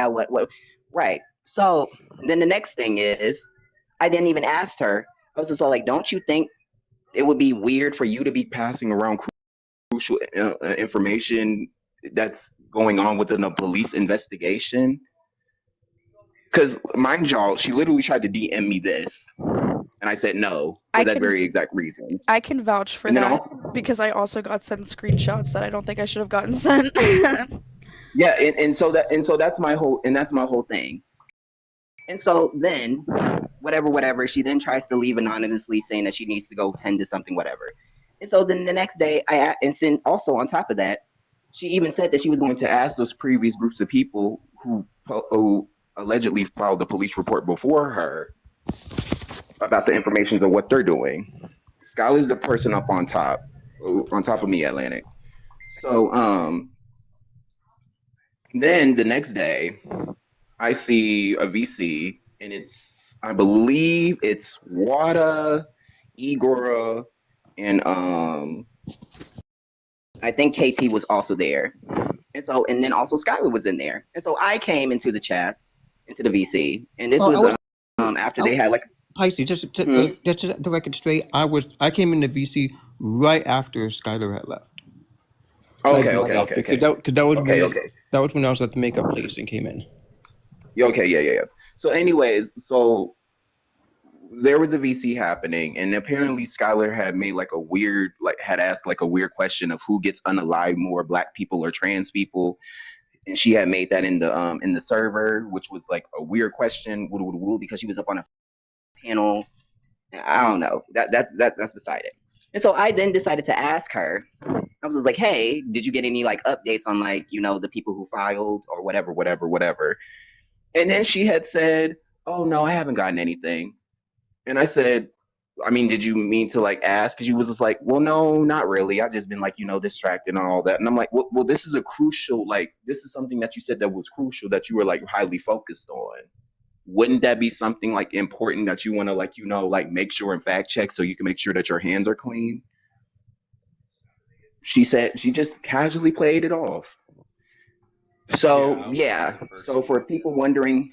what? Right. So then the next thing is, I didn't even ask her. I was just like, don't you think it would be weird for you to be passing around crucial information that's going on within a police investigation? Because mind y'all, she literally tried to DM me this, and I said no for that very exact reason. I can vouch for that because I also got sent screenshots that I don't think I should have gotten sent. Yeah, and so that's my whole thing. And so then whatever, whatever. She then tries to leave anonymously, saying that she needs to go tend to something, whatever. And so then the next day, and then also on top of that, she even said that she was going to ask those previous groups of people who allegedly filed a police report before her about the information of what they're doing. Skyler's the person up on top of me, Atlantic. So then the next day, I see a VC, and I believe it's Wada, Igora, and I think KT was also there. And then also Skyler was in there. And so I came into the chat, into the VC, and this was after they had like Pisces, just to the record straight, I came in the VC right after Skyler had left. Okay. Because that was when I was at the makeup place and came in. Okay, yeah. So anyways, so there was a VC happening, and apparently Skyler had made had asked like a weird question of who gets unalived more, Black people or trans people. And she had made that in the server, which was like a weird question, because she was up on a panel. I don't know. That's beside it. And so I then decided to ask her. I was like, "Hey, did you get any like updates on like the people who filed or whatever?" And then she had said, "Oh no, I haven't gotten anything." And I said, "I mean, did you mean to like ask?" Because she was just like, "Well, no, not really. I've just been like distracted and all that." And I'm like, "Well, this is this is something that you said that was crucial, that you were like highly focused on. Wouldn't that be something like important that you want to like make sure and fact check so you can make sure that your hands are clean?" She said she just casually played it off. So yeah. So for the people wondering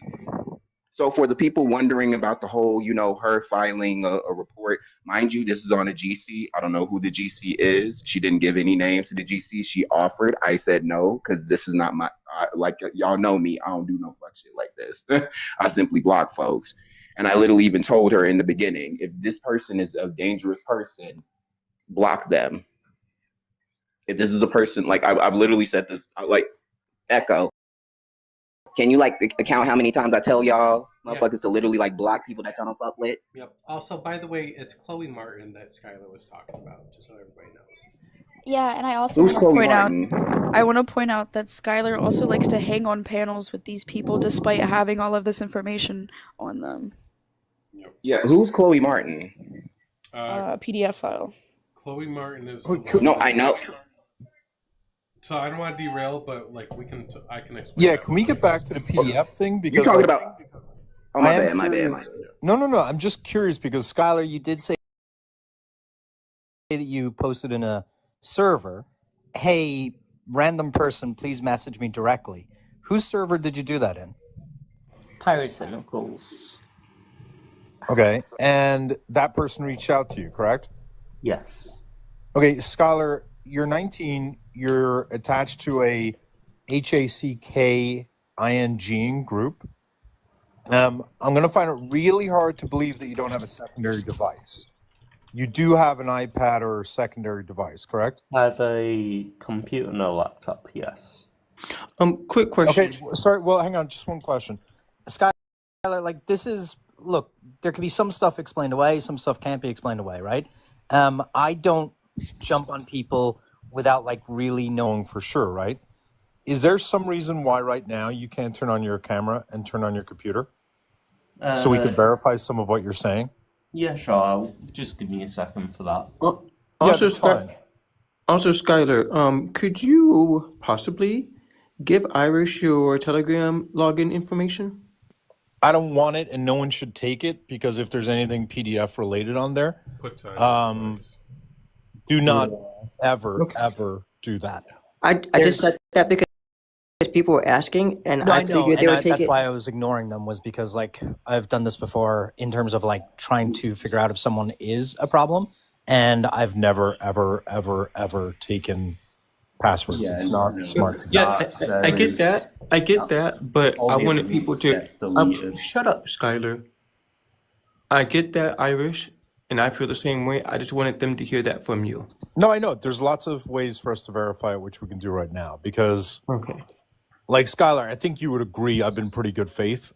about the whole, her filing a report, mind you, this is on a GC. I don't know who the GC is. She didn't give any names to the GC. She offered. I said no, because this is not like y'all know me. I don't do no fuck shit like this. I simply block folks. And I literally even told her in the beginning, if this person is a dangerous person, block them. If this is a person, like I've literally said this, like Echo. Can you like account how many times I tell y'all motherfuckers to literally like block people that y'all don't fuck with? Yep. Also, by the way, it's Chloe Martin that Skyler was talking about, just so everybody knows. Yeah, and I also want to point out that Skyler also likes to hang on panels with these people despite having all of this information on them. Yeah, who's Chloe Martin? PDF file. Chloe Martin is. No, I know. So I don't want to derail, but like I can explain. Yeah, can we get back to the PDF thing? Because you're talking about. Oh, my bad. No. I'm just curious because Skyler, you did say that you posted in a server, "Hey, random person, please message me directly." Whose server did you do that in? Pyrosin, of course. Okay, and that person reached out to you, correct? Yes. Okay, Skyler, you're 19. You're attached to a HACKING group. I'm going to find it really hard to believe that you don't have a secondary device. You do have an iPad or a secondary device, correct? I have a computer and a laptop, yes. Quick question. Okay, sorry. Well, hang on. Just one question. Skyler, like look, there can be some stuff explained away, some stuff can't be explained away, right? I don't jump on people without like really knowing for sure, right? Is there some reason why right now you can't turn on your camera and turn on your computer? So we could verify some of what you're saying? Yeah, sure. I'll just give me a second for that. Also, Skyler, could you possibly give Irish your Telegram login information? I don't want it, and no one should take it, because if there's anything PDF related on there, do not ever do that. I just said that because people were asking, and I figured they would take it. That's why I was ignoring them, was because like I've done this before in terms of like trying to figure out if someone is a problem, and I've never ever taken passwords. Yeah, it's not smart to do. Yeah, I get that. I get that, but I wanted people to shut up, Skyler. I get that, Irish, and I feel the same way. I just wanted them to hear that from you. No, I know. There's lots of ways for us to verify it, which we can do right now. Because, like Skylar, I think you would agree I've been pretty good faith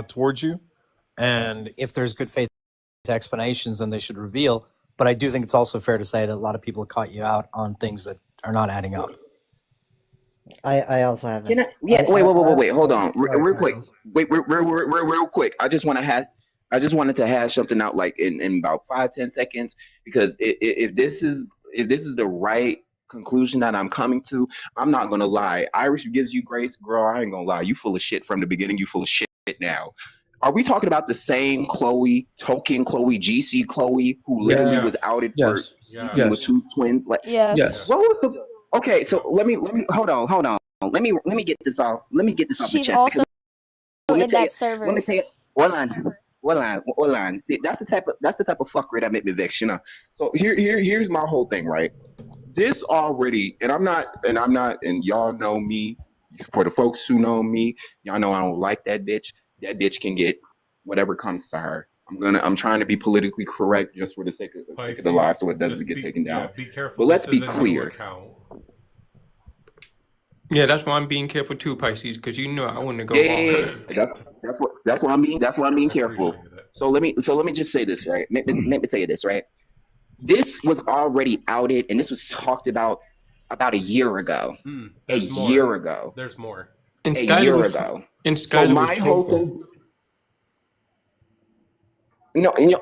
towards you. And if there's good faith explanations, then they should reveal. But I do think it's also fair to say that a lot of people caught you out on things that are not adding up. I also have. Can I, yeah, wait. Hold on, Sorry, real quick. Francis. Wait, real quick. I just wanted to hash something out like in about 5-10 seconds because if this is the right conclusion that I'm coming to, I'm not gonna lie. Irish gives you grace, girl. I ain't gonna lie. You full of shit from the beginning. You full of shit now. Are we talking about the same Chloe, token Chloe, GC Chloe, who literally was outed for sleeping with two twins? Like, Yes. what was the? Okay, so let me hold on. Let me get this off. Let me get this off the She's chest. also Let me in tell you. that server. Let me tell you. One line. See, that's the type of fuckery that make me vex. You know. So here's my whole thing, right? This already, and I'm not, and y'all know me. For the folks who know me, y'all know I don't like that bitch. That bitch can get whatever comes to her. I'm trying to be politically correct just for the sake of the lie, so it doesn't get taken down. Yeah, be careful. But let's This be is a new clear. account. Yeah, that's why I'm being careful too, Pisces, because you know I want to go Yeah, off. that's why I'm being careful. So let me just say this, right? Let me tell you this, right? This was already outed, and this was talked about a year ago. There's more. Year ago. There's more. And A Skyler year was ago. and So Skyler was my whole told that. thing.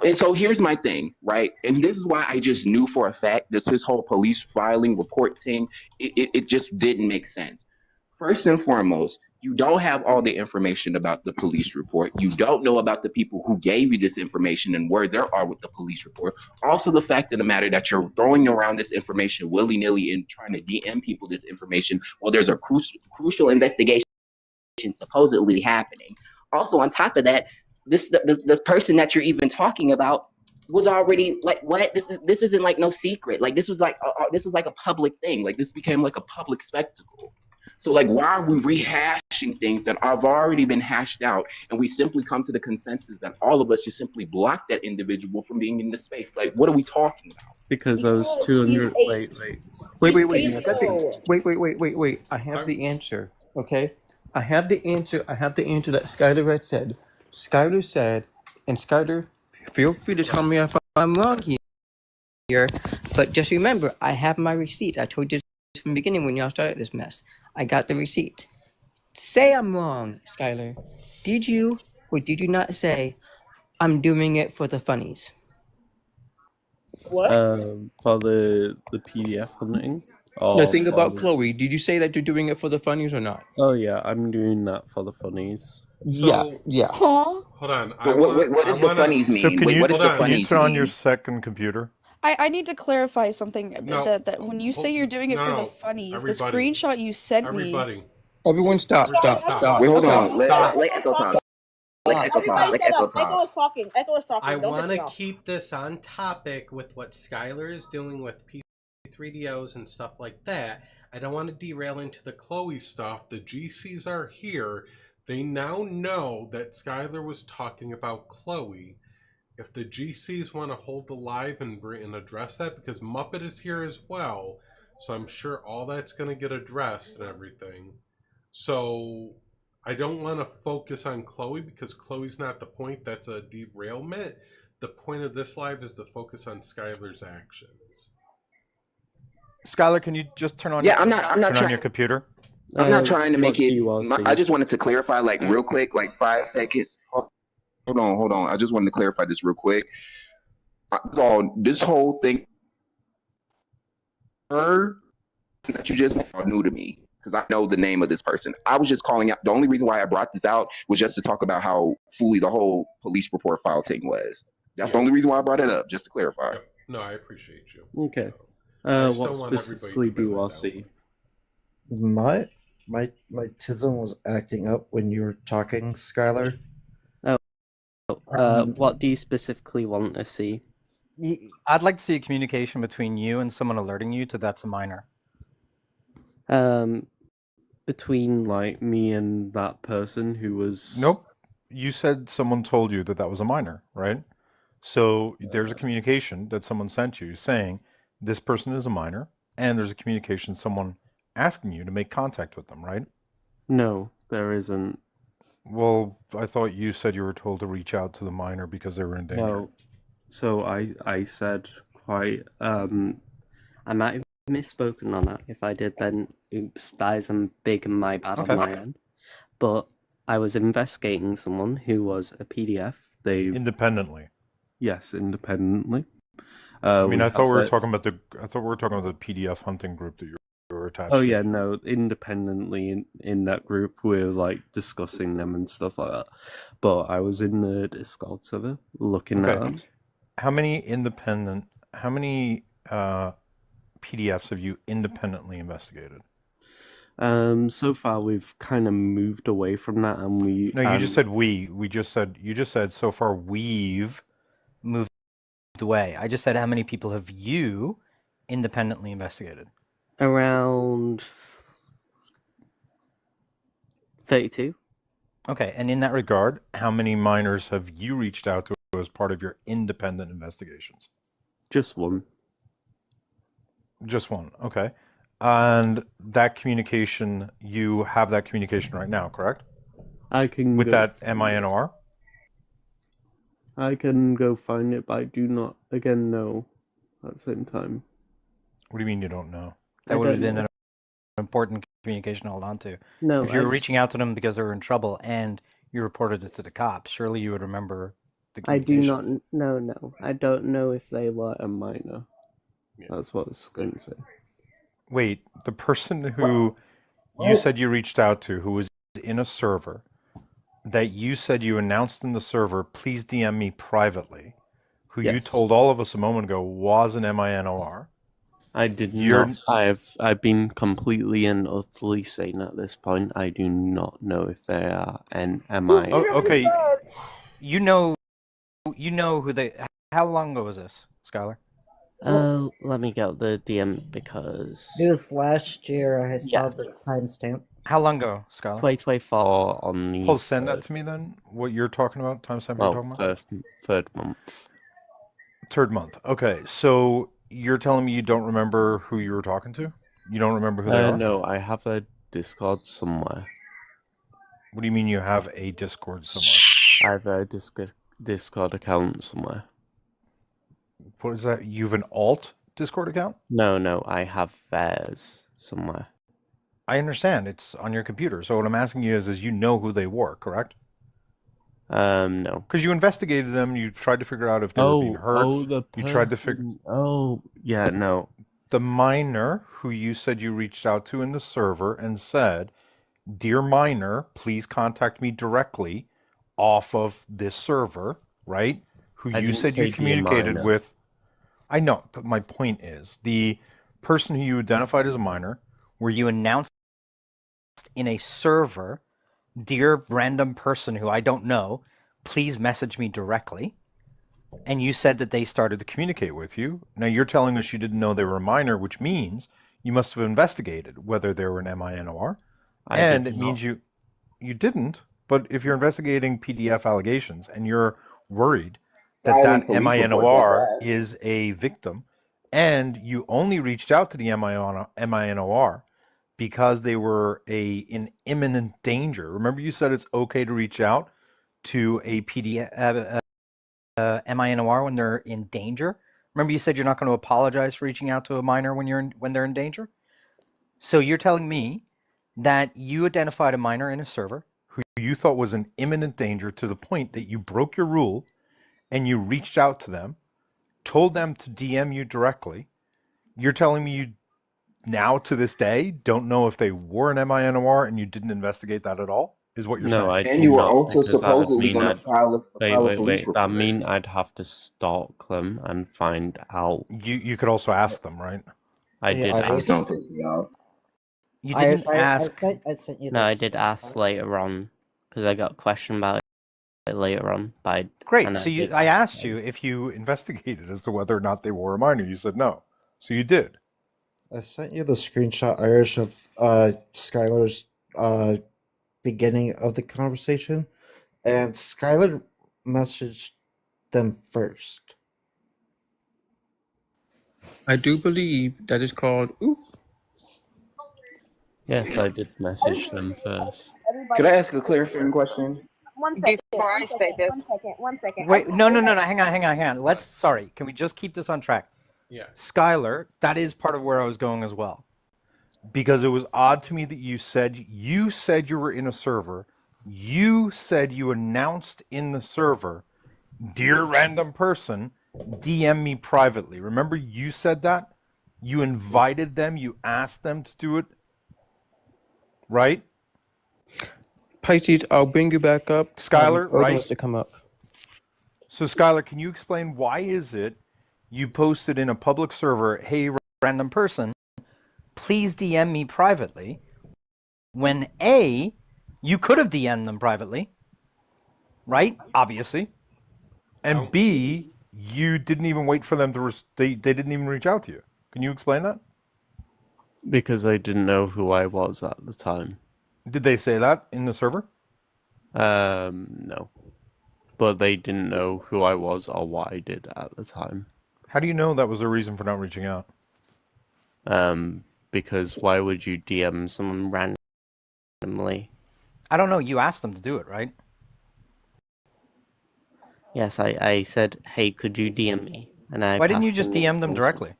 And so here's my thing, right? And this is why I just knew for a fact this his whole police filing report thing, it just didn't make sense. First and foremost, you don't have all the information about the police report. You don't know about the people who gave you this information and where they are with the police report. Also, the fact of the matter that you're throwing around this information willy nilly and trying to DM people this information while there's a crucial investigation supposedly happening. Also, on top of that, the person that you're even talking about was already like, what? This isn't like no secret. Like this was like a public thing. Like this became like a public spectacle. So like, why are we rehashing things that have already been hashed out, and we simply come to the consensus that all of us should simply block that individual from being in the space? Like, what are we talking about? Because those 200. Wait. Wait. I have the answer. Okay, I have the answer. I have the answer that Skyler had said. Skyler said, and Skyler, feel free to tell me if I'm wrong here, but just remember, I have my receipts. I told you from the beginning when y'all started this mess. I got the receipts. Say I'm wrong, Skyler. Did you or did you not say I'm doing it for the funnies? What? For the PDF hunting. The thing about for Chloe, did you say that you're doing it for the funnies or not? Oh yeah, I'm doing that for the funnies. So, Yeah. Hold on. What does the funnies mean? So can Wait, you what does the can you funnies turn on mean? your second computer? I need to clarify something. No. That when you say you're doing it for the No. funnies, the Everybody. screenshot you sent me. Everybody. Everyone stop. Wait, hold on. Let Echo talk. Let Echo talk. Everybody Let shut Echo up. Echo talk. is talking. Echo is talking. I Don't want piss to me off. keep this on topic with what Skylar is doing with P3DOs and stuff like that. I don't want to derail into the Chloe stuff. The GCs are here. They now know that Skylar was talking about Chloe. If the GCs want to hold the live and address that, because Muppet is here as well, so I'm sure all that's going to get addressed and everything. So I don't want to focus on Chloe because Chloe's not the point. That's a derailment. The point of this live is to focus on Skylar's actions. Skylar, can you just turn on Yeah, your I'm not turn on trying. your computer? I'm not trying to what make it. do you want to I see? just wanted to clarify, like real quick, like 5 seconds. Hold on. I just wanted to clarify this real quick. This whole thing, her that you just are new to me because I know the name of this person. I was just calling out. The only reason why I brought this out was just to talk about how fully the whole police report file thing was. That's the only reason why I brought it up, just to clarify. Yep. No, I appreciate you. Okay. I just What don't want everybody specifically to do you burn want it to see? My tism was acting up when you were talking, Skylar. What do you specifically want to see? I'd like to see a communication between you and someone alerting you to that's a minor. Between like me and that person who was. Nope. You said someone told you that was a minor, right? So there's a communication that someone sent you saying this person is a minor, and there's a communication someone asking you to make contact with them, right? No, there isn't. Well, I thought you said you were told to reach out to the minor because they were in danger. No. So I said quite I might have misspoken on that. If I did, then oops, that is big and my bad Okay. on my end. But I was investigating someone who was a PDF. They Independently. Yes, independently. I mean, we I thought have we were a- talking about the PDF hunting group that you were attached Oh to. yeah, no, independently in that group we're like discussing them and stuff like that. But I was in the Discord server looking at Okay. them. How many PDFs have you independently investigated? So far we've kind of moved away from that, and we. No, you just said we. You just said so far we've moved away. I just said how many people have you independently investigated? Around 32. Okay, and in that regard, how many minors have you reached out to as part of your independent investigations? Just one. Just one. Okay. And that communication, you have that communication right now, correct? I can with go that MINOR. I can go find it, but I do not again know at the same time. What do you mean you don't know? That I would have don't been know. an important communication to hold on to. No, if you were I- reaching out to them because they were in trouble and you reported it to the cops, surely you would remember the I do communication. not. No. I don't know if they were a minor. That's what I was going to say. Wait, the person who you said you reached out to, who was in a server, that you said you announced in the server, please DM me privately, who you Yes. told all of us a moment ago was an MINOR. I did You're- not. I've been completely and utterly saying at this point. I do not know if they are an MI. Oh, okay. You know who they. How long ago was this, Skyler? Let me get the DM because It was last year. I saw Yeah. the timestamp. How long ago, Skyler? 2024 on the. Paul, send that to me then. What you're talking about, timestamp you're talking about? Third month. Third month. Okay, so you're telling me you don't remember who you were talking to? You don't remember who they are? No, I have a Discord somewhere. What do you mean you have a Discord somewhere? I have a Discord account somewhere. What is that? You have an alt Discord account? No, I have theirs somewhere. I understand. It's on your computer. So what I'm asking you is you know who they were, correct? No. Because you investigated them. You tried to figure out if they were being hurt. You tried to figure. Oh, yeah, no. The minor who you said you reached out to in the server and said, "Dear minor, please contact me directly off of this server," right? Who I you didn't said say you dear communicated minor. with. I know, but my point is the person who you identified as a minor, where you announced in a server, dear random person who I don't know, please message me directly. And you said that they started to communicate with you. Now you're telling us you didn't know they were a minor, which means you must have investigated whether they were an MINOR. I And did it means not. you didn't. But if you're investigating PDF allegations and you're worried that Violent that police report MINOR that. is a victim, and you only reached out to the MINOR because they were in imminent danger. Remember, you said it's okay to reach out to a PDF MINOR when they're in danger. Remember, you said you're not going to apologize for reaching out to a minor when they're in danger. So you're telling me that you identified a minor in a server who you thought was in imminent danger to the point that you broke your rule and you reached out to them, told them to DM you directly. You're telling me you now to this day don't know if they were an MINOR and you didn't investigate that at all? Is what you're No, I saying? And do you were not, also because that would supposedly mean going to file a police wait. report. That mean I'd have to stalk them and find out. You could also ask them, right? I Yeah, did I ask. was- Don't piss me off. You didn't ask. I sent you No, I this. did ask later on because I got questioned about it later on. Great. and So did I ask asked you if you investigated as to whether or not they were a minor. You said no. So you did. I sent you the screenshot, Irish, of Skylar's beginning of the conversation, and Skylar messaged them first. I do believe that is called. Ooh. Yes, I did message them first. Could I ask a clarifying question? One second. Before I One say second. this, One second. One second. Wait, no. Hang on. Sorry. Can we just keep this on track? Yeah. Skyler, that is part of where I was going as well. Because it was odd to me that you said you were in a server. You said you announced in the server, "Dear random person, DM me privately." Remember you said that? You invited them, you asked them to do it, right? Pisces, I'll bring you back up. Skyler, Odin right? wants to come up. So Skyler, can you explain why is it you posted in a public server, "Hey random person, please DM me privately," when A, you could have DM'd them privately, right? Obviously. And B, you didn't even wait for them to they didn't even reach out to you. Can you explain that? Because I didn't know who I was at the time. Did they say that in the server? No. But they didn't know who I was or what I did at the time. How do you know that was a reason for not reaching out? Because why would you DM someone randomly? I don't know. You asked them to do it, right? Yes, I said, "Hey, could you DM me?" And I Why didn't you passed just the DM them information. directly?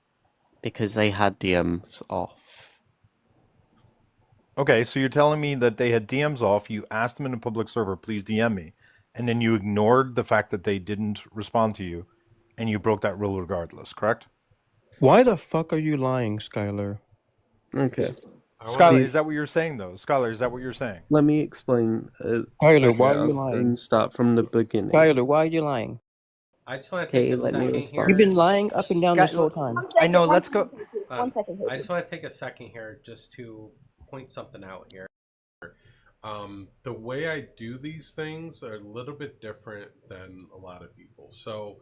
Because they had DMs off. Okay, so you're telling me that they had DMs off, you asked them in a public server, "Please DM me," and then you ignored the fact that they didn't respond to you, and you broke that rule regardless, correct? Why the fuck are you lying, Skyler? Okay. Skyler, is that what you're saying, though? Skyler, is that what you're saying? Let me explain. Skyler, why are you lying? And start from the beginning. Skyler, why are you lying? I just want to take a let me second respond. here. You've been lying up and down this whole time. I know, let's go. One second, I just want to take a second here just to point something out here. The way I do these things are a little bit different than a lot of people. So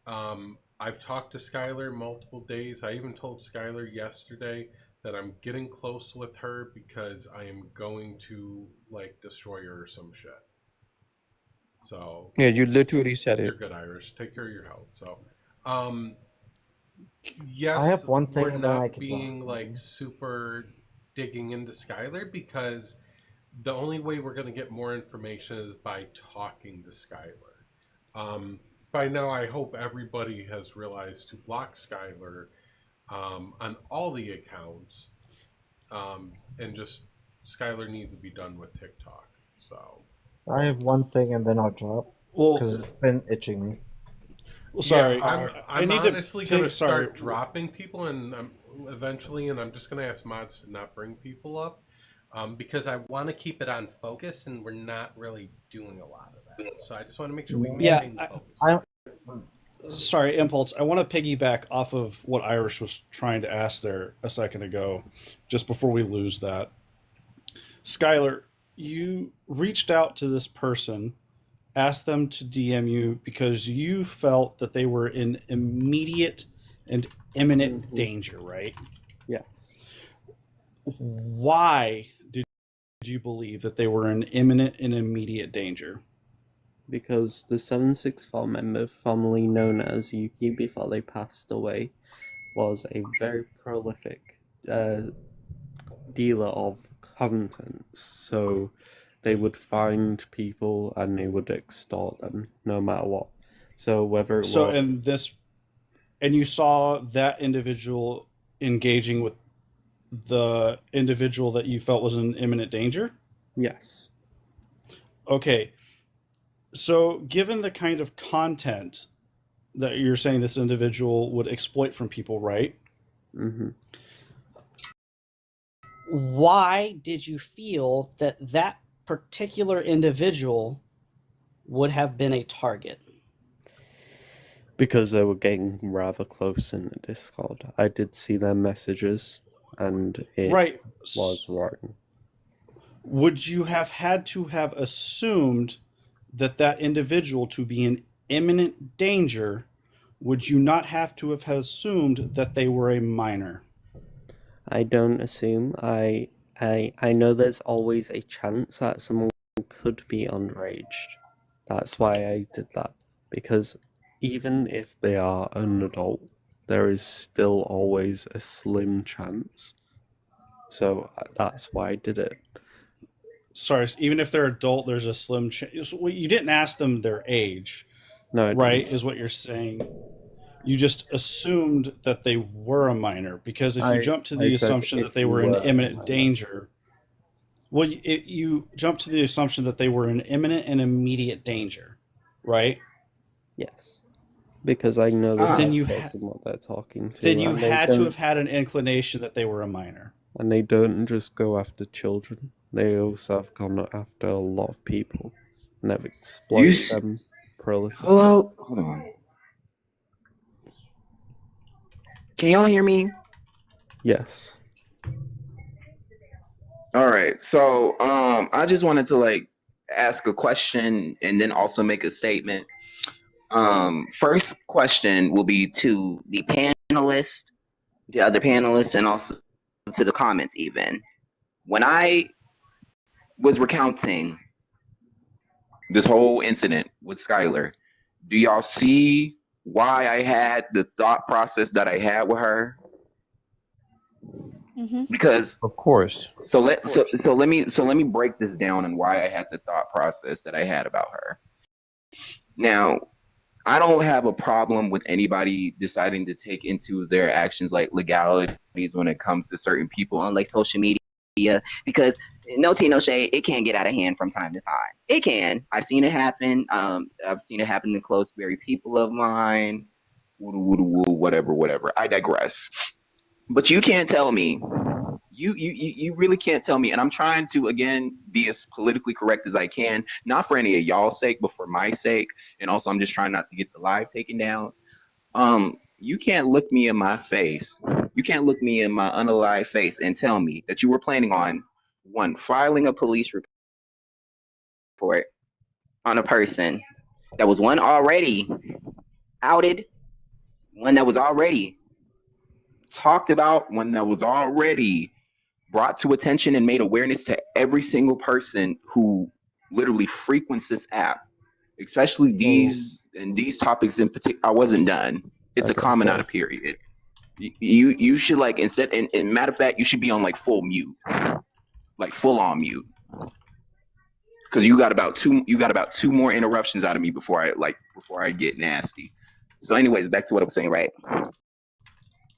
I've talked to Skylar multiple days. I even told Skylar yesterday that I'm getting close with her because I am going to like destroy her or some shit. So Yeah, you literally said you're it. good, Irish. Take care of your health. So yes, I have one thing we're and then I not can being like super digging into Skylar because the only way we're going to get more information is by talking to Skylar. By now, I hope everybody has realized to block Skylar on all the accounts, and just Skylar needs to be done with TikTok. So I have one thing and then I'll drop because it's been itching me. Well, sorry, yeah, I I'm need honestly to going to sorry. start dropping people, and eventually, and I'm just going to ask mods to not bring people up. Because I want to keep it on focus, and we're not really doing a lot of that. So I just want to make sure we maintain the focus. Sorry, Impulse. I want to piggyback off of what Irish was trying to ask there a second ago, just before we lose that. Skylar, you reached out to this person, asked them to DM you because you felt that they were in immediate and imminent danger, right? Yes. Why did you believe that they were in imminent and immediate danger? Because the 764 member, formerly known as Yuki before they passed away, was a very prolific dealer of contents. So they would find people and they would extort them no matter what. So whether it was... and you saw that individual engaging with the individual that you felt was in imminent danger? Yes. Okay. So given the kind of content that you're saying this individual would exploit from people, right? Mm-hmm. Why did you feel that that particular individual would have been a target? Because they were getting rather close in the Discord. I did see their messages, and it was wrong. Would you have had to have assumed that that individual to be in imminent danger? Would you not have to have assumed that they were a minor? I don't assume. I know there's always a chance that someone could be underage. That's why I did that. Because even if they are an adult, there is still always a slim chance. So that's why I did it. Sorry, even if they're adult, there's a slim chance. Well, you didn't ask them their age, No, I right? didn't. Is what you're saying. You just assumed that they were a minor because if you jump to the I said assumption that if they you were in were a imminent minor. danger, well, you jump to the assumption that they were in imminent and immediate danger, right? Yes. Because I know the Then type you of ha- person what they're talking to. then you and they had to don't have had an inclination that they were a minor. and they don't just go after children. They also have gone after a lot of people and have exploited them prolifically. Hello? Hold on. Can y'all hear me? Yes. All right. So, I just wanted to like ask a question and then also make a statement. First question will be to the panelists, the other panelists, and also to the comments even. When I was recounting this whole incident with Skylar, do y'all see why I had the thought process that I had with her? Because Of course. so let me break this down and why I had the thought process that I had about her. Now, I don't have a problem with anybody deciding to take into their actions like legalities when it comes to certain people on like social media because no tea, no shade, it can get out of hand from time to time. It can. I've seen it happen. I've seen it happen to close, very people of mine. Whatever. I digress. But you can't tell me. You really can't tell me. And I'm trying to again be as politically correct as I can, not for any of y'all's sake, but for my sake. And also, I'm just trying not to get the live taken down. You can't look me in my face. You can't look me in my unalive face and tell me that you were planning on one filing a police report on a person that was one already outed, one that was already talked about, one that was already brought to attention and made awareness to every single person who literally frequents this app, especially these topics in particular. I wasn't done. It's a Okay, common so out of period. You should like instead and matter of fact, you should be on like full mute, like full on mute, because you got about two more interruptions out of me before I get nasty. So, anyways, back to what I was saying, right?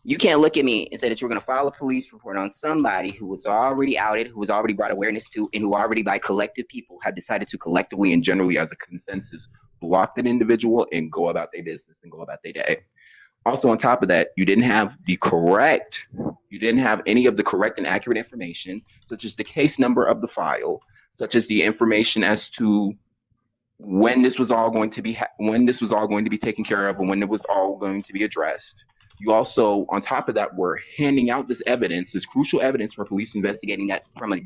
You can't look at me and say that you're going to file a police report on somebody who was already outed, who was already brought awareness to, and who already, by collective people, have decided to collectively and generally, as a consensus, block that individual and go about their business and go about their day. Also, on top of that, you didn't have any of the correct and accurate information, such as the case number of the file, such as the information as to when this was all going to be taken care of and when it was all going to be addressed. You also, on top of that, were handing out this evidence, this crucial evidence for police investigating that from a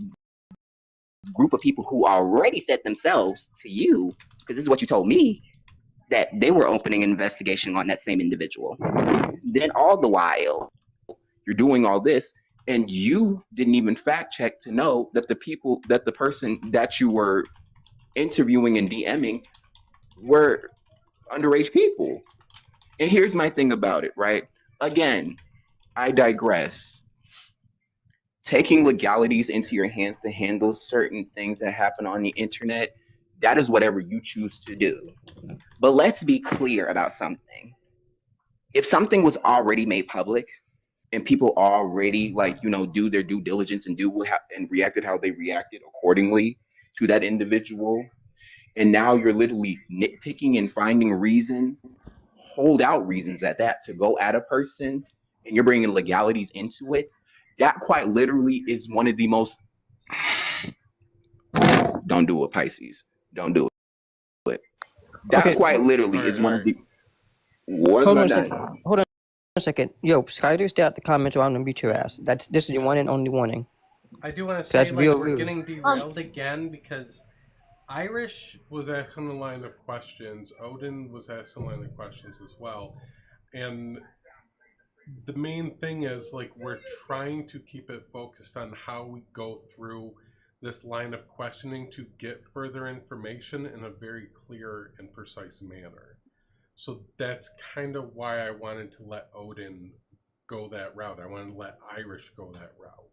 group of people who already said themselves to you, because this is what you told me, that they were opening an investigation on that same individual. Then all the while, you're doing all this, and you didn't even fact check to know that the person that you were interviewing and DMing were underage people. And here's my thing about it, right? Again, I digress. Taking legalities into your hands to handle certain things that happen on the internet, that is whatever you choose to do. But let's be clear about something. If something was already made public and people already do their due diligence and and reacted how they reacted accordingly to that individual, and now you're literally nitpicking and finding reasons, hold out reasons at that, to go at a person, and you're bringing legalities into it, that quite literally is one of the most don't do it, Pisces, don't do it. That Okay. quite literally All is right, one all of right. the what's Hold on not a second. done. Hold on a second. Yo, Skyler, stay out the comments or I'm gonna beat your ass. This is your one and only warning. I do want to That's say, like, real we're rude. getting derailed again because Irish Was asking a line of questions. Odin was asking a line of questions as well. And the main thing is, like, we're trying to keep it focused on how we go through this line of questioning to get further information in a very clear and precise manner. So that's kind of why I wanted to let Odin go that route. I wanted to let Irish go that route.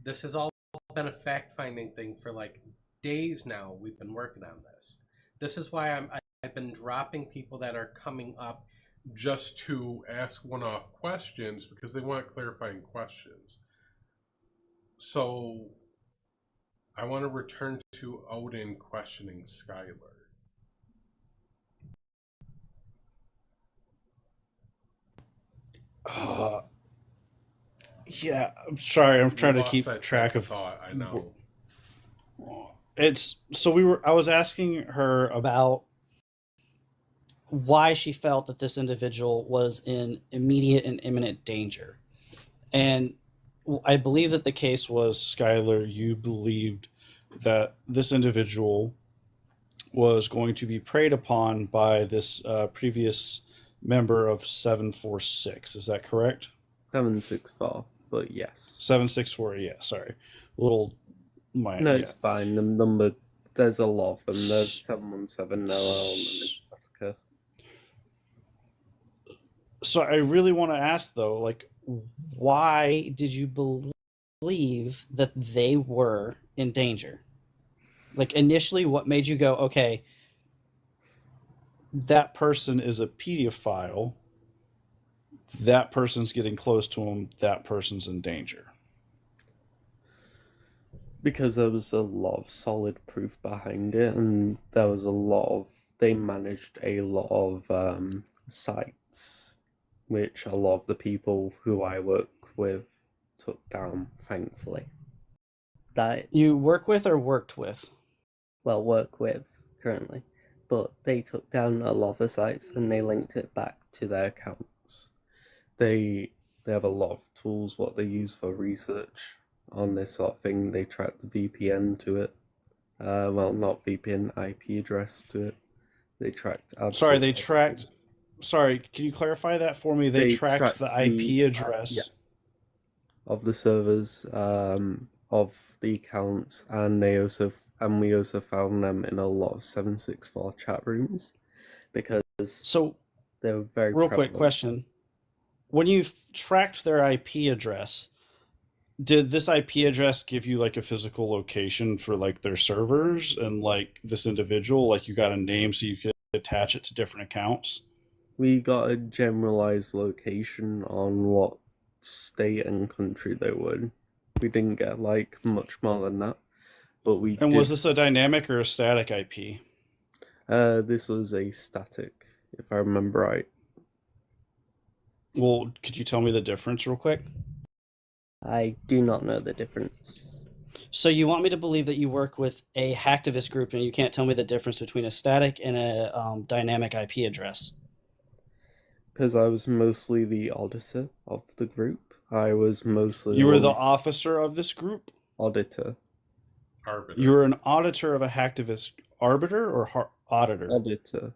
This has all been a fact-finding thing for like days now. We've been working on this. This is why I've been dropping people that are coming up just to ask one-off questions because they want clarifying questions. So I want to return to Odin questioning Skyler. Yeah, I'm sorry. I'm We trying to lost keep that track train of. thought. I know. It's so I was asking her about why she felt that this individual was in immediate and imminent danger. And I believe that the case was, Skylar, you believed that this individual was going to be preyed upon by this previous member of 746. Is that correct? 764, but yes. 764, yeah, sorry. No, it's fine. The number, there's a lot of them. There's 717, Noel, and Nebraska. So I really want to ask, though, like, why did you believe that they were in danger? Like, initially, what made you go, okay, that person is a pedophile, that person's getting close to him, that person's in danger? Because there was a lot of solid proof behind it, and there was they managed a lot of sites, which a lot of the people who I work with took down, thankfully. That you work with or worked with? Well, work with currently, but they took down a lot of the sites and they linked it back to their accounts. They have a lot of tools what they use for research on this sort of thing. They track the VPN to it. Well, not VPN, IP address to it. They tracked. Sorry, they tracked. Sorry, can you clarify that for me? They tracked the IP address of the servers, of the accounts, and we also found them in a lot of 764 chat rooms because they were very real prevalent. quick question. When you tracked their IP address, did this IP address give you like a physical location for like their servers and like this individual? Like you got a name so you could attach it to different accounts? We got a generalized location on what state and country they were in. We didn't get like much more than that, but we. And was this a dynamic or a static IP? This was a static, if I remember right. Well, could you tell me the difference real quick? I do not know the difference. So you want me to believe that you work with a hacktivist group and you can't tell me the difference between a static and a dynamic IP address? Because I was mostly the auditor of the group. I was mostly... You were the officer of this group? Auditor. Arbiter. You were an auditor of a hacktivist. Arbiter or auditor? Auditor.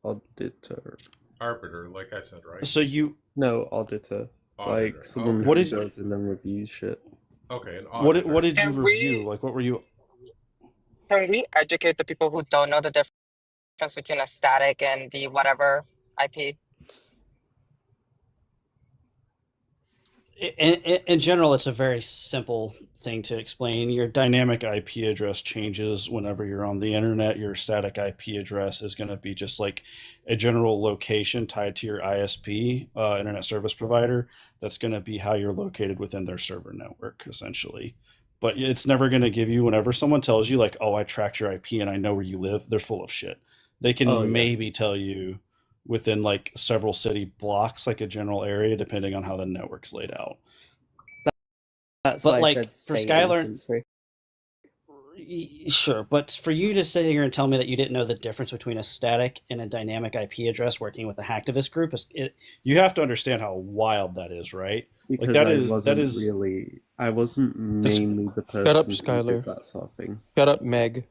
Auditor. Arbiter, like I said, right? So you... No, auditor. Auditor. Like someone Okay. who goes in and reviews shit. Okay, an auditor. What did you review? Like, what were you... Can we educate the people who don't know the difference between a static and the whatever IP? In general, it's a very simple thing to explain. Your dynamic IP address changes whenever you're on the internet. Your static IP address is going to be just like a general location tied to your ISP, internet service provider. That's going to be how you're located within their server network, essentially. But it's never going to give you, whenever someone tells you like, oh, I tracked your IP and I know where you live, they're full of shit. They can maybe tell you within like several city blocks, like a general area, depending on how the network's laid out. That's but why like I said for state Skylar, and country. Sure, but for you to sit here and tell me that you didn't know the difference between a static and a dynamic IP address working with a hacktivist group, you have to understand how wild that is, right? Because like that is really. I wasn't mainly the person Shut up, who did Skylar. that sort of thing. Shut up, Meg.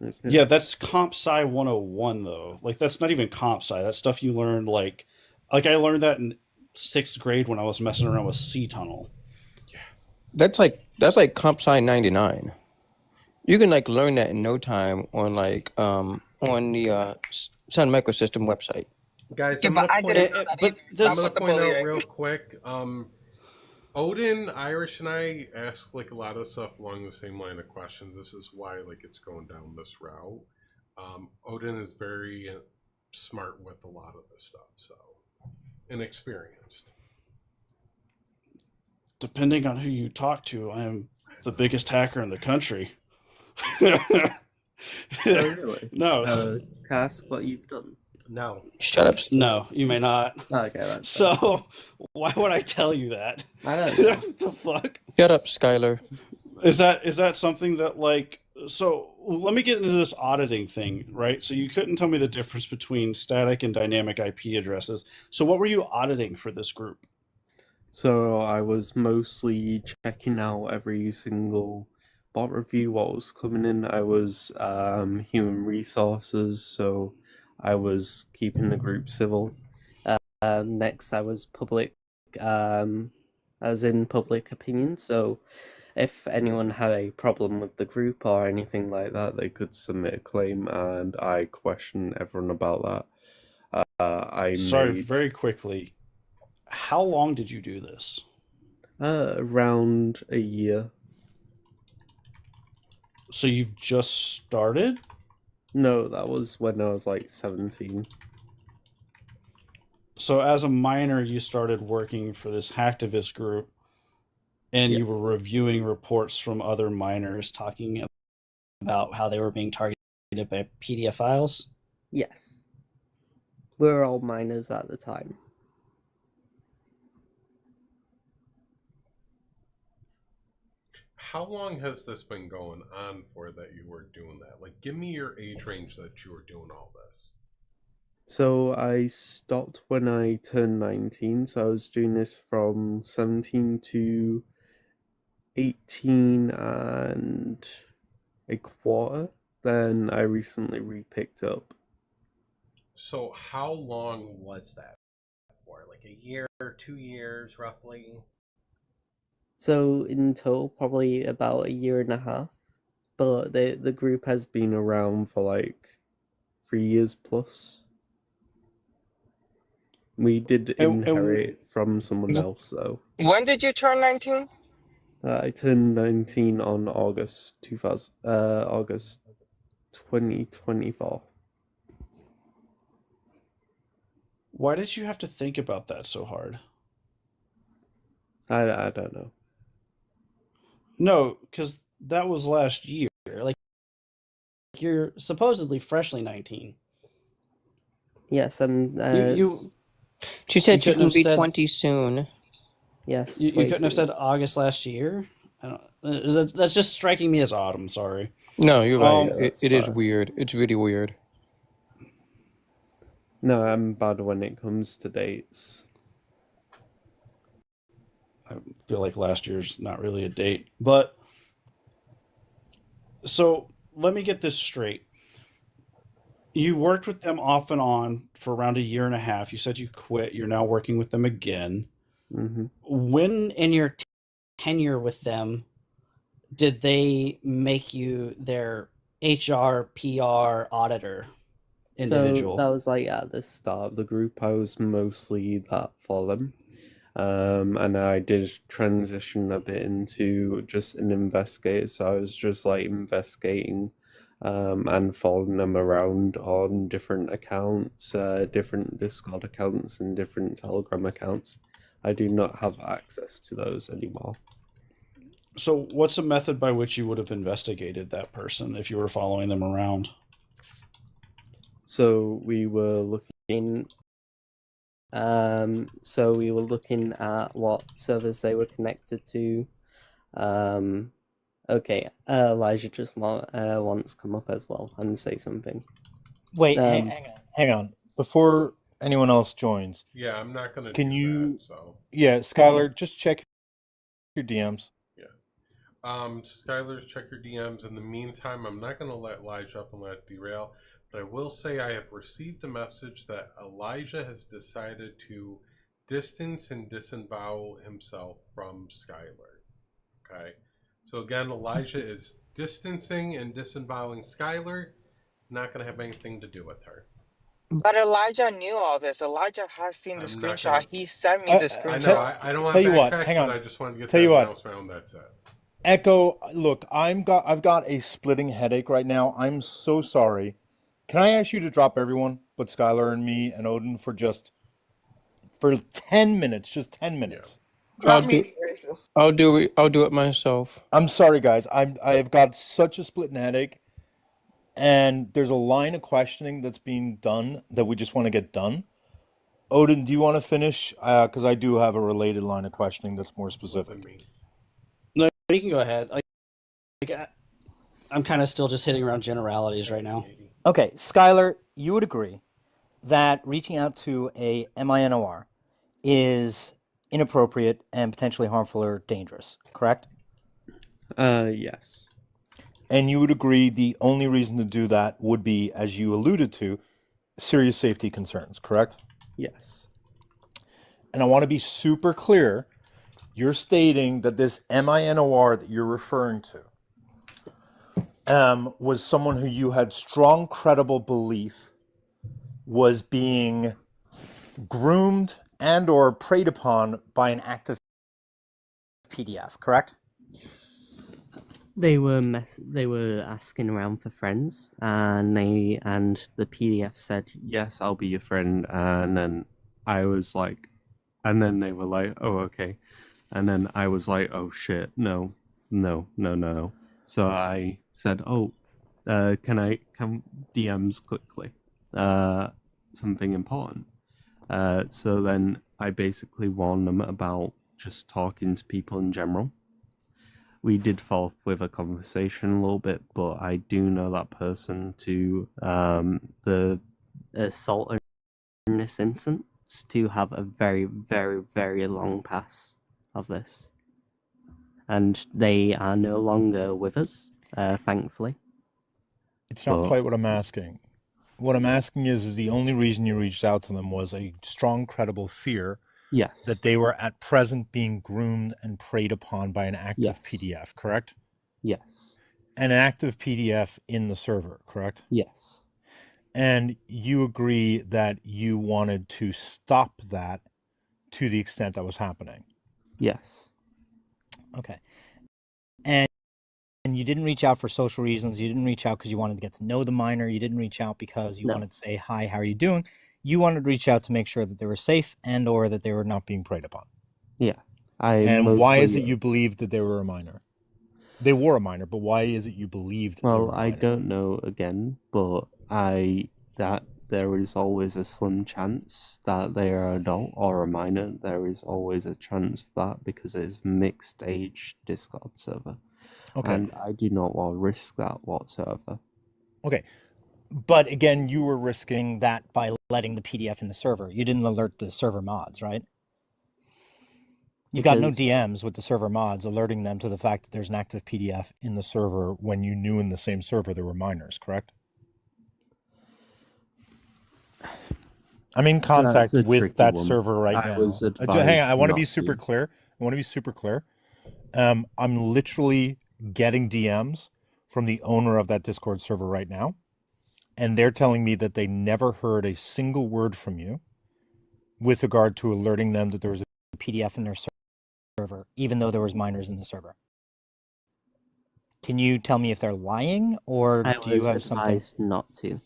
Okay. Yeah, that's Comp Sci 101 though. Like that's not even Comp Sci. That's stuff you learned like I learned that in 6th grade when I was messing around with C Tunnel. That's like Comp Sci 99. You can like learn that in no time on like on the Sun Microsystem website. Guys, Yeah, I'm but gonna I point didn't know that either, so I'm out not the bully. real quick. Odin, Irish, and I ask like a lot of stuff along the same line of questions. This is why like it's going down this route. Odin is very smart with a lot of this stuff, so and experienced. Depending on who you talk to, I am the biggest hacker in the country. Oh, really? No. Can I ask what you've done? No. Shut up. No, you may not. Okay, that's so. Why would I tell you that? I don't know. What the fuck? Shut up, Skyler. Is that something that like? So let me get into this auditing thing, right? So you couldn't tell me the difference between static and dynamic IP addresses. So what were you auditing for this group? So I was mostly checking out every single bot review, what was coming in. I was human resources, so I was keeping the group civil. Next, I was public, as in public opinion. So if anyone had a problem with the group or anything like that, they could submit a claim, and I questioned everyone about that. Sorry, very quickly. How long did you do this? Around a year. So you've just started? No, that was when I was like 17. So as a minor, you started working for this hacktivist group, and you were reviewing reports from other minors talking about how they were being targeted by PDF files? Yes. We were all minors at the time. How long has this been going on for that you were doing that? Like, give me your age range that you were doing all this. So I stopped when I turned 19, so I was doing this from 17 to 18 and a quarter. Then I recently repicked up. So how long was that for? Like a year, 2 years, roughly? So in total, probably about a year and a half. But the group has been around for like 3 years plus. We did inherit from someone else, though. When did you turn 19? I turned 19 on August 2024. Why did you have to think about that so hard? I don't know. No, because that was last year. Like, you're supposedly freshly 19. Yes, I'm. She said she's couldn't going to be have said- 20 soon. Yes, You twice couldn't have soon. said August last year? I don't, that's just striking me as odd. I'm sorry. No, you're right. Yeah, it is fine. weird. It's really weird. No, I'm bad when it comes to dates. I feel like last year's not really a date. But so let me get this straight. You worked with them off and on for around a year and a half. You said you quit. You're now working with them again. Mm-hmm. When in your tenure with them did they make you their HR, PR auditor individual? So that was like at the start of the group. I was mostly that for them. And I did transition a bit into just an investigator. So I was just like investigating and following them around on different accounts, different Discord accounts and different Telegram accounts. I do not have access to those anymore. So what's a method by which you would have investigated that person if you were following them around? So we were looking at what servers they were connected to. Okay, Elijah just wants to come up as well and say something. Wait, hang on. Before anyone else joins. Yeah, I'm not going to Can do you that, so. Yeah, Skyler, just check your DMs. Yeah. Skyler, check your DMs. In the meantime, I'm not going to let Elijah up and let it derail, but I will say I have received a message that Elijah has decided to distance and disavow himself from Skyler. Okay? So again, Elijah is distancing and disavowing Skyler. It's not going to have anything to do with her. But Elijah knew all this. Elijah has seen the I'm not screenshot. gonna. He sent me the I know. screenshot. I don't want Tell to you what, backtrack, hang but on. I just want to get Tell that you what, announcement. That's it. Echo. Look, I've got a splitting headache right now. I'm so sorry. Can I ask you to drop everyone but Skylar and me and Odin for 10 minutes, just 10 minutes? I'll do. I'll do it myself. I'm sorry, guys. I've got such a splitting headache, and there's a line of questioning that's being done that we just want to get done. Odin, do you want to finish? Because I do have a related line of questioning that's more specific. No, you can go ahead. I'm kind of still just hitting around generalities right now. Okay, Skylar, you would agree that reaching out to a MINOR is inappropriate and potentially harmful or dangerous, correct? Yes. And you would agree the only reason to do that would be, as you alluded to, serious safety concerns, correct? Yes. And I want to be super clear. You're stating that this MINOR that you're referring to was someone who you had strong, credible belief was being groomed and or preyed upon by an active PDF, correct? They were asking around for friends, and the PDF said, Yes, I'll be your friend. And then I was like, and then they were like, oh, okay. And then I was like, oh shit, no. So I said, oh, can I come DMs quickly? Something important. So then I basically warned them about just talking to people in general. We did follow up with a conversation a little bit, but I do know that person to the assault in this instance to have a very, very, very long past of this. And they are no longer with us, thankfully. It's not quite what I'm asking. What I'm asking is the only reason you reached out to them was a strong, credible fear Yes. that they were at present being groomed and preyed upon by an active PDF, correct? Yes. And an active PDF in the server, correct? Yes. And you agree that you wanted to stop that to the extent that was happening? Yes. Okay. And you didn't reach out for social reasons. You didn't reach out because you wanted to get to know the minor. You didn't reach out because you wanted to say, hi, how are you doing? You wanted to reach out to make sure that they were safe and or that they were not being preyed upon. Yeah. And why is it you believed that they were a minor? They were a minor, but why is it you believed they were a minor? I don't know again, but that there is always a slim chance that they are adult or a minor. There is always a chance of that because it is mixed age Discord server. Okay. And I do not want to risk that whatsoever. Okay. But again, you were risking that by letting the PDF in the server. You didn't alert the server mods, right? You've got no DMs with the server mods alerting them to the fact that there's an active PDF in the server when you knew in the same server there were minors, correct? I'm in contact with that server right now. Hang on, I want to be super clear. I'm literally getting DMs from the owner of that Discord server right now, and they're telling me that they never heard a single word from you with regard to alerting them that there was a PDF in their server, even though there was minors in the server. Can you tell me if they're lying, or do you have something? I was advised not to.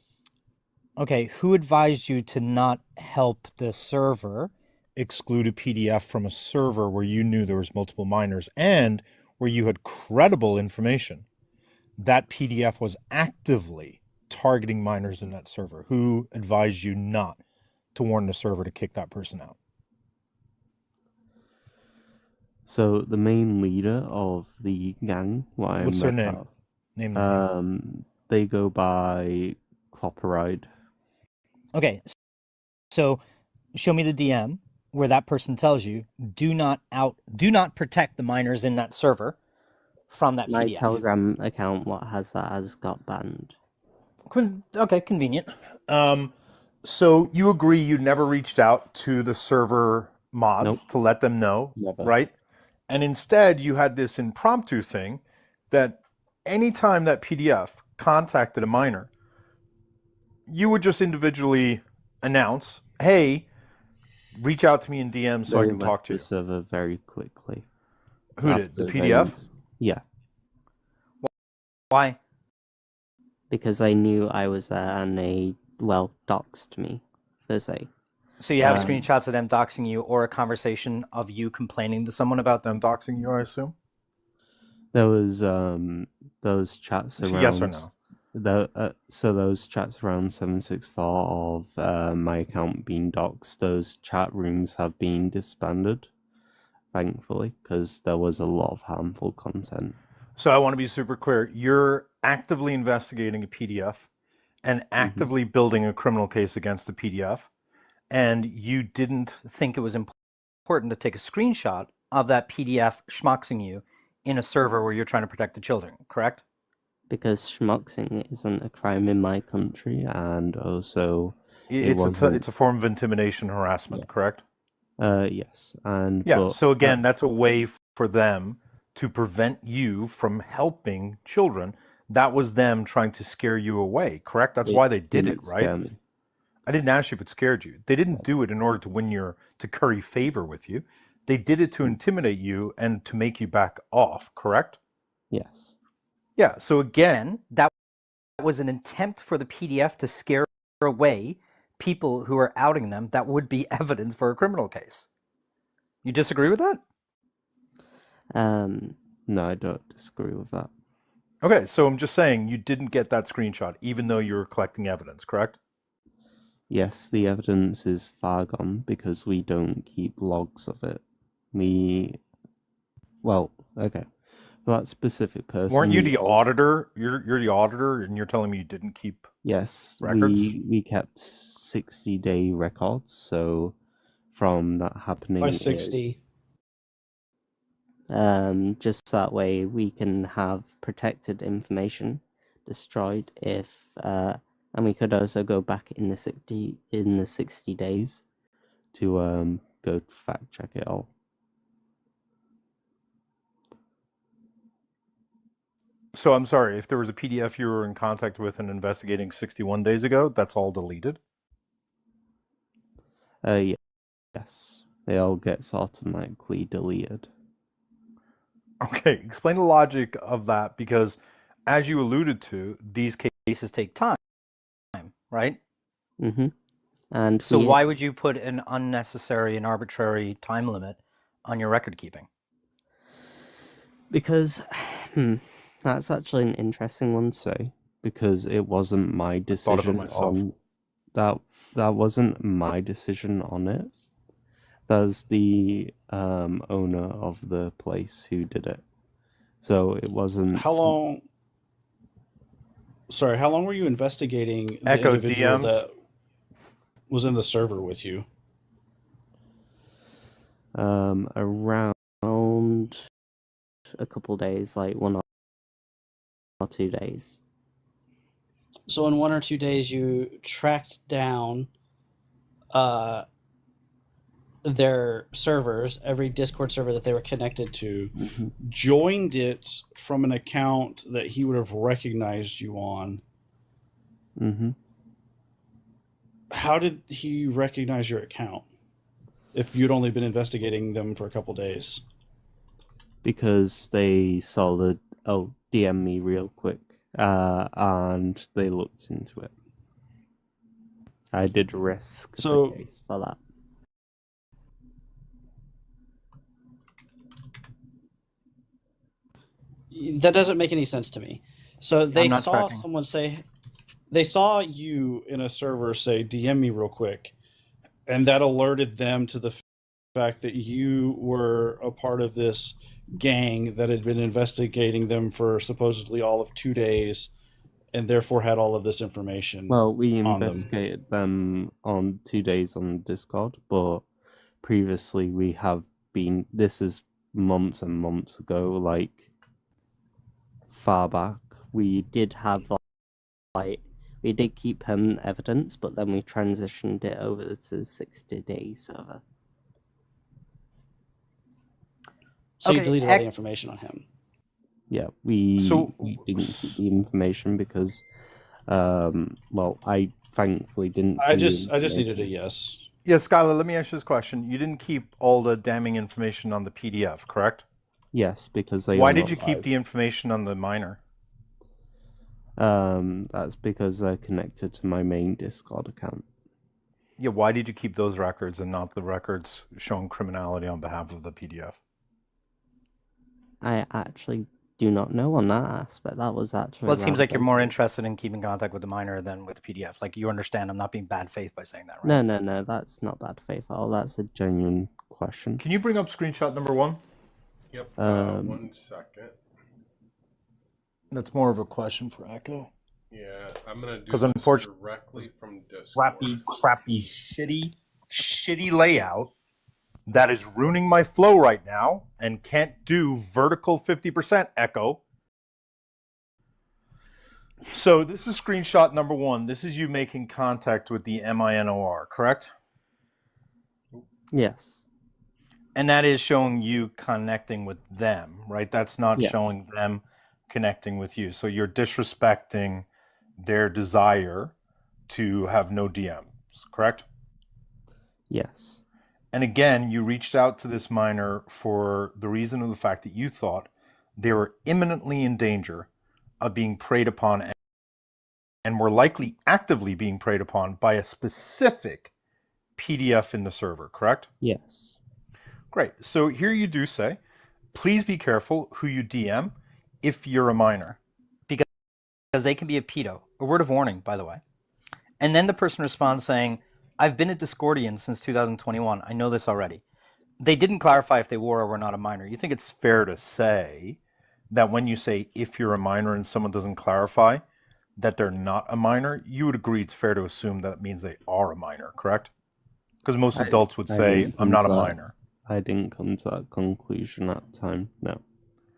Okay, who advised you to not help the server exclude a PDF from a server where you knew there was multiple minors and where you had credible information that PDF was actively targeting minors in that server? Who advised you not to warn the server to kick that person out? So the main leader of the gang, What's their name? Name their name. They go by Clopperide. Okay, so show me the DM where that person tells you do not protect the minors in that server from that My PDF. Telegram account, what has that has got banned. Okay, convenient. So you agree you never reached out to the server mods to let them know, right? And instead you had this impromptu thing that anytime that PDF contacted a minor, you would just individually announce, "Hey, reach out to me in DM so I They can left talk to the you." server very quickly. Who did? The after PDF? Yeah, Why? because I knew I was there and they, well, doxed me, per se. So you have screenshots of them doxing you, or a conversation of you complaining to someone about them doxing you, I assume? There was those chats So around. yes or no? So those chats around 764 of my account being doxed. Those chat rooms have been disbanded, thankfully, because there was a lot of harmful content. So I want to be super clear. You're actively investigating a PDF and actively building a criminal case against the PDF, and you didn't think it was important to take a screenshot of that PDF schmuxing you in a server where you're trying to protect the children, correct? Because schmuxing isn't a crime in my country, and also it's a form of intimidation, harassment, correct? Yes, and yeah. but, So again, that's a way for them to prevent you from helping children. That was them trying to scare you away, correct? That's why they did it, right? Scare me. I didn't ask you if it scared you. They didn't do it in order to curry favor with you. They did it to intimidate you and to make you back off, correct? Yes. Yeah, so again, that was an attempt for the PDF to scare away people who are outing them. That would be evidence for a criminal case. You disagree with that? No, I don't disagree with that. Okay, so I'm just saying you didn't get that screenshot, even though you were collecting evidence, correct? Yes, the evidence is far gone because we don't keep logs of it. Well, okay. For that specific person. Weren't you the auditor? You're the auditor, and you're telling me you didn't keep records? We kept 60-day records, so from that happening... By 60. Just that way we can have protected information destroyed if... and we could also go back in the 60 days to go fact check it all. So I'm sorry, if there was a PDF you were in contact with and investigating 61 days ago, that's all deleted? Yes. It all gets automatically deleted. Okay, explain the logic of that, because as you alluded to, these cases take time, right? Mm-hmm. And so why would you put an unnecessary and arbitrary time limit on your record keeping? Because that's actually an interesting one to say, because it wasn't my decision on that. That wasn't my decision on it. That's the owner of the place who did it. So it wasn't. How long were you investigating the individual that was in the server with you? Around a couple days, like 1 or 2 days. So in 1 or 2 days, you tracked down their servers, every Discord server that they were connected to, joined it from an account that he would have recognized you on. Mm-hmm. How did he recognize your account if you'd only been investigating them for a couple days? Because they saw the DM me real quick, and they looked into it. I did risk the case for that. That doesn't make any sense to me. So they saw someone say, they saw you in a server say, DM me real quick. And that alerted them to the fact that you were a part of this gang that had been investigating them for supposedly all of 2 days, and therefore had all of this information. Well, we investigated them on 2 days on Discord, but previously we have been, this is months and months ago, like far back, we did have like we did keep permanent evidence, but then we transitioned it over to 60-day server. So you deleted all the information on him? Yeah, we didn't keep the information because, well, I thankfully didn't I see the just needed a information. yes. Yeah, Skylar, let me ask you this question. You didn't keep all the damning information on the PDF, correct? Yes, because they Why are did not you keep live. the information on the miner? That's because they're connected to my main Discord account. Yeah, why did you keep those records and not the records showing criminality on behalf of the PDF? I actually do not know on that aspect. That was actually Well, it seems like you're more validated. interested in keeping contact with the miner than with the PDF. Like, you understand I'm not being bad faith by saying that, right? No, no, no, that's not bad faith at all. That's a genuine question. Can you bring up screenshot number 1? Yep. 1 second. That's more of a question for Echo. Yeah, I'm gonna do Because this unfortunately, directly from Discord. crappy, shitty layout that is ruining my flow right now and can't do vertical 50% echo. So this is screenshot number 1. This is you making contact with the MINOR, correct? Yes. And that is showing you connecting with them, right? That's not Yeah. showing them connecting with you. So you're disrespecting their desire to have no DMs, correct? Yes. And again, you reached out to this miner for the reason of the fact that you thought they were imminently in danger of being preyed upon and were likely actively being preyed upon by a specific PDF in the server, correct? Yes. Great. So here you do say, please be careful who you DM if you're a miner. Because they can be a pedo. A word of warning, by the way. And then the person responds saying, I've been a Discordian since 2021. I know this already. They didn't clarify if they were or were not a minor. You think it's Fair to say that when you say if you're a minor and someone doesn't clarify that they're not a minor, you would agree it's fair to assume that means they are a minor, correct? Because most adults would say, I'm not a minor. I didn't come to that conclusion at the time, no.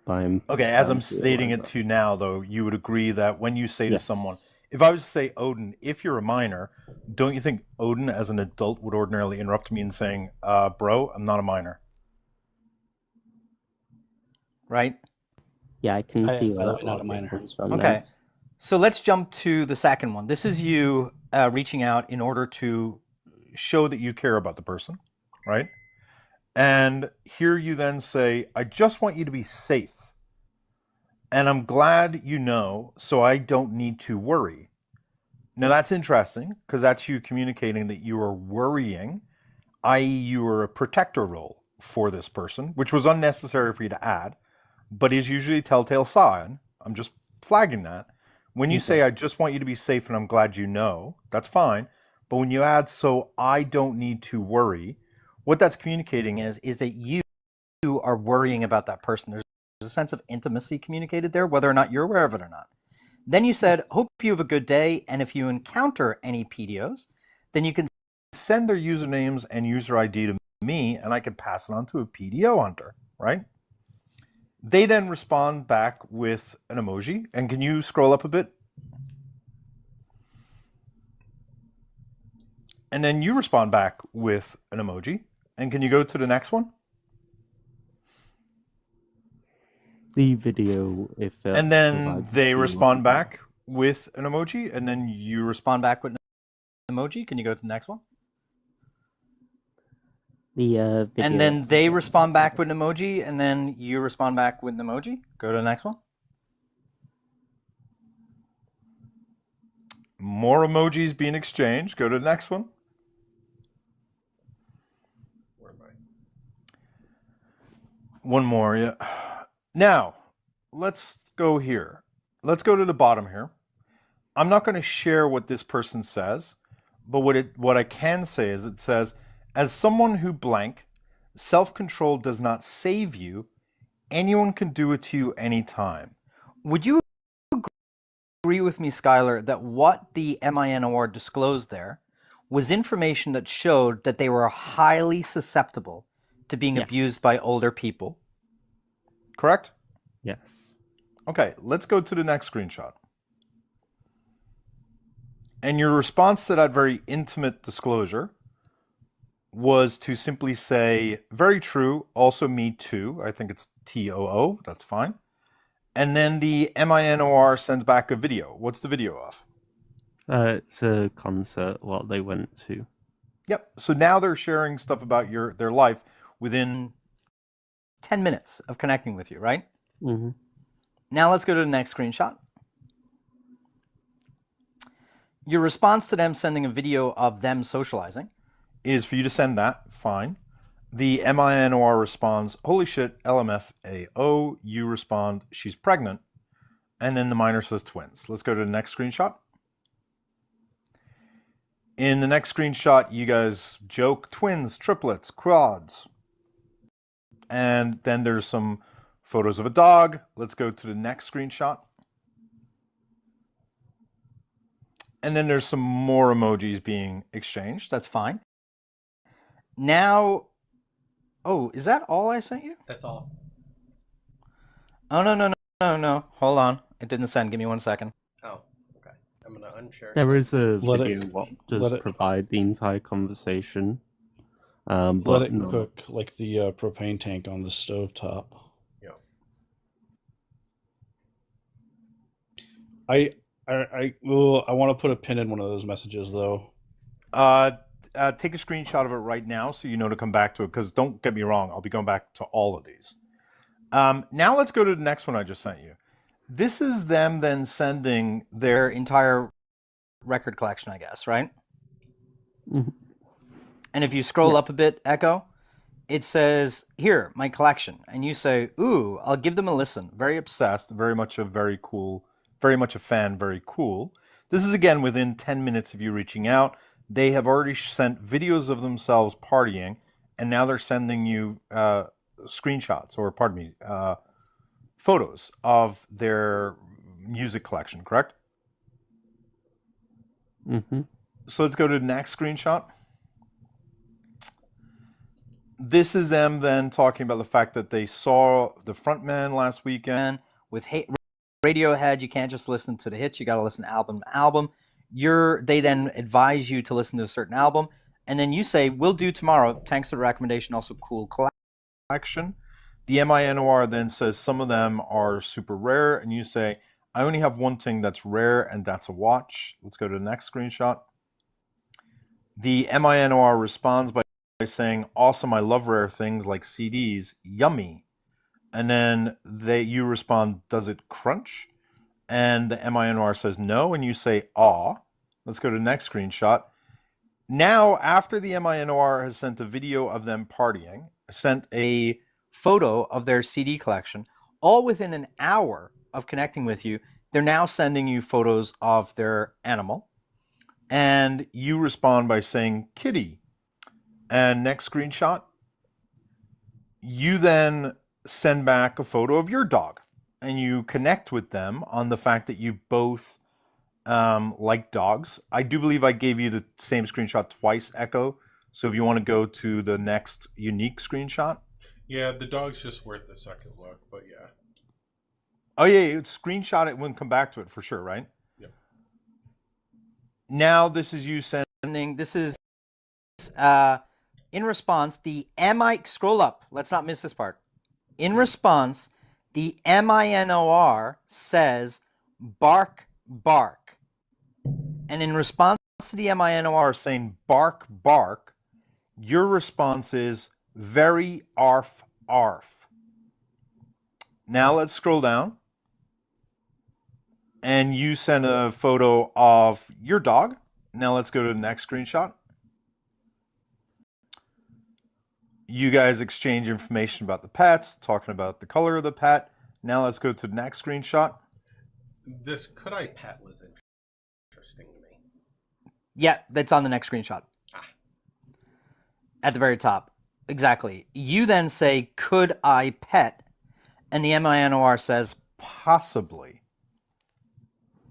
But I'm Okay, as I'm starting to stating realize it that. to you now, though, you would agree that when you say to Yes. someone, if I was to say, Odin, if you're a minor, don't you think Odin as an adult would ordinarily interrupt me and saying, bro, I'm not a minor? right? Yeah, I can I see am, by where the that way, not a logic minor. comes from Okay. now. So let's jump to the second one. This is you reaching out in order to show that you care about the person, right? And here you then say, I just want you to be safe. And I'm glad you know, so I don't need to worry. Now that's interesting, because that's you communicating that you are worrying, i.e. you are a protector role for this person, which was unnecessary for you to add, but is usually a telltale sign. I'm just flagging that. When you say, I just want you to be safe and I'm glad you know, that's fine. But when you add, so I don't need to worry, what that's communicating is that you are worrying about that person. There's a sense of intimacy communicated there, whether or not you're aware of it or not. Then you said, hope you have a good day, and if you encounter any PDOs, then you can send their usernames and user ID to me, and I can pass it on to a PDO hunter, right? They then respond back with an emoji. And can you scroll up a bit? And then you respond back with an emoji. And can you go to the next one? The video, if it's and then provided they to respond you. back with an emoji, and then you respond back with an emoji. Can you go to the next one? The video. And then they respond back with an emoji, and then you respond back with an emoji. Go to the next one. More emojis being exchanged. Go to the next one. Where am I? One more, yeah. Now, let's go here. Let's go to the bottom here. I'm not going to share what this person says, but what I can say is it says, as someone who blank, self-control does not save you. Anyone can do it to you anytime. Would you agree with me, Skyler, that what the MINOR disclosed there was information that showed that they were highly susceptible to being abused by older people? Correct? Yes. Okay, let's go to the next screenshot. And your response to that very intimate disclosure was to simply say, very true, also me too. I think it's TOO, that's fine. And then the MINOR sends back a video. What's the video of? It's a concert what they went to. Yep. So now they're sharing stuff about their life within 10 minutes of connecting with you, right? Mm-hmm. Now let's go to the next screenshot. Your response to them sending a video of them socializing is for you to send that. Fine. The MINOR responds, holy shit, LMFAO. You respond, she's pregnant. And then the minor says twins. Let's go to the next screenshot. In the next screenshot, you guys joke twins, triplets, quads. And then there's some photos of a dog. Let's go to the next screenshot. And then there's some more emojis being exchanged. That's fine. Now, oh, is that all I sent you? That's all. Oh, no. Hold on. It didn't send. Give me 1 second. Oh, okay. I'm going to unshare. There is a video what does provide the entire conversation. Let But it no. cook like the propane tank on the stove top. Yeah. I want to put a pin in one of those messages though. Take a screenshot of it right now so you know to come back to it, because don't get me wrong, I'll be going back to all of these. Now let's go to the next one I just sent you. This is them then sending their entire record collection, I guess, right? Mm-hmm. And if you scroll up a bit, Echo, it says, here, my collection. And you say, ooh, I'll give them a listen. Very obsessed, very much a fan, very cool. This is again within 10 minutes of you reaching out. They have already sent videos of themselves partying, and now they're sending you screenshots, or pardon me, photos of their music collection, correct? Mm-hmm. So let's go to the next screenshot. This is them then talking about the fact that they saw the frontman last weekend. With Radiohead, you can't just listen to the hits. You got to listen album to album. They then advise you to listen to a certain album. And then you say, we'll do tomorrow. Thanks for the recommendation. Also cool collection. The MINOR then says some of them are super rare. And you say, I only have one thing that's rare, and that's a watch. Let's go to the next screenshot. The MINOR responds by saying, awesome, I love rare things like CDs, yummy. And then you respond, does it crunch? And the MINOR says no, and you say, aw. Let's go to the next screenshot. Now, after the MINOR has sent a video of them partying, sent a photo of their CD collection, all within an hour of connecting with you, they're now sending you photos of their animal. And you respond by saying, kitty. And next screenshot, you then send back a photo of your dog, and you connect with them on the fact that you both like dogs. I do believe I gave you the same screenshot twice, Echo. So if you want to go to the next unique screenshot. Yeah, the dog's just worth a second look, but yeah. Oh yeah, you'd screenshot it and come back to it for sure, right? Yep. Now this is you sending. This is in response, scroll up. Let's not miss this part. In response, the MINOR says bark, bark. And in response to the MINOR saying bark, bark, your response is very arf, arf. Now let's scroll down. And you send a photo of your dog. Now let's go to the next screenshot. You guys exchange information about the pets, talking about the color of the pet. Now let's go to the next screenshot. This could I pet was interesting to me. Yeah, that's on the next screenshot. At the very top. Exactly. You then say, could I pet? And the MINOR says, possibly.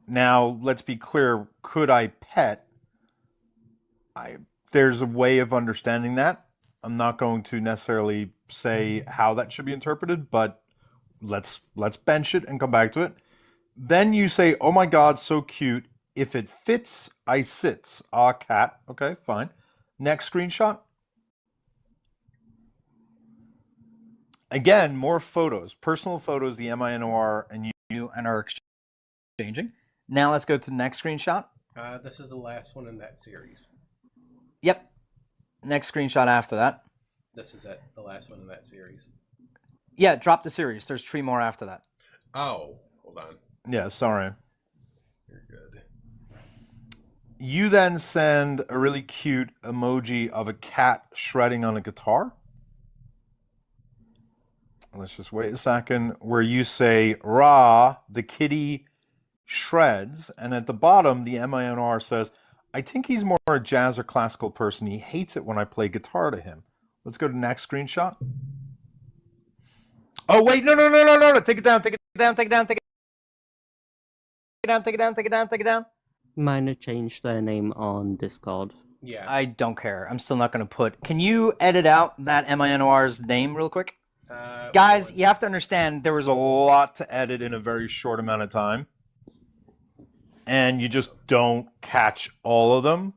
Now, let's be clear. Could I pet? There's a way of understanding that. I'm not going to necessarily say how that should be interpreted, but let's bench it and come back to it. Then you say, oh my God, so cute. If it fits, I sits. Ah, cat. Okay, fine. Next screenshot. Again, more photos. Personal photos, the MINOR and you and are exchanging. Now let's go to the next screenshot. This is the last one in that series. Yep. Next screenshot after that. This is it. The last one in that series. Yeah, drop the series. There's 3 more after that. Oh, hold on. Yeah, sorry. You're good. You then send a really cute emoji of a cat shredding on a guitar. Let's just wait a second. Where you say, "Rah, the kitty shreds," and at the bottom, the MINR says, "I think he's more a jazz or classical person. He hates it when I play guitar to him." Let's go to the next screenshot. Oh, wait, no. Take it down. Miner changed their name on Discord. Yeah. I don't care. I'm still not going to put... Can you edit out that MINOR's name real quick? Guys, you have to understand There was a lot to edit in a very short amount of time. And you just don't catch all of them.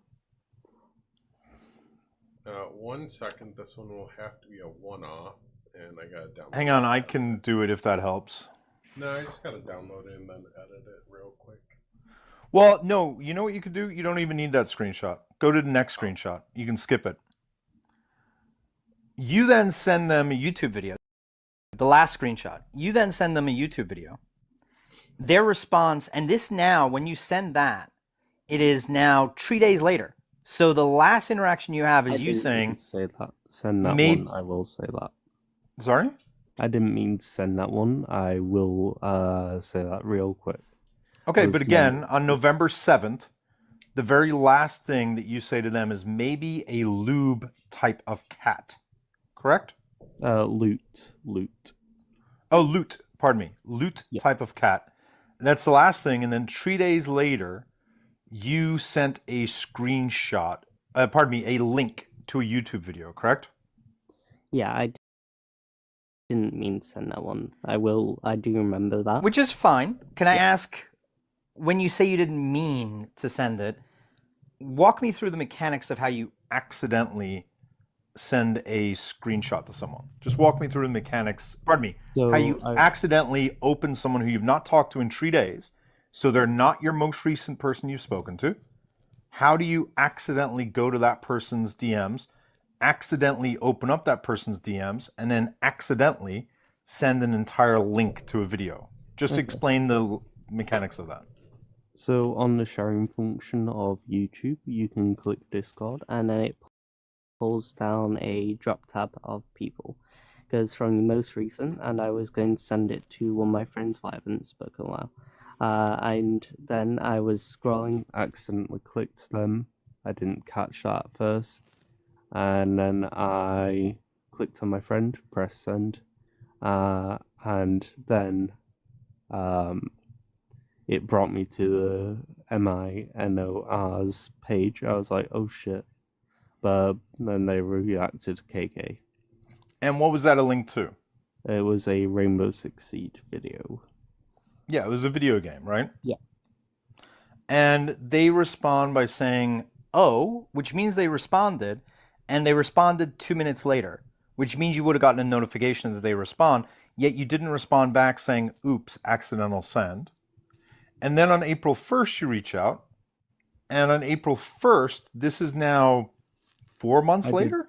1 second. This one will have to be a one-off, and I got to download. Hang on, I can do it if that helps. No, I just got to download it and then edit it real quick. Well, no, you know what you could do? You don't even need that screenshot. Go to the next screenshot. You can skip it. You then send them a YouTube video. The last screenshot. You then send them a YouTube video. Their response, and this now, when you send that, it is now 3 days later. So the last interaction you have is you saying... Say that. Send that Maybe- one. I will say that. Sorry? I didn't mean to send that one. I will say that real quick. Okay, Was but again, on November 7th, the very last thing that you say to them is maybe a lube type of cat. Correct? Loot. Oh, loot. Pardon me. Loot type of cat. That's the last thing. And then 3 days later, you sent a screenshot, a link to a YouTube video, correct? Yeah, I didn't mean to send that one. I do remember that. Which is fine. Can I ask, when you say you didn't mean to send it, walk me through the mechanics of how you accidentally send a screenshot to someone. Just walk me through the mechanics. Pardon me. So how you accidentally open someone who you've not talked to in 3 days, so they're not your most recent person you've spoken to. How do you accidentally go to that person's DMs, accidentally open up that person's DMs, and then accidentally send an entire link to a video? Just Okay. explain the mechanics of that. So on the sharing function of YouTube, you can click Discord, and then it pulls down a drop tab of people. Goes from the most recent, and I was going to send it to one of my friends who I haven't spoken in a while. And then I was scrolling, accidentally clicked them. I didn't catch that at first. And then I clicked on my friend, press send. And then it brought me to the MINOR's page. I was like, oh shit. But then they reacted KK. And what was that a link to? It was a Rainbow Six Siege video. Yeah, it was a video game, right? Yeah. And they respond by saying, "Oh," which means they responded, and they responded 2 minutes later, which means you would have gotten a notification that they respond, yet you didn't respond back saying, "Oops, accidental send." And then on April 1st, you reach out, and on April 1st, this is now 4 months later?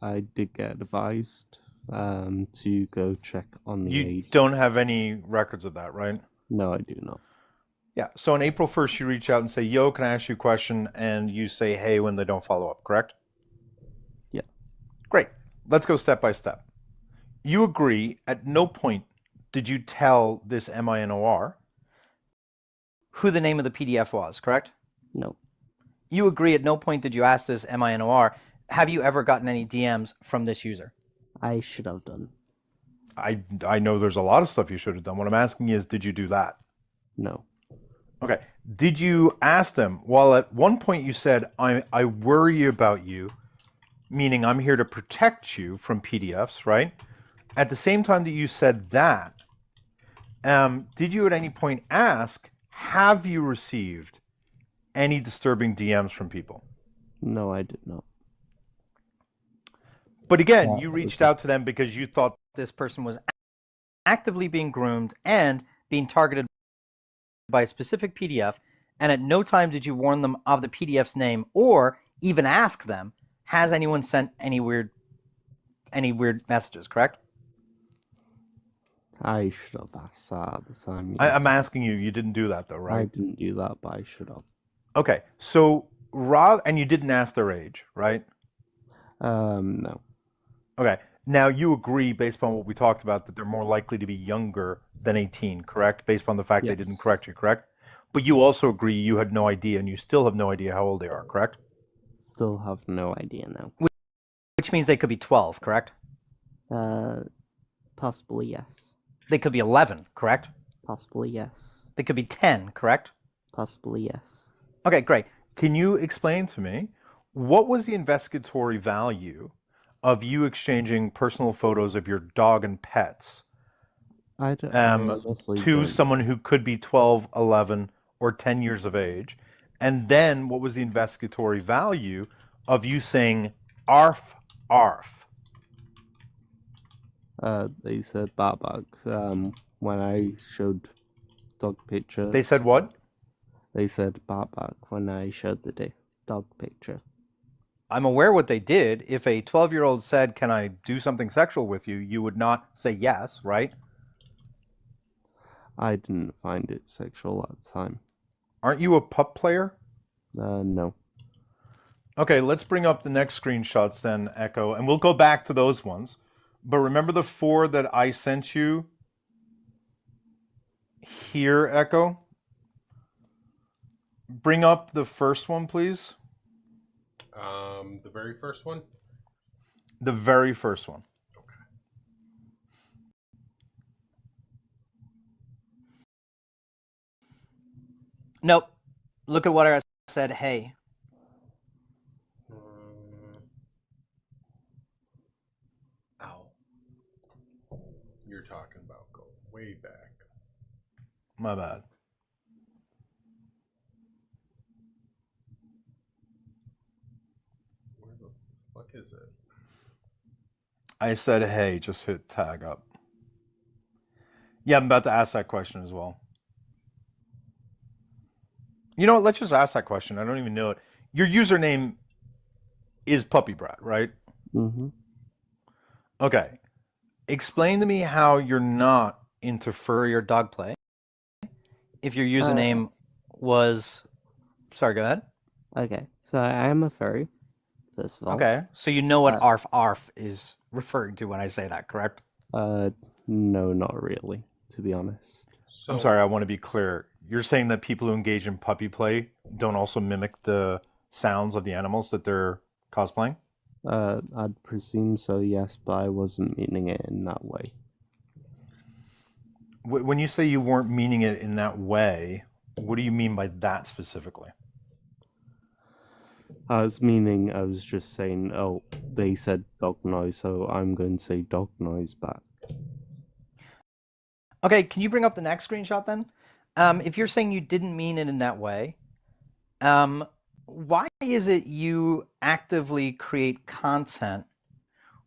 I did get advised to go check on the You age. don't have any records of that, right? No, I do not. Yeah, so on April 1st, you reach out and say, "Yo, can I ask you a question?" And you say, "Hey," when they don't follow up, correct? Yeah. Great. Let's go step by step. You agree, at no point did you tell this MINOR who the name of the PDF was, correct? No. You agree, at no point did you ask this MINOR, have you ever gotten any DMs from this user? I should have done. I know there's a lot of stuff you should have done. What I'm asking is, did you do that? No. Okay. Did you ask them? Well, at one point you said, I worry about you, meaning I'm here to protect you from PDFs, right? At the same time that you said that, did you at any point ask, have you received any disturbing DMs from people? No, I did not. But again, Yeah, you it reached was- out to them because you thought This person was actively being groomed and being targeted by a specific PDF, and at no time did you warn them of the PDF's name or even ask them, has anyone sent any weird messages, correct? I should have asked that at the time. I'm asking you. You didn't do that, though, right? I didn't do that, but I should have. Okay, so and you didn't ask their age, right? No. Okay. Now you agree, based upon what we talked about, that they're more likely to be younger than 18, correct? Based upon the fact they didn't correct you, correct? But you also agree you had no idea, and you still have no idea how old they are, correct? Still have no idea now. Which means they could be 12, correct? Possibly yes. They could be 11, correct? Possibly yes. They could be 10, correct? Possibly yes. Okay, great. Can you explain to me what was the investigatory value of you exchanging personal photos of your dog and pets to someone who could be 12, 11, or 10 years of age? And then what was the investigatory value of you saying arf, arf? They said Babak when I showed dog pictures. They said what? They said Babak when I showed the dog picture. I'm aware what they did. If a 12-year-old said, can I do something sexual with you, you would not say yes, right? I didn't find it sexual at the time. Aren't you a pup player? No. Okay, let's bring up the next screenshots then, Echo, and we'll go back to those ones. But remember the 4 that I sent you here, Echo? Bring up the first one, please. The very first one? The very first one. Nope. Look at what I said, hey. Ow. You're talking about going way back. My bad. Where the fuck is it? I said, hey, just hit tag up. Yeah, I'm about to ask that question as well. You know what? Let's just ask that question. I don't even know it. Your username is Puppy Brat, right? Mm-hmm. Okay. Explain to me how you're not into furry or dog play. If your username was... Sorry, go ahead. Okay, so I am a furry, first of all. Okay, so you know what arf arf is referring to when I say that, correct? No, not really, to be honest. I'm sorry, I want to be clear. You're saying that people who engage in puppy play don't also mimic the sounds of the animals that they're cosplaying? I'd presume so, yes, but I wasn't meaning it in that way. When you say you weren't meaning it in that way, what do you mean by that specifically? I was just saying, oh, they said dog noise, so I'm going to say dog noise back. Okay, can you bring up the next screenshot then? If you're saying you didn't mean it in that way, why is it you actively create content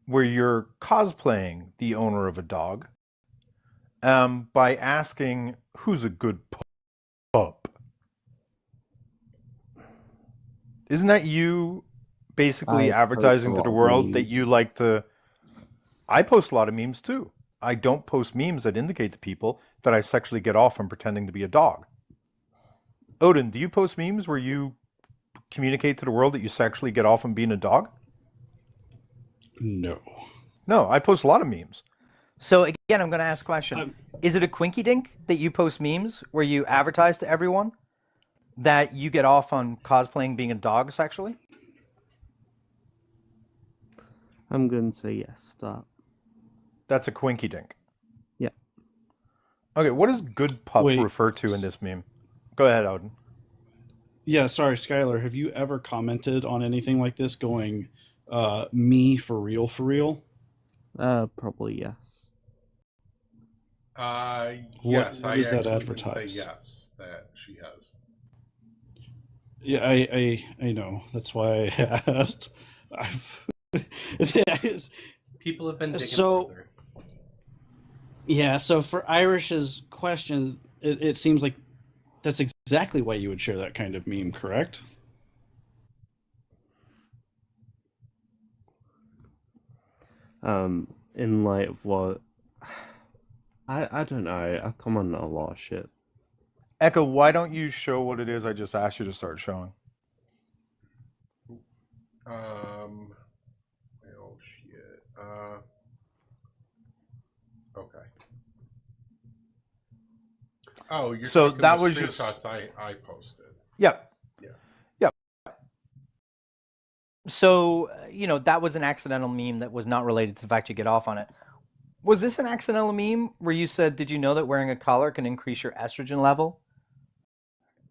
where you're cosplaying the owner of a dog by asking who's a good pup? Isn't that you basically advertising to the world that you like to... I post a lot of memes too. I don't post memes that indicate to people that I sexually get off on pretending to be a dog. Odin, do you post memes where you communicate to the world that you sexually get off on being a dog? No. No, I post a lot of memes. So again, I'm going to ask a question. Is it a quinky dink that you post memes where you advertise to everyone that you get off on cosplaying being a dog sexually? I'm going to say yes, stop. That's a quinky dink. Yeah. Okay, what does good pup refer to in this meme? Go ahead, Odin. Yeah, sorry, Skyler. Have you ever commented on anything like this going, me for real, for real? Probably yes. Yes, what I does that actually advertise? would say yes, that she has. Yeah, I know. That's why I asked. People have been digging further. Yeah, so for Irish's question, it seems like that's exactly why you would share that kind of meme, correct? In light of what I don't know. I comment on a lot of shit. Echo, why don't you show what it is I just asked you to start showing? Oh shit. Okay. Oh, you're So talking that the was screenshots just I posted. Yep. Yeah. Yep. So, that was an accidental meme that was not related to the fact you get off on it. Was this an accidental meme where you said, did you know that wearing a collar can increase your estrogen level?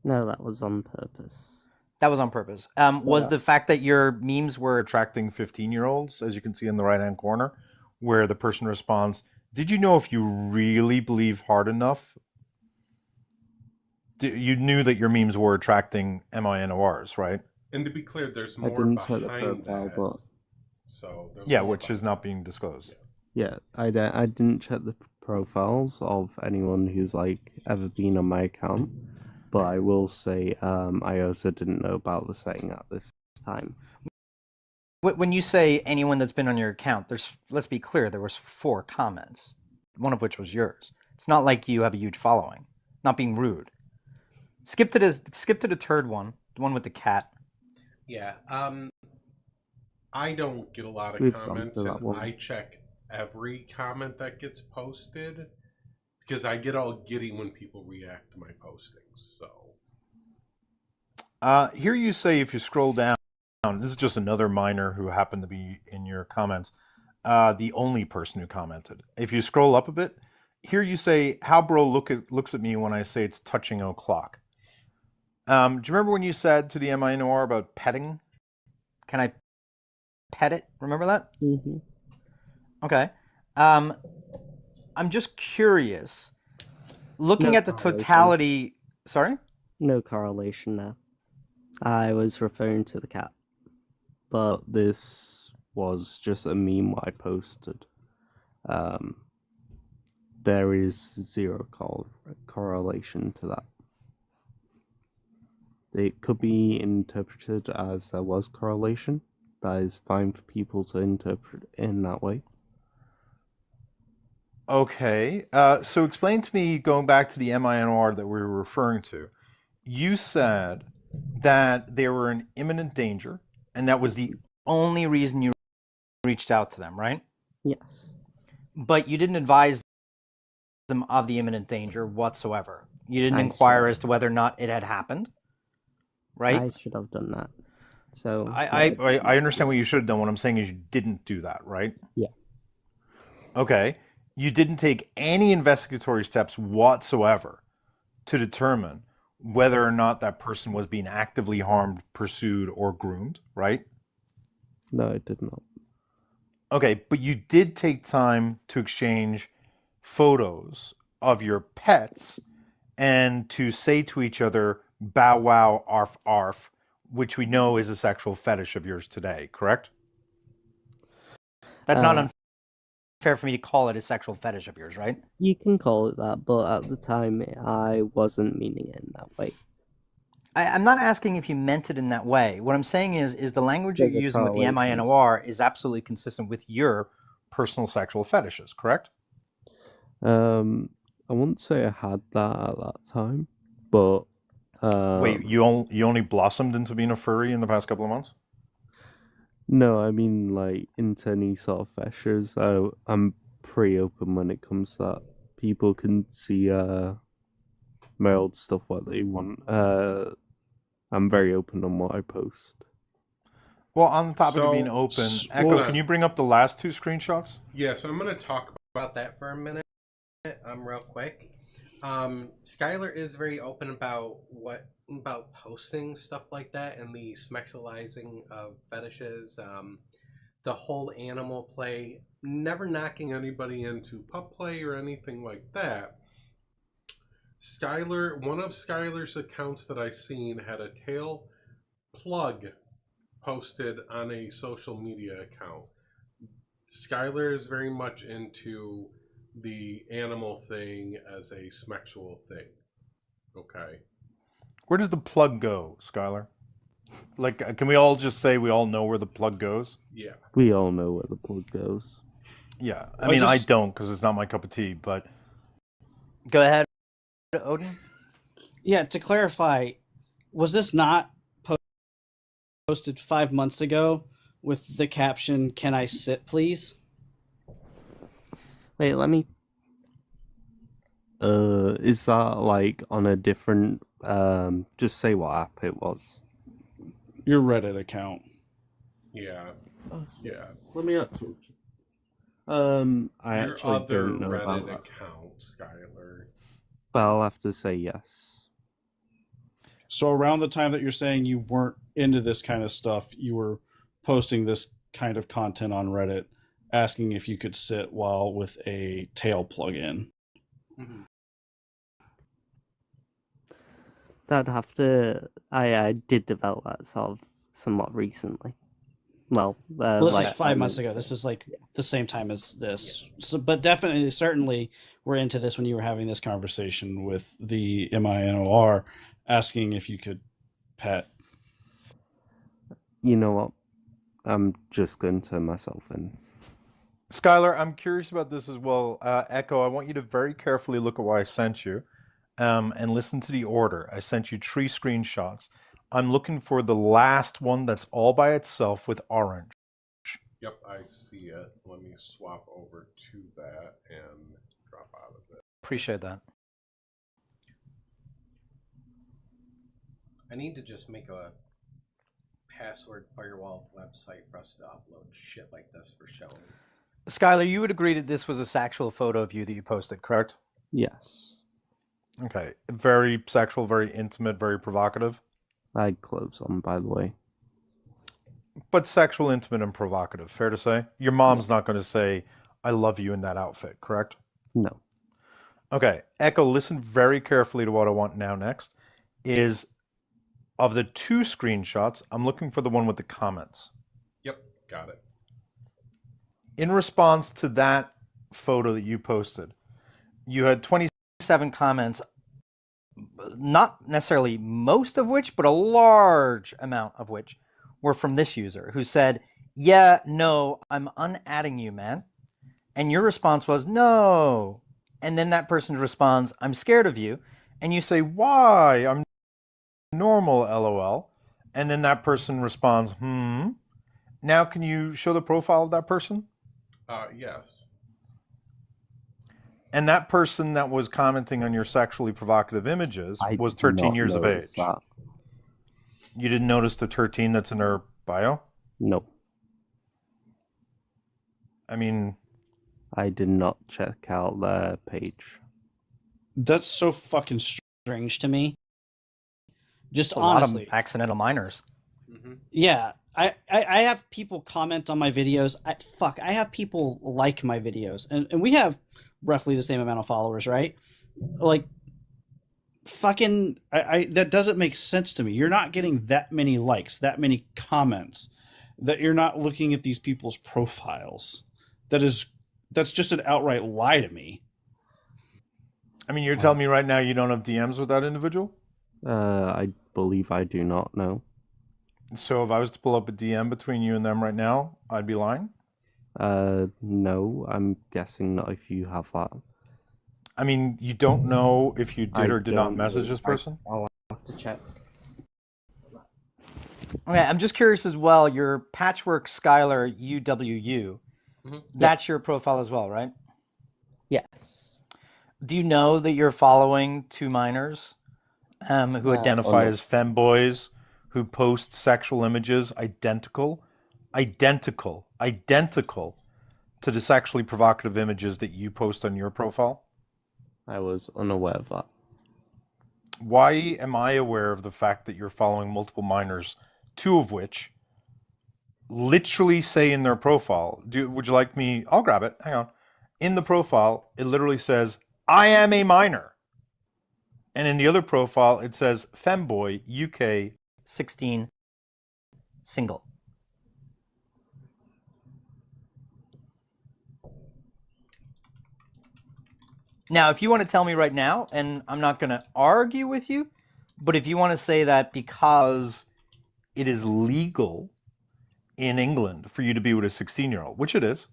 No, that was on purpose. That was on purpose. Was the fact that your memes were attracting 15-year-olds, as you can see in the right-hand corner, where the person responds, did you know if you really believe hard enough, you knew that your memes were attracting MINORs, right? And to be clear, there's I more didn't check the behind profile, that. but So there's Yeah, more which is not being disclosed. yeah, I didn't check the profiles of anyone who's like ever been on my account, but I will say I also didn't know about the setting at this time. When you say anyone that's been on your account, let's be clear, there was 4 comments, one of which was yours. It's not like you have a huge following. Not being rude. Skip to the third one, the one with the cat. Yeah. I don't get a lot of We've gone comments, through that and one. I check every comment that gets posted because I get all giddy when people react to my postings. So Here you say, if you scroll down, this is just another minor who happened to be in your comments, the only person who commented. If you scroll up a bit, here you say, how bro looks at me when I say it's touching o'clock. Do you remember when you said to the MINOR about petting? Can I pet it? Remember that? Mm-hmm. Okay. I'm just curious. Looking No at the correlation. totality... Sorry? No correlation there. I was referring to the cat. But this was just a meme I posted. There is zero correlation to that. It could be interpreted as there was correlation. That is fine for people to interpret in that way. Okay, so explain to me, going back to the MINOR that we were referring to, you said that they were in imminent danger, and that was the only reason you reached out to them, right? Yes. But you didn't advise them of the imminent danger whatsoever. You didn't I inquire should as to whether or not it had happened, right? I should have done that. So I understand what you should have done. What I'm saying is you didn't do that, right? Yeah. Okay. You didn't take any investigatory steps whatsoever to determine whether or not that person was being actively harmed, pursued, or groomed, right? No, I did not. Okay, but you did take time to exchange photos of your pets and to say to each other, bow wow, arf arf, which we know is a sexual fetish of yours today, correct? That's not unfair for me to call it a sexual fetish of yours, right? You can call it that, but at the time I wasn't meaning it in that way. I'm not asking if you meant it in that way. What I'm saying is the language There's you're a using with the correlation. MINOR is absolutely consistent with your personal sexual fetishes, correct? I wouldn't say I had that at that time, but Wait, you only blossomed into being a furry in the past couple of months? No, I mean like into any sort of fetishes. I'm pretty open when it comes to that. People can see my old stuff what they want. I'm very open on what I post. Well, on the topic of being So- open, Hold Echo, on. can you bring up the last 2 screenshots? yeah, so I'm going to talk about that for a minute, real quick. Skyler is very open about posting stuff like that and the sexualizing of fetishes, the whole animal play, never knocking anybody into pup play or anything like that. Skyler, one of Skyler's accounts that I seen had a tail plug posted on a social media account. Skyler is very much into the animal thing as a sexual thing. Okay. Where does the plug go, Skyler? Like, can we all just say we all know where the plug goes? Yeah. We all know where the plug goes. Yeah. I mean, I don't because it's not my cup of tea, but... Go ahead, Odin. Yeah, to clarify, was this not posted 5 months ago with the caption, "Can I sit, please"? Wait, let me... is that, like, on a different... just say what app it was. Your Reddit account. Yeah. Yeah. Let me actually... I Your actually other don't know about Reddit that. account, Skyler. But I'll have to say yes. So around the time that you're saying you weren't into this kind of stuff, you were posting this kind of content on Reddit, asking if you could sit while with a tail plug-in. Mm-hmm. That'd have to... I did develop that sort of somewhat recently. Well, This like is 5 months ago. This is like the same time as this. So, but definitely, certainly, we're into this when you were having this conversation with the MINOR, asking if you could pet. You know what? I'm just going to turn myself in. Skyler, I'm curious about this as well. Echo, I want you to very carefully look at what I sent you and listen to the order. I sent you 3 screenshots. I'm looking for the last one that's all by itself with orange. Yep, I see it. Let me swap over to that and drop out of it. Appreciate that. I need to just make a password firewall website for us to upload shit like this for showing. Skyler, you would agree that this was a sexual photo of you that you posted, correct? Yes. Okay. Very sexual, very intimate, very provocative. I had clothes on, by the way. But sexual, intimate, and provocative. Fair to say? Your mom's not going to say, "I love you" in that outfit, correct? No. Okay. Echo, listen very carefully to what I want now next. Is of the 2 screenshots, I'm looking for the one with the comments. Yep, got it. In response to that photo that you posted, you had 27 comments, not necessarily most of which, but a large amount of which were from this user who said, "Yeah, no, I'm unadding you, man." And your response was, "No." And then that person responds, "I'm scared of you." And you say, "Why? I'm normal, LOL." And then that person responds, Now, can you show the profile of that person? Yes. And that person that was commenting on your sexually provocative images was 13 years of age. That. You didn't notice the 13 that's in her bio? No. I mean... I did not check out their page. That's so fucking strange to me. Just a honestly. lot of accidental minors. Mm-hmm. Yeah. I have people comment on my videos. I have people like my videos. And we have roughly the same amount of followers, right? Like, fucking... that doesn't make sense to me. You're not getting that many likes, that many comments, that you're not looking at these people's profiles. That's just an outright lie to me. I mean, you're telling me right now you don't have DMs with that individual? I believe I do not know. So if I was to pull up a DM between you and them right now, I'd be lying? No, I'm guessing not if you have that. I mean, you don't know if you did or did not message this person? I'll have to check. Okay, I'm just curious as well, your Patchwork Skyler UWU, that's your profile as well, right? Yes. Do you know that you're following 2 minors who identify as femboys, who post sexual images identical to the sexually provocative images that you post on your profile? I was unaware of that. Why am I aware of the fact that you're following multiple minors, 2 of which literally say in their profile, would you like me, I'll grab it, hang on. In the profile, it literally says, "I am a minor." And in the other profile, it says, "Femboy, UK, 16, single." Now, if you want to tell me right now, and I'm not going to argue with you, But if you want to say that because it is legal in England for you to be with a 16-year-old, which it is,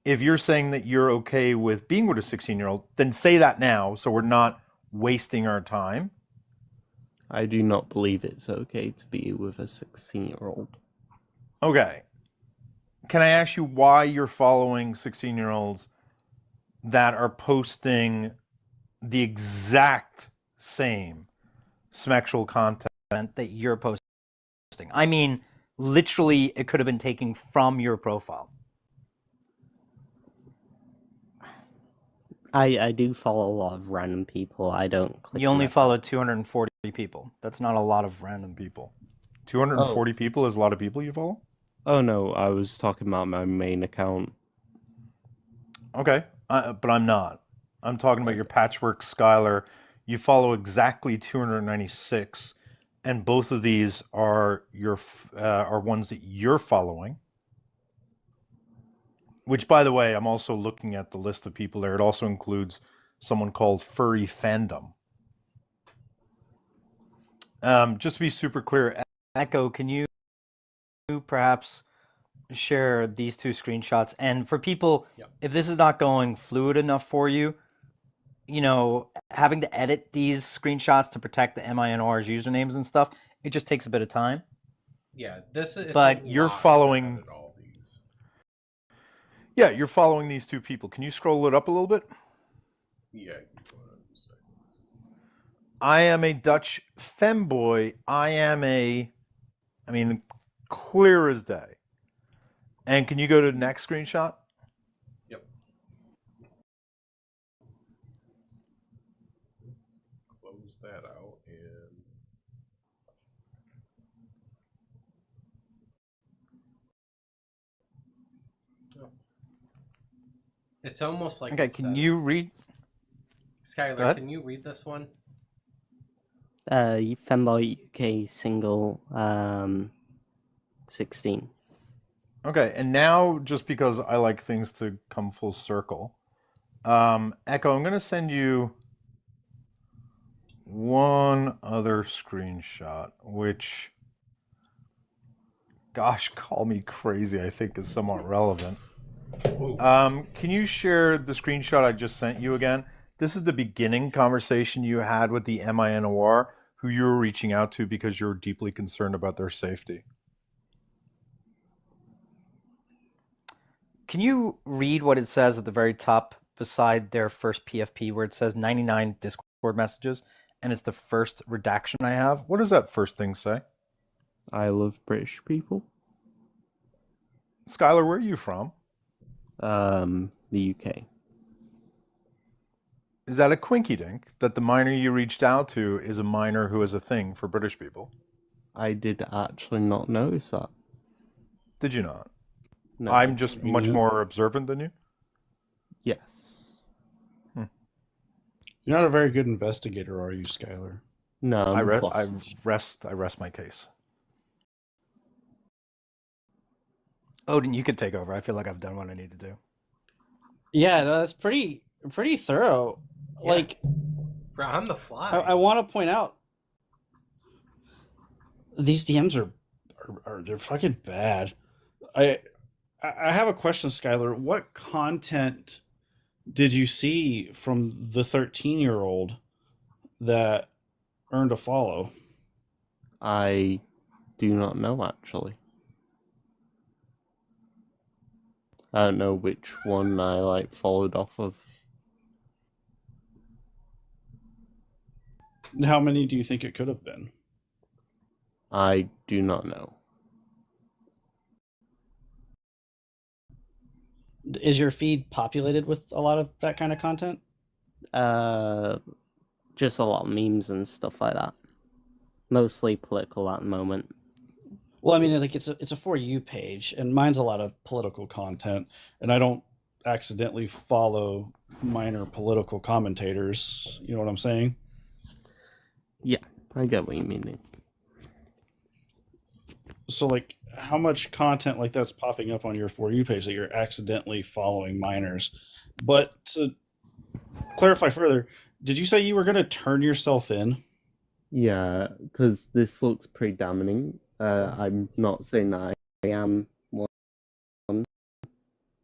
if you're saying that you're okay with being with a 16-year-old, then say that now so we're not wasting our time. I do not believe it's okay to be with a 16-year-old. Okay. Can I ask you why you're following 16-year-olds that are posting the exact same sexual content that you're posting? I mean, literally, it could have been taken from your profile. I do follow a lot of random people. I don't click. You only on follow 240 people. That's not a lot of random people. 240 people is a lot of people you follow? Oh no, I was talking about my main account. Okay, but I'm not. I'm talking about your Patchwork Skyler. You follow exactly 296, and both of these are are ones that you're following. Which, by the way, I'm also looking at the list of people there. It also includes someone called Furry Fandom. Just to be super clear, Echo, can you perhaps share these two screenshots? And for people, if this is not going fluid enough for you, you know, having to edit these screenshots to protect the MINR's usernames and stuff, it just takes a bit of time. Yeah, this is. But you're following. Yeah, you're following these two people. Can you scroll it up a little bit? Yeah. I am a Dutch femboy. I mean, clear as day. And can you go to the next screenshot? Yep. Close that out and. It's almost like. Okay, can you read? Skyler, can you read this one? Femboy UK single 16. Okay, and now just because I like things to come full circle, Echo, I'm going to send you one other screenshot, which, gosh, call me crazy, I think is somewhat relevant. Can you share the screenshot I just sent you again? This is the beginning conversation you had with the MINOR, who you were reaching out to because you're deeply concerned about their safety. Can you read what it says at the very top beside their first PFP where it says 99 Discord messages and it's the first redaction I have? What does that first thing say? I love British people. Skyler, where are you from? The UK. Is that a quinky dink that the minor you reached out to is a minor who has a thing for British people? I did actually not notice that. Did you not? No. I'm just much more observant than you? Yes. You're not a very good investigator, are you, Skyler? No, I rest my case. Odin, you could take over. I feel like I've done what I need to do. Yeah, no, that's pretty thorough. Yeah. Like, on the fly. I want to point out these DMs are they're fucking bad. I have a question, Skyler. What content did you see from the 13-year-old that earned a follow? I do not know, actually. I don't know which one I followed off of. How many do you think it could have been? I do not know. Is your feed populated with a lot of that kind of content? Just a lot of memes and stuff like that. Mostly political at the moment. Well, I mean, it's a For You page, and mine's a lot of political content, and I don't accidentally follow minor political commentators. You know what I'm saying? Yeah, I get what you mean. So, like, how much content like that's popping up on your For You page that you're accidentally following minors? But to clarify further, did you say you were going to turn yourself in? Yeah, because this looks pretty damning. I'm not saying that I am one,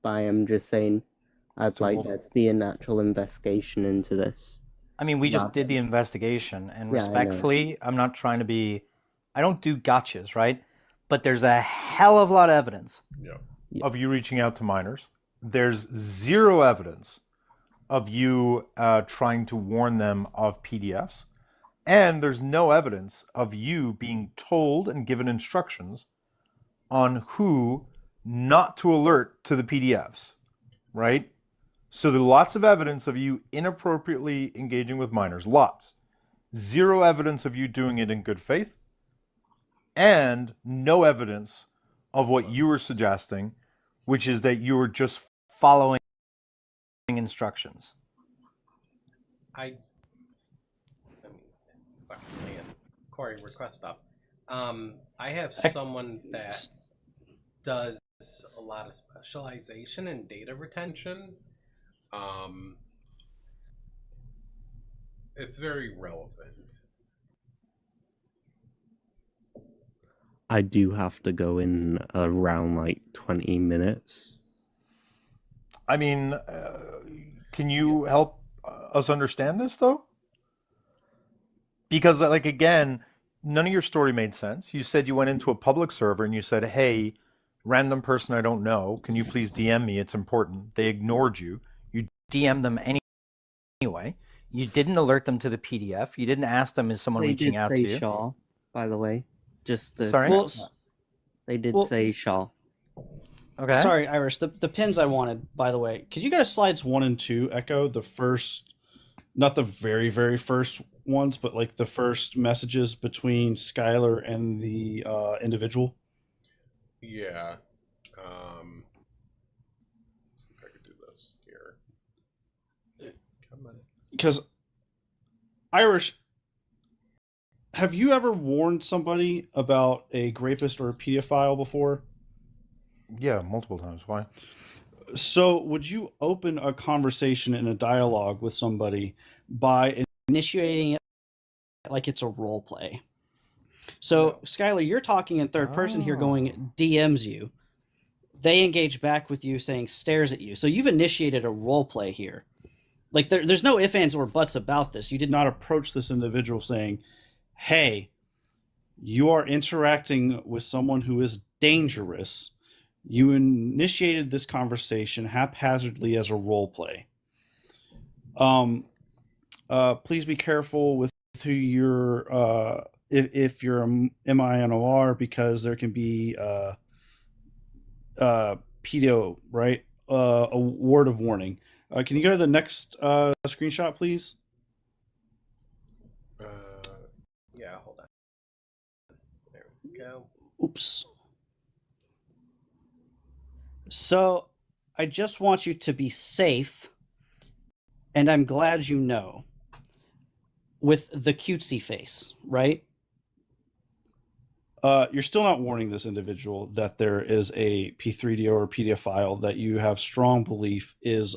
but I am just saying I'd So like there to be a natural investigation into this. I mean, we just Rather did the than- investigation, and Yeah, I know. respectfully, I'm not trying to be. I don't do gotchas, right? But there's a hell of a lot of evidence of you reaching out to minors. There's zero evidence of you trying to warn them of PDFs. And there's no evidence of you being told and given instructions on who not to alert to the PDFs, right? So there's lots of evidence of you inappropriately engaging with minors. Lots. Zero evidence of you doing it in good faith. And no evidence of what you were suggesting, which is that you were just following instructions. Let me fucking land. Corey, request up. I have someone that does a lot of specialization in data retention. It's very relevant. I do have to go in around like 20 minutes. I mean, can you help us understand this though? Because like again, none of your story made sense. You said you went into a public server and you said, "Hey, random person I don't know, can you please DM me? It's important." They ignored you. You DM'd them anyway. You didn't alert them to the PDF. You didn't ask them, "Is someone They reaching did out say to you?" Shaw, by the way. Just to Sorry? they did well- say Shaw. Okay. Sorry, Irish. The pins I wanted, by the way. Could you go to slides 1 and 2, Echo? The first, not the very, very first ones, but like the first messages between Skyler and the individual. Yeah. See if I could do this here. Come on. Because Irish, have you ever warned somebody about a rapist or a pedophile before? Yeah, multiple times. Why? So, would you open a conversation and a dialogue with somebody by initiating it like it's a role play? So, Skylar, you're talking in third person here, going DMs you. They engage back with you, saying stares at you. So you've initiated a role play here. Like there's no ifs, ands, or buts about this. You did not approach this individual saying, "Hey, you are interacting with someone who is dangerous." You initiated this conversation haphazardly as a role play. Please be careful with who you're if you're a MINOR, because there can be pedo, right? A word of warning. Can you go to the next screenshot, please? Yeah, hold on. There we go. Oops. So, I just want you to be safe, and I'm glad you know, with the cutesy face, right? You're still not warning this individual that there is a P3DO or pedophile that you have strong belief is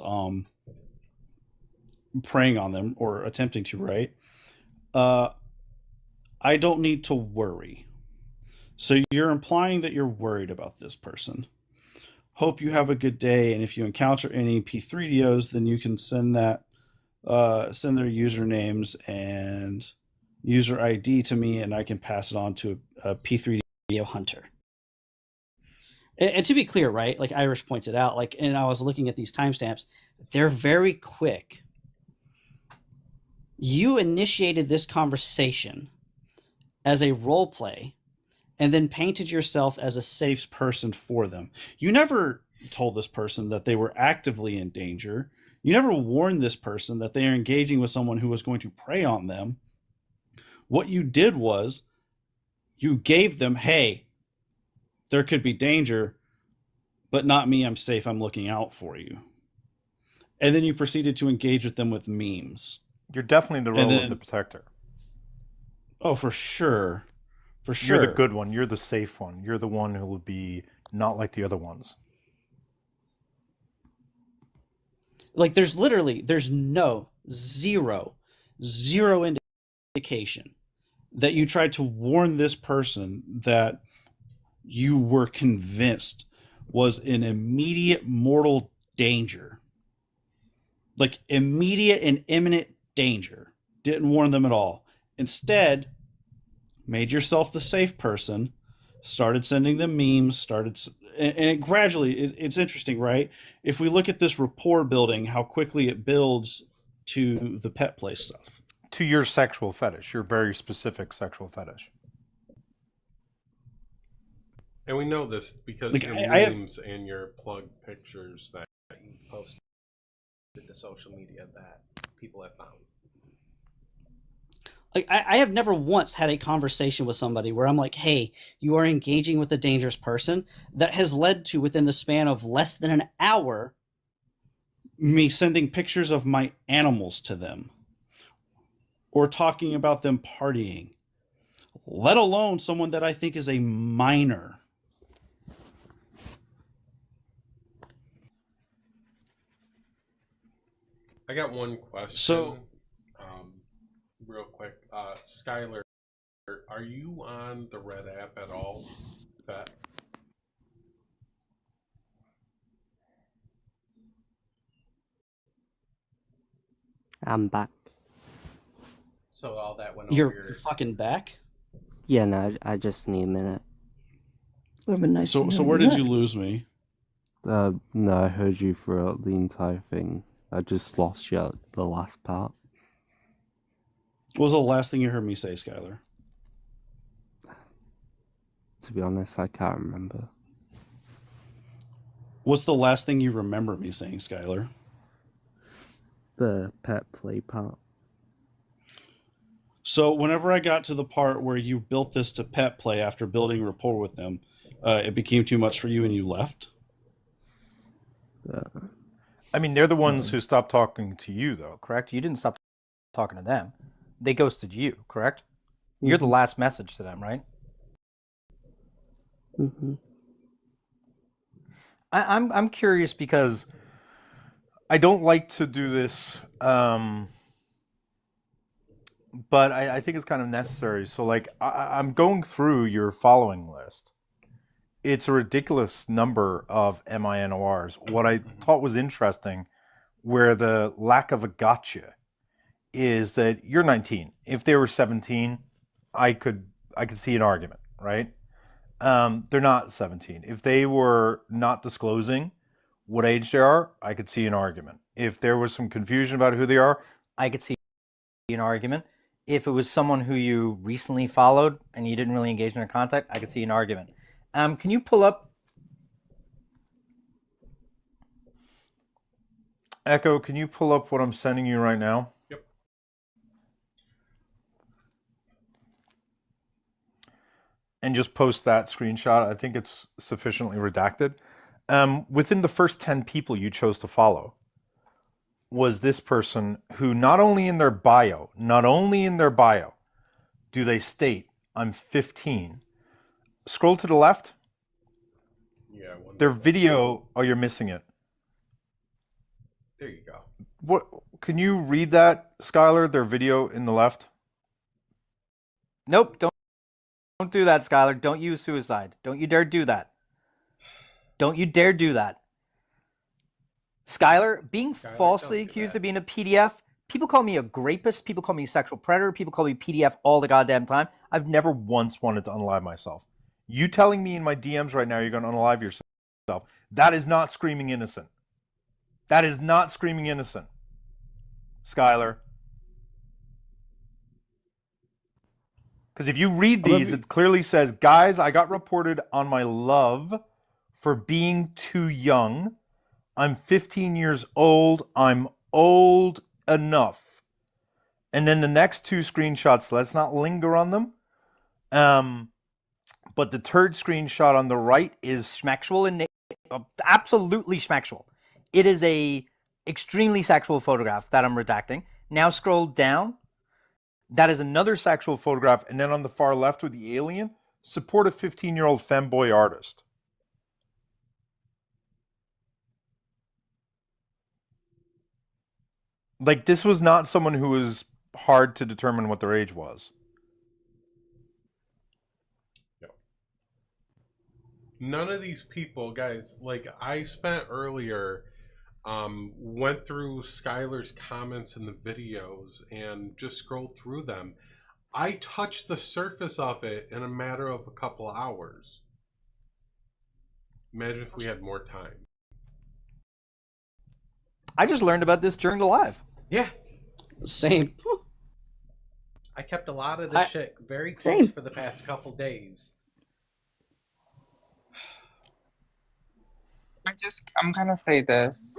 preying on them or attempting to, right? I don't need to worry. So you're implying that you're worried about this person. Hope you have a good day, and if you encounter any P3DOs, then you can send that send their usernames and user ID to me, and I can pass it on to a P3DO hunter. And to be clear, right, like Irish pointed out, like, and I was looking at these timestamps, they're very quick. You initiated this conversation as a role play and then painted yourself as a safe person for them. You never told this person that they were actively in danger. You never warned this person that they are engaging with someone who was going to prey on them. What you did was you gave them, "Hey, there could be danger, but not me. I'm safe. I'm looking out for you." And then you proceeded to engage with them with memes. You're definitely the role of the protector. Oh, for sure. For sure. You're the good one. You're the safe one. You're the one who will be not like the other ones. Like there's zero indication that you tried to warn this person that you were convinced was in immediate mortal danger. Like immediate and imminent danger. Didn't warn them at all. Instead, made yourself the safe person, started sending them memes, and it gradually, it's interesting, right? If we look at this rapport building, how quickly it builds to the pet play stuff. To your sexual fetish, your very specific sexual fetish. And we know this because Like, your I have- memes and your plug pictures that you posted to social media that people have found. Like I have never once had a conversation with somebody where I'm like, hey, you are engaging with a dangerous person, that has led to, within the span of less than an hour, me sending pictures of my animals to them or talking about them partying, let alone someone that I think is a minor. I got one question. So, real quick, Skyler, are you on the Red app at all? That I'm back. So all that went you're over your... fucking back? Yeah, no, I just need a minute. Would have been nice. So where did you lose me? No, I heard you throughout the entire thing. I just lost you at the last part. What was the last thing you heard me say, Skyler? To be honest, I can't remember. What's the last thing you remember me saying, Skyler? The pet play part. So whenever I got to the part where you built this to pet play after building rapport with them, it became too much for you and you left? I mean, they're the ones who stopped talking to you, though, correct? You didn't stop talking to them. They ghosted you, correct? You're the last message to them, right? Mm-hmm. I'm curious because I don't like to do this, but I think it's kind of necessary. So, like, I'm going through your following list. It's a ridiculous number of MINORs. What I thought was interesting, where the lack of a gotcha, is that you're 19. If they were 17, I could see an argument, right? They're not 17. If they were not disclosing what age they are, I could see an argument. If there was some confusion about who they are, I could see an argument. If it was someone who you recently followed and you didn't really engage in their contact, I could see an argument. Can you pull up? Echo, can you pull up what I'm sending you right now? Yep. And just post that screenshot. I think it's sufficiently redacted. Within the first 10 people you chose to follow was this person who not only in their bio do they state, I'm 15. Scroll to the left. Yeah. Their video, oh, you're missing it. There you go. What? Can you read that, Skyler? Their video in the left. Nope, don't do that, Skyler. Don't use suicide. Don't you dare do that. Don't you dare do that. Skyler, being falsely accused of being a PDF, people call me a rapist, people call me a sexual predator, people call me PDF all the goddamn time. I've never once wanted to unalive myself. You telling me in my DMs right now you're going to unalive yourself, that is not screaming innocent. That is not screaming innocent. Skyler. Because if you read these, it clearly says, guys, I got reported on my love for being too young. I'm 15 years old. I'm old enough. And then the next two screenshots, let's not linger on them. But the third screenshot on the right is sexual and absolutely sexual. It is a extremely sexual photograph that I'm redacting. Now scroll down. That is another sexual photograph. And then on the far left with the alien, support a 15-year-old femboy artist. Like, this was not someone who was hard to determine what their age was. none of these people, guys, like I spent earlier, went through Skylar's comments in the videos and just scrolled through them. I touched the surface of it in a matter of a couple hours. Imagine if we had more time. I just learned about this during the live. Yeah. Same. I kept a lot of this shit very close Same. for the past couple days. I'm gonna say this.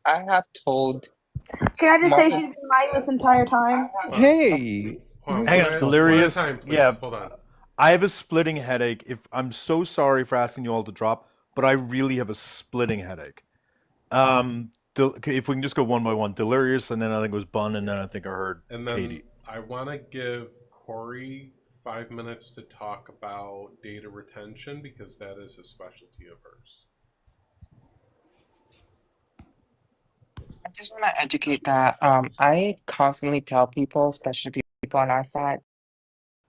I have told. Can I just say multiple- she's been lying this entire time? Hey. Hold on, Hang one on, at- Delirious. one at a time, please. Yeah, Hold on. I have a splitting headache. If I'm so sorry for asking you all to drop, but I really have a splitting headache. If we can just go one by one, Delirious, and then I think it was Bun, and then I think I heard And then Katie. I want to give Corey 5 minutes to talk about data retention because that is a specialty of hers. I just want to educate that I constantly tell people, especially people on our side,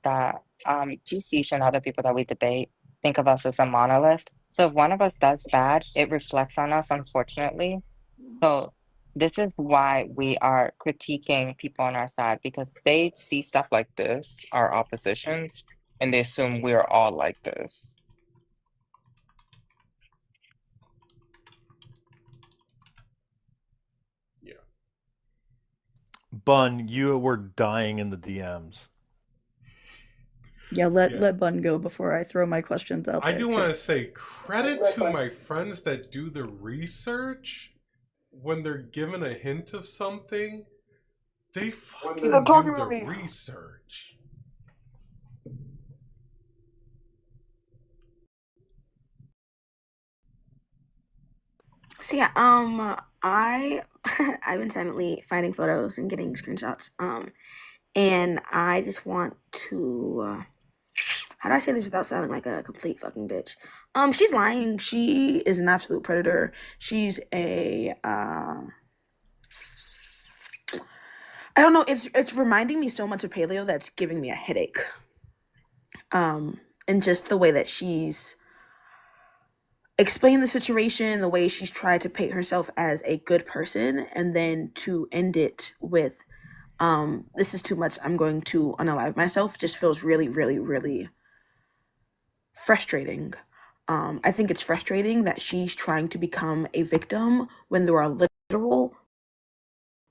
that GCs and other people that we debate think of us as a monolith. So if one of us does bad, it reflects on us, unfortunately. So this is why we are critiquing people on our side, because they see stuff like this, our oppositions, and they assume we're all like this. Yeah. Bun, you were dying in the DMs. Yeah, let Bun go before I throw my questions out I there. do want to say credit to my friends that do the research when they're given a hint of something. They fucking Don't do talk the about me. research. So yeah, I've been silently finding photos and getting screenshots. And I just want to how do I say this without sounding like a complete fucking bitch? She's lying. She is an absolute predator. She's a I don't know, it's reminding me so much of Paleo that's giving me a headache. And just the way that she's explained the situation, the way she's tried to paint herself as a good person, and then to end it with, this is too much, I'm going to unalive myself, just feels really, really, really frustrating. I think it's frustrating that she's trying to become a victim when there are literal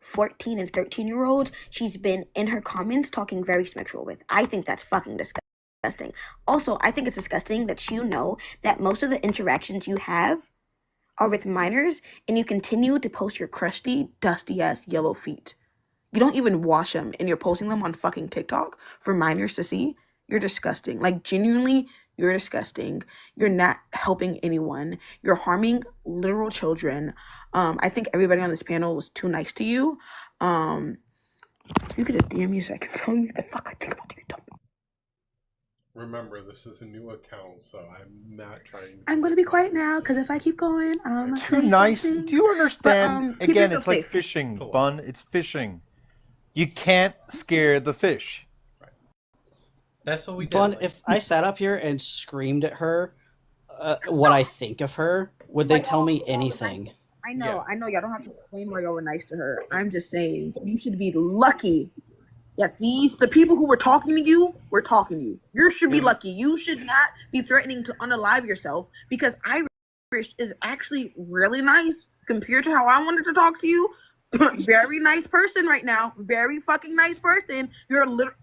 14 and 13-year-olds she's been in her comments talking very sexual with. I think that's fucking disgusting. Also, I think it's disgusting that you know that most of the interactions you have are with minors and you continue to post your crusty, dusty ass yellow feet. You don't even wash them and you're posting them on fucking TikTok for minors to see. You're disgusting. Like, genuinely, you're disgusting. You're not helping anyone. You're harming literal children. I think everybody on this panel was too nice to you. If you could just DM me so I can tell you the fuck I think about you. Remember, this is a new account, so I'm not trying. I'm gonna be quiet now because if I keep going, I'm gonna Too say nice. something. Do you understand? But, keep Again, yourself it's like safe. fishing, Bun. It's fishing. You can't scare the fish. That's what we did. Bun, if I sat up here and screamed at her what I think of her, would they tell me anything? I know, y'all don't have to claim why y'all were nice to her. I'm just saying, you should be lucky that the people who were talking to you were talking to you. You should be lucky. You should not be threatening to unalive yourself because Irish is actually really nice compared to how I wanted to talk to you. Very nice person right now. Very fucking nice person. You're literally.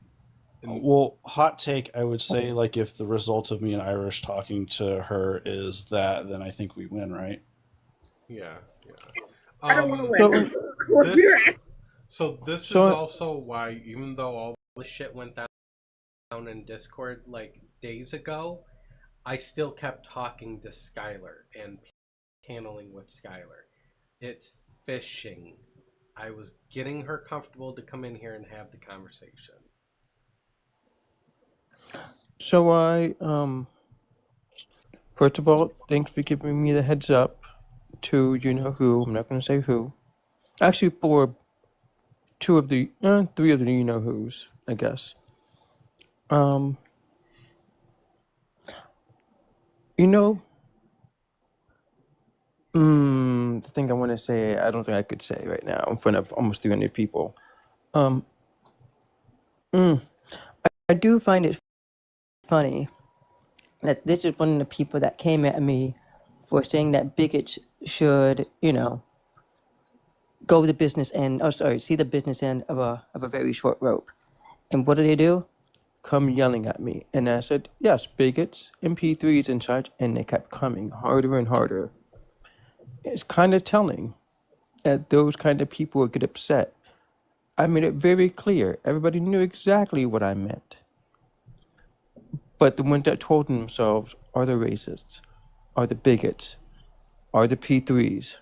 Well, hot take, I would say, like, if the result of me and Irish talking to her is that, then I think we win, right? Yeah. I don't want to win. This is also why, even though all the shit went down in Discord like days ago, I still kept talking to Skyler and paneling with Skyler. It's fishing. I was getting her comfortable to come in here and have the conversation. So first of all, thanks for giving me the heads up to you know who. I'm not going to say who. Actually, for three of the you know who's, I guess. You know, the thing I want to say, I don't think I could say right now in front of almost 300 people. Um, I do find it funny that this is one of the people that came at me for saying that bigots should, go the business end. Oh, sorry, see the business end of a very short rope. And what do? Come yelling at me. And I said, yes, bigots, MP3s and such. And they kept coming harder and harder. It's kind of telling that those kind of people would get upset. I made it very clear. Everybody knew exactly what I meant. But the ones that told themselves are the racists, are the bigots, are the P3s.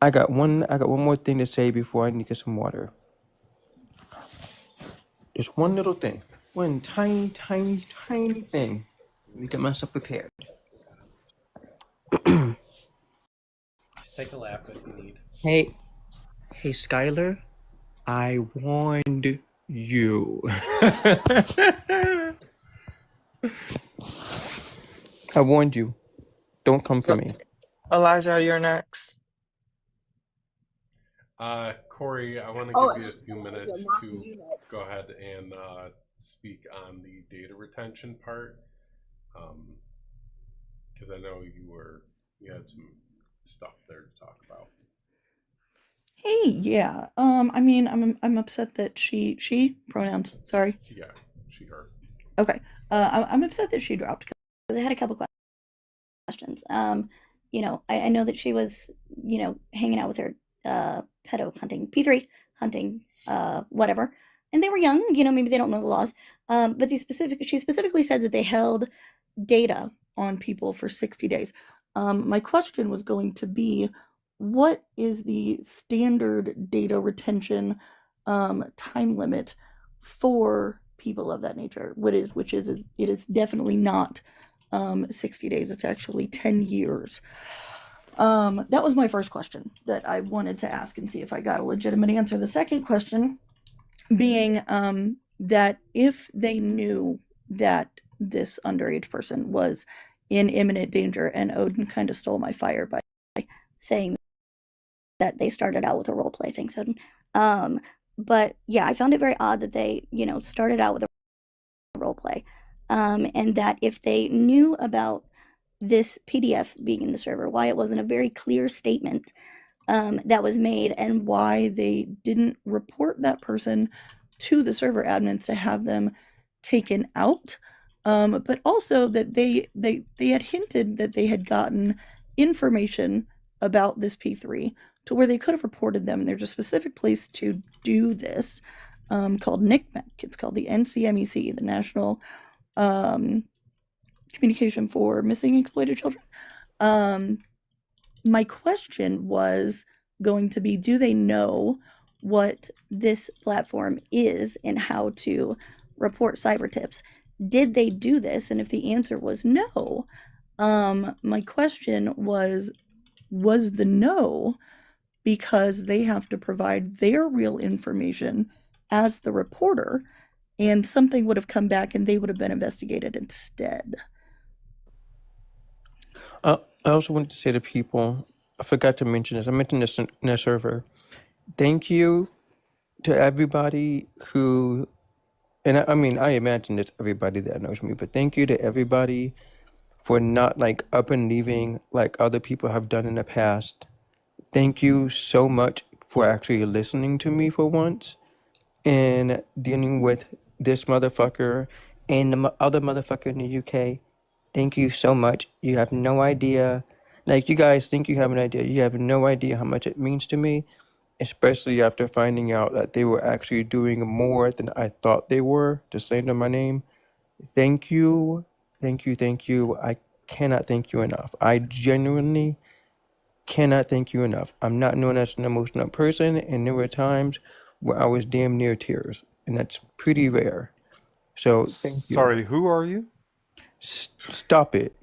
I got one more thing to say before I need to get some water. Just one little thing. One tiny, tiny, tiny thing. Let me get myself prepared. Just take a lap if you need. Hey, Skyler, I warned you. I warned you. Don't come for me. Elijah, you're next. Corey, I want to Oh, give you a few minutes Mossy, to you next. go ahead and speak on the data retention part, because I know you had some stuff there to talk about. Hey, yeah. I mean, I'm upset that she pronouns. Sorry. Yeah, she her. Okay. I'm upset that she dropped because I had a couple questions. I know that she was, hanging out with her pedo hunting, P3 hunting, whatever, and they were young. Maybe they don't know the laws. But she specifically said that they held data on people for 60 days. My question was going to be, what is the standard data retention time limit for people of that nature? It is definitely not 60 days. It's actually 10 years. That was my first question that I wanted to ask and see if I got a legitimate answer. The second question being that if they knew that this underage person was in imminent danger, and Odin kind of stole my fire by saying that they started out with a role play thing, Odin. But yeah, I found it very odd that they, started out with a role play, and that if they knew about this PDF being in the server, why it wasn't a very clear statement that was made, and why they didn't report that person to the server admins to have them taken out. But also that they had hinted that they had gotten information about this P3 to where they could have reported them, and there's a specific place to do this called NCMEC. It's called the NCMEC, the National Communication for Missing and Exploited Children. My question was going to be, do they know what this platform is and how to report cyber tips? Did they do this? And if the answer was no, my question was the no because they have to provide their real information as the reporter, and something would have come back and they would have been investigated instead? I also wanted to say to people, I forgot to mention this. I mentioned this in the server. Thank you to everybody who, and I mean, I imagine it's everybody that knows me, but thank you to everybody for not like up and leaving like other people have done in the past. Thank you so much for actually listening to me for once and dealing with this motherfucker and the other motherfucker in the UK. Thank you so much. You have no idea. Like, you guys think you have an idea. You have no idea how much it means to me, especially after finding out that they were actually doing more than I thought they were to slander my name. Thank you. Thank you. Thank you. I cannot thank you enough. I genuinely cannot thank you enough. I'm not known as an emotional person, and there were times where I was damn near tears, and that's pretty rare. So thank you. Sorry, who are you? Stop it.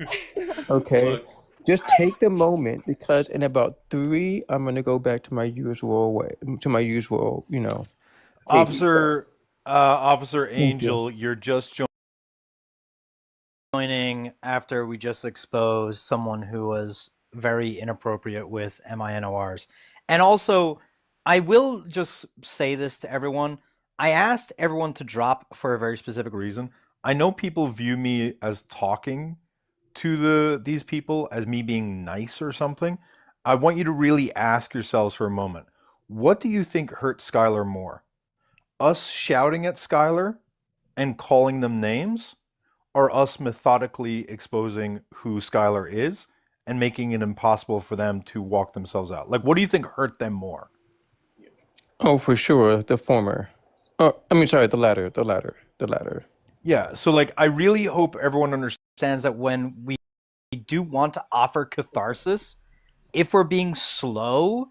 Okay. Look. Just take the moment, because in about 3, I'm gonna go back to my usual way, to my usual, Officer Thank you. Angel, you're just joining after we just exposed someone who was very inappropriate with MINORs. And also, I will just say this to everyone. I asked everyone to drop for a very specific reason. I know people view me as talking to these people as me being nice or something. I want you to really ask yourselves for a moment. What do you think hurt Skyler more? Us shouting at Skyler and calling them names, or us methodically exposing who Skyler is and making it impossible for them to walk themselves out? Like, what do you think hurt them more? Oh, for sure, the former. Oh, I mean, sorry, the latter. Yeah, so like, I really hope everyone understands that when we do want to offer catharsis, if we're being slow,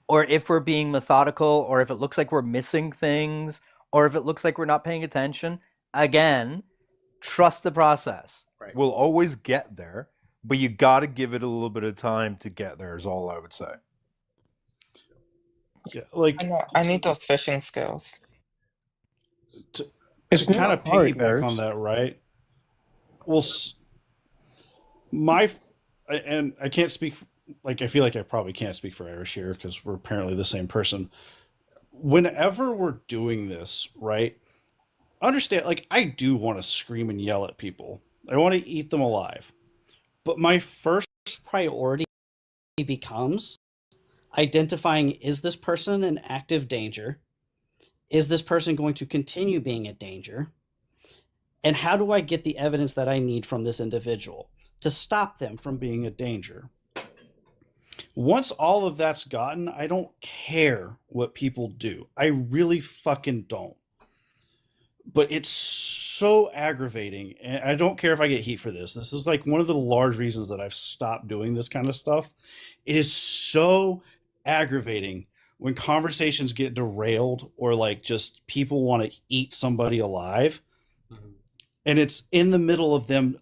or if we're being methodical, or if it looks like we're missing things, or if it looks like we're not paying attention, again, trust the process. Right. We'll always get there, but you got to give it a little bit of time to get there, is all I would say. Yeah, like I need those fishing skills. To It's kind not of hard, piggyback on Urs. that, right? Well, and I can't speak. Like, I feel like I probably can't speak for Irish here because we're apparently the same person. Whenever we're doing this, right? Understand, like, I do want to scream and yell at people. I want to eat them alive. But my first priority becomes identifying, is this person in active danger? Is this person going to continue being a danger? And how do I get the evidence that I need from this individual to stop them from being a danger? Once all of that's gotten, I don't care what people do. I really fucking don't. But it's so aggravating, and I don't care if I get heat for this. This is like one of the large reasons that I've stopped doing this kind of stuff. It is so aggravating when conversations get derailed, or like just people want to eat somebody alive, and it's in the middle of them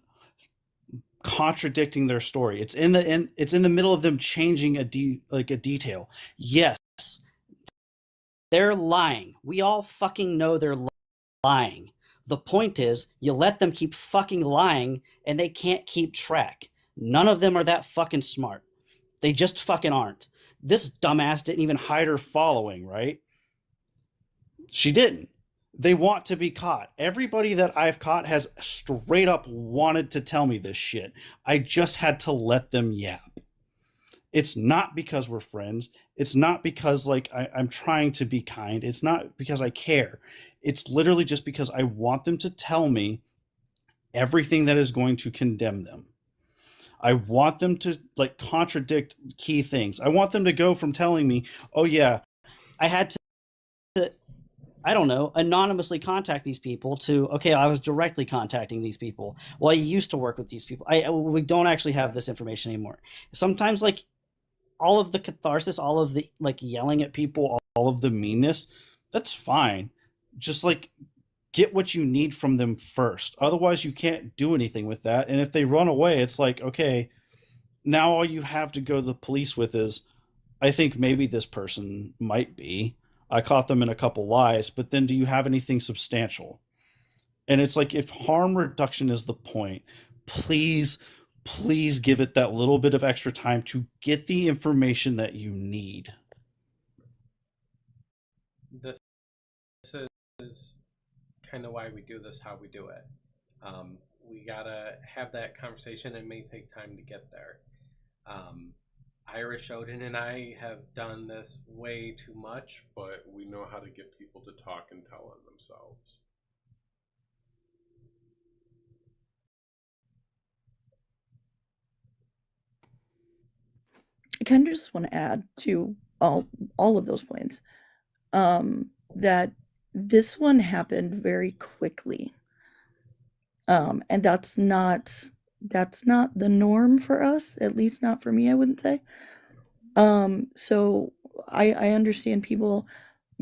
contradicting their story. It's in the middle of them changing a detail. Yes, they're lying. We all fucking know they're lying. The point is, you let them keep fucking lying, and they can't keep track. None of them are that fucking smart. They just fucking aren't. This dumbass didn't even hide her following, right? She didn't. They want to be caught. Everybody that I've caught has straight up wanted to tell me this shit. I just had to let them yap. It's not because we're friends. It's not because like I'm trying to be kind. It's not because I care. It's literally just because I want them to tell me everything that is going to condemn them. I want them to like contradict key things. I want them to go from telling me, oh yeah, I had to, I don't know, anonymously contact these people to, okay, I was directly contacting these people. Well, I used to work with these people. We don't actually have this information anymore. Sometimes like all of the catharsis, all of the like yelling at people, all of the meanness, that's fine. Just like get what you need from them first. Otherwise you can't do anything with that. And if they run away, it's like, okay, now all you have to go to the police with is, I think maybe this person might be. I caught them in a couple lies, but then do you have anything substantial? And it's like, if harm reduction is the point, please give it that little bit of extra time to get the information that you need. This is kind of why we do this, how we do it. We gotta have that conversation. It may take time to get there. Irish, Odin, and I have done this way too much, but we know how to get people to talk and tell on themselves. I kind of just want to add to all of those points that this one happened very quickly, and that's not the norm for us, at least not for me, I wouldn't say. So I understand people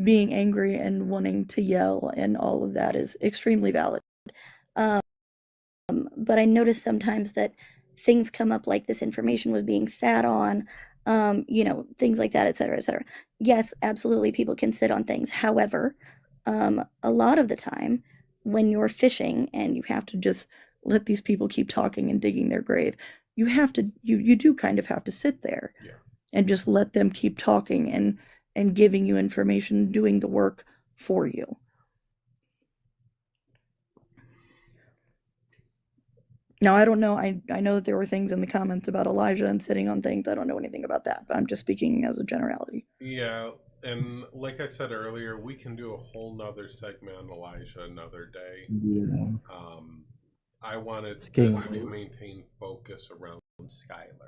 being angry and wanting to yell, and all of that is extremely valid. But I noticed sometimes that things come up like this information was being sat on, things like that, et cetera, et cetera. Yes, absolutely, people can sit on things. However, a lot of the time when you're fishing and you have to just let these people keep talking and digging their grave. You have to, you do kind of have to sit there and just let them keep talking and giving you information, doing the work for you. Now, I don't know. I know that there were things in the comments about Elijah and sitting on things. I don't know anything about that, but I'm just speaking as a generality. Yeah, and like I said earlier, we can do a whole nother segment on Elijah another day. Yeah. I wanted It's this getting to late. maintain focus around Skyler.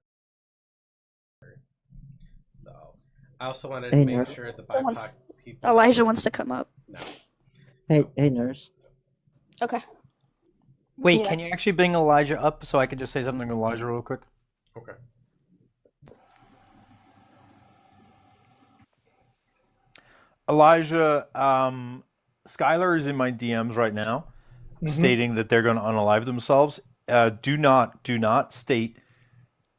So I also wanted to Hey, make nurse. sure the BIPOC people. Elijah wants to come up. No. Hey, nurse. Okay. Wait, can you Yes. actually bring Elijah up so I can just say something to Elijah real quick? Okay. Elijah, Skyler is in my DMs right now, stating that they're going to unalive themselves. Do not state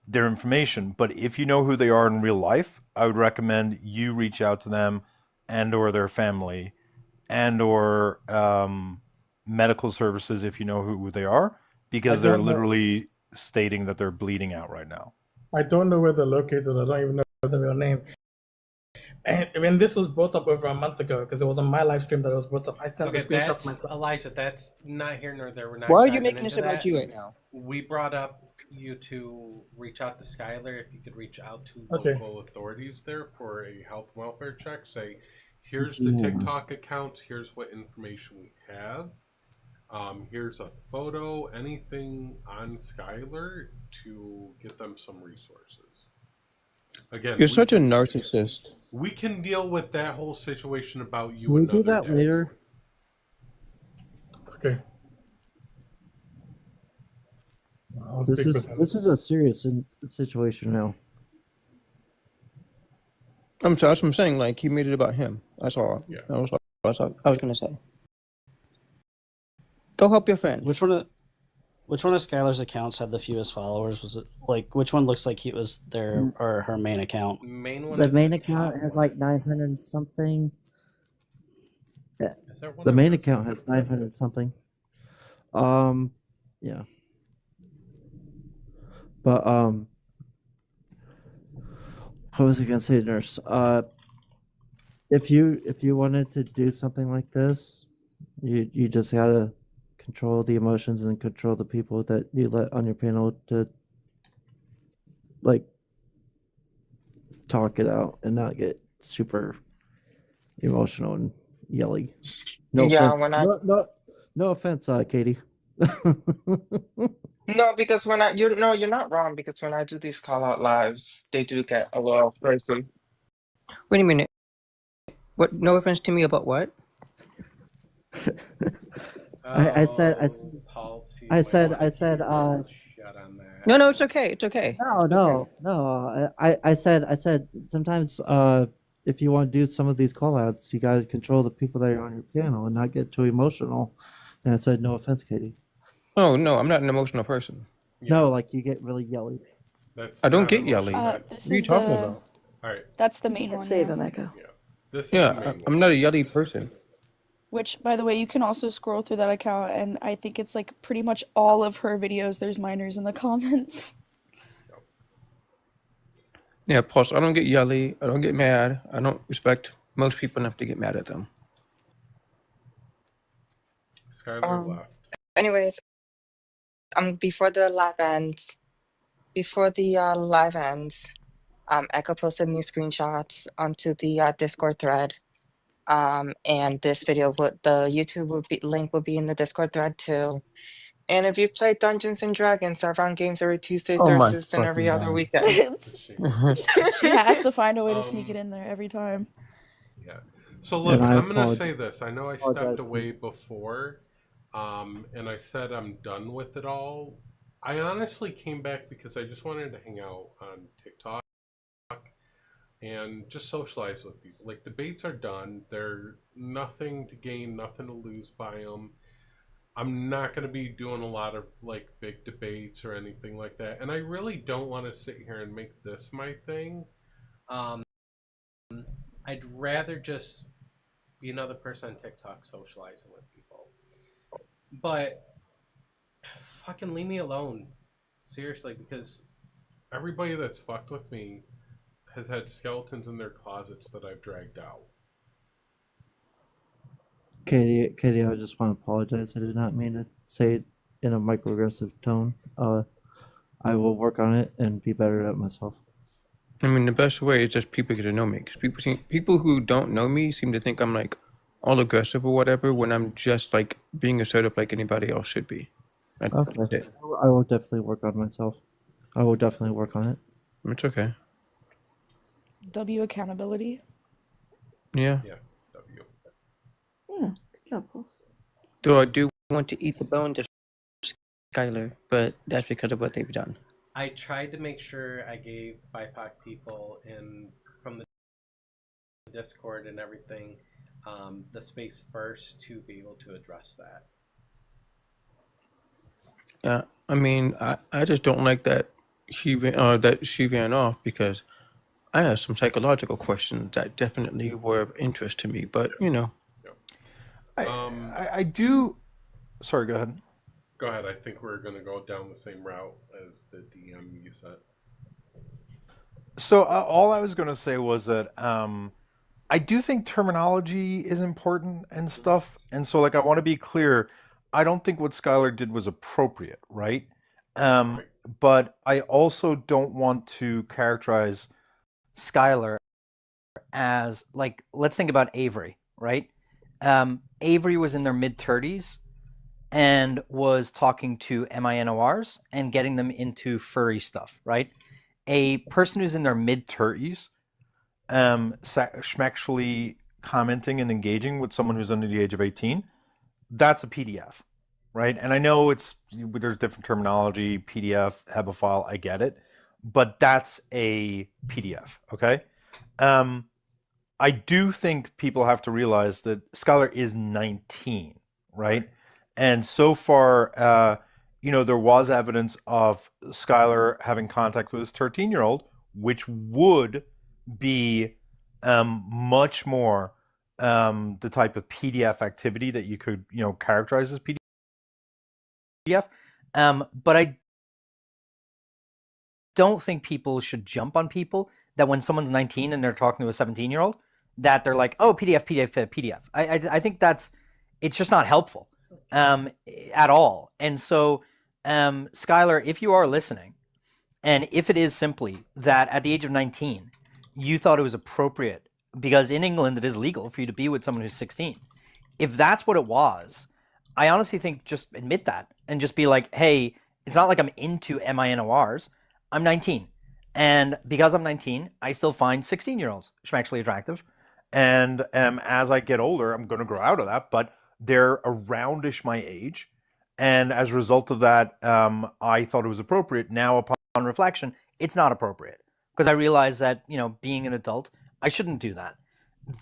their information. But if you know who they are in real life, I would recommend you reach out to them and/or their family, and/or medical services if you know who they are, because they're don't know. literally stating that they're bleeding out right now. I don't know where they're located. I don't even know the real name. And when this was brought up over a month ago, because it was on my live stream that it was brought up, I sent Okay, the screenshot that's myself. Elijah. That's not here nor there. We're not. Why are you diving making this into about that. you right now? We brought up you to reach out to Skyler. If you could reach out to Okay. local authorities there for a health welfare check. Say, here's the Yeah. TikTok accounts. Here's what information we have. Here's a photo. Anything on Skyler to get them some resources. Again, You're such a narcissist. We can deal with that whole situation about you Can we do another that day. later? Okay. I'll This speak is with them. this is a serious situation now. That's what I'm saying. Like, he made it about him. That's all. Yeah. That was what I was going to say. Go help your friend. Which one of Skylar's accounts had the fewest followers? Was it like which one looks like he was their or her main account? Main one. The is main the account top has one. like 900 something. Yeah. Is there one The of main us? account has 900 something. Yeah. But what was I gonna say, nurse? If you wanted to do something like this, you just gotta control the emotions and control the people that you let on your panel to like talk it out and not get super emotional and yelly. No Yeah, offense. when I No offense, Katie. no, because when I you're not wrong because when I do these call out lives, they do get a little crazy. Wait a minute. What? No offense to me about what? I said No, it's okay. It's okay. no. I said sometimes if you want to do some of these call outs, you gotta control the people that are on your panel and not get too emotional. And I said no offense, Katie. Oh no, I'm not an emotional person. No, like you get really yelly. That's I don't not get emotional, yelly. that's- What are you talking about? All right. That's the You main can't one. save yeah. him, Echo. This is Yeah, the main I'm not a yelly person. Which, by the way, you can also scroll through that account, and I think it's like pretty much all of her videos. There's minors in the comments. Yeah, plus I don't get yelly. I don't get mad. I don't respect most people enough to get mad at them. Skyler left. Anyways, before the live ends, Echo posted new screenshots onto the Discord thread. And this video the YouTube link will be in the Discord thread too. And if you've played Dungeons and Dragons, I run games every Tuesday, Oh my Thursdays, and every fucking other God. weekend. She has to find a way to sneak it in there every time. Yeah. So look, And I I'm gonna apologize. say this. I know I Apologize. stepped away before, and I said I'm done with it all. I honestly came back because I just wanted to hang out on TikTok and just socialize with people. Like, debates are done. They're nothing to gain, nothing to lose by them. I'm not going to be doing a lot of like big debates or anything like that. And I really don't want to sit here and make this my thing. I'd rather just be another person on TikTok socializing with people. But fucking leave me alone. Seriously, because everybody that's fucked with me has had skeletons in their closets that I've dragged out. Katie, I just want to apologize. I did not mean to say it in a microaggressive tone. I will work on it and be better at myself. I mean, the best way is just people get to know me. Because people who don't know me seem to think I'm like all aggressive or whatever when I'm just like being assertive like anybody else should be. That's Okay. it. I will definitely work on myself. I will definitely work on it. It's okay. W accountability. Yeah. Yeah. W. Yeah, good job, Pulse. Though I do want to eat the bones of Skyler, but that's because of what they've done. I tried to make sure I gave BIPOC people from the Discord and everything the space first to be able to address that. I mean, I just don't like that she ran off because I have some psychological questions that definitely were of interest to me. But you know, I do. Sorry, go ahead. Go ahead. I think we're going to go down the same route as the DM you said. So all I was going to say was that I do think terminology is important and stuff, and so like I want to be clear. I don't think what Skylar did was appropriate, right? But I also don't want to characterize Skylar as like, let's think about Avery, right? Avery was in their mid 30s and was talking to MINORs and getting them into furry stuff, right? A person who's in their mid 30s actually commenting and engaging with someone who's under the age of 18, that's a PDF, right? And I know there's different terminology, PDF, HEBA file, I get it, but that's a PDF, okay? I do think people have to realize that Skylar is 19, right? And so far, there was evidence of Skylar having contact with his 13-year-old, which would be much more the type of PDF activity that you could, characterize as PDF. But I don't think people should jump on people that when someone's 19 and they're talking to a 17-year-old, that they're like, oh, PDF, PDF, PDF. I think it's just not helpful at all. And so, Skylar, if you are listening, and if it is simply that at the age of 19, you thought it was appropriate, because in England it is legal for you to be with someone who's 16. If that's what it was, I honestly think just admit that and just be like, hey, it's not like I'm into MINORs. I'm 19. And because I'm 19, I still find 16-year-olds actually attractive. And as I get older, I'm going to grow out of that, but they're aroundish my age. And as a result of that, I thought it was appropriate. Now, upon reflection, it's not appropriate, because I realize that, being an adult, I shouldn't do that.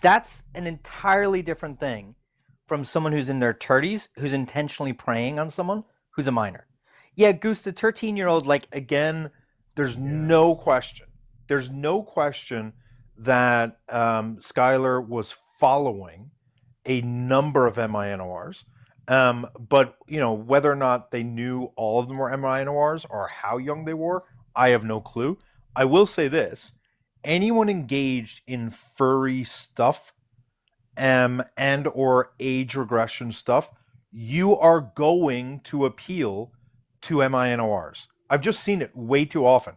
That's an entirely different thing from someone who's in their 30s, who's intentionally preying on someone who's a minor. Yeah, Goose, the 13-year-old, like, again, there's no question. There's no question that Skylar was following a number of MINORs. But, whether or not they knew all of them were MINORs or how young they were, I have no clue. I will say this. Anyone engaged in furry stuff and or age regression stuff, you are going to appeal to MINORs. I've just seen it way too often.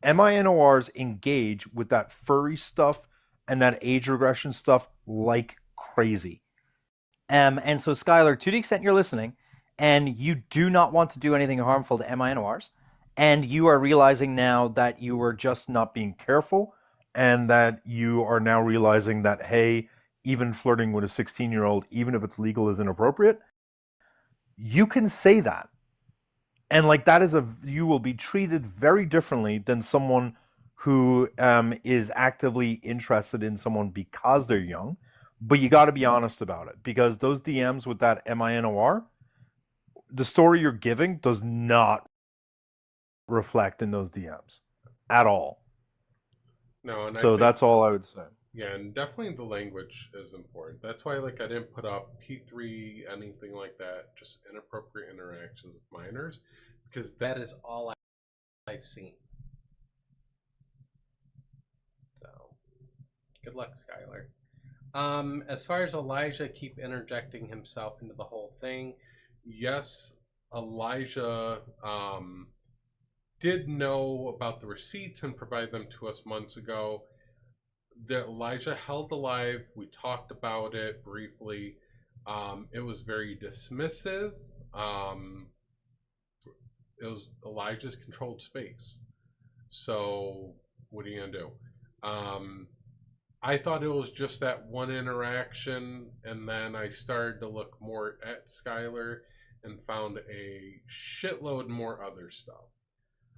MINORs engage with that furry stuff and that age regression stuff like crazy. And so, Skylar, to the extent you're listening, and you do not want to do anything harmful to MINORs, and you are realizing now that you were just not being careful, and that you are now realizing that, hey, even flirting with a 16-year-old, even if it's legal, is inappropriate, you can say that. And like that you will be treated very differently than someone who is actively interested in someone because they're young. But you got to be honest about it, because those DMs with that MINOR, the story you're giving does not reflect in those DMs at all. No, and so that's all I would say. Yeah, and definitely the language is important. That's why, like, I didn't put up P3, anything like that, just inappropriate interactions with minors, because That is all I've seen. So, good luck, Skyler. As far as Elijah keep interjecting himself into the whole thing, yes, Elijah did know about the receipts and provided them to us months ago. That Elijah held alive. We talked about it briefly. It was very dismissive. It was Elijah's controlled space. So what are you gonna do? I thought it was just that one interaction, and then I started to look more at Skyler and found a shitload more other stuff.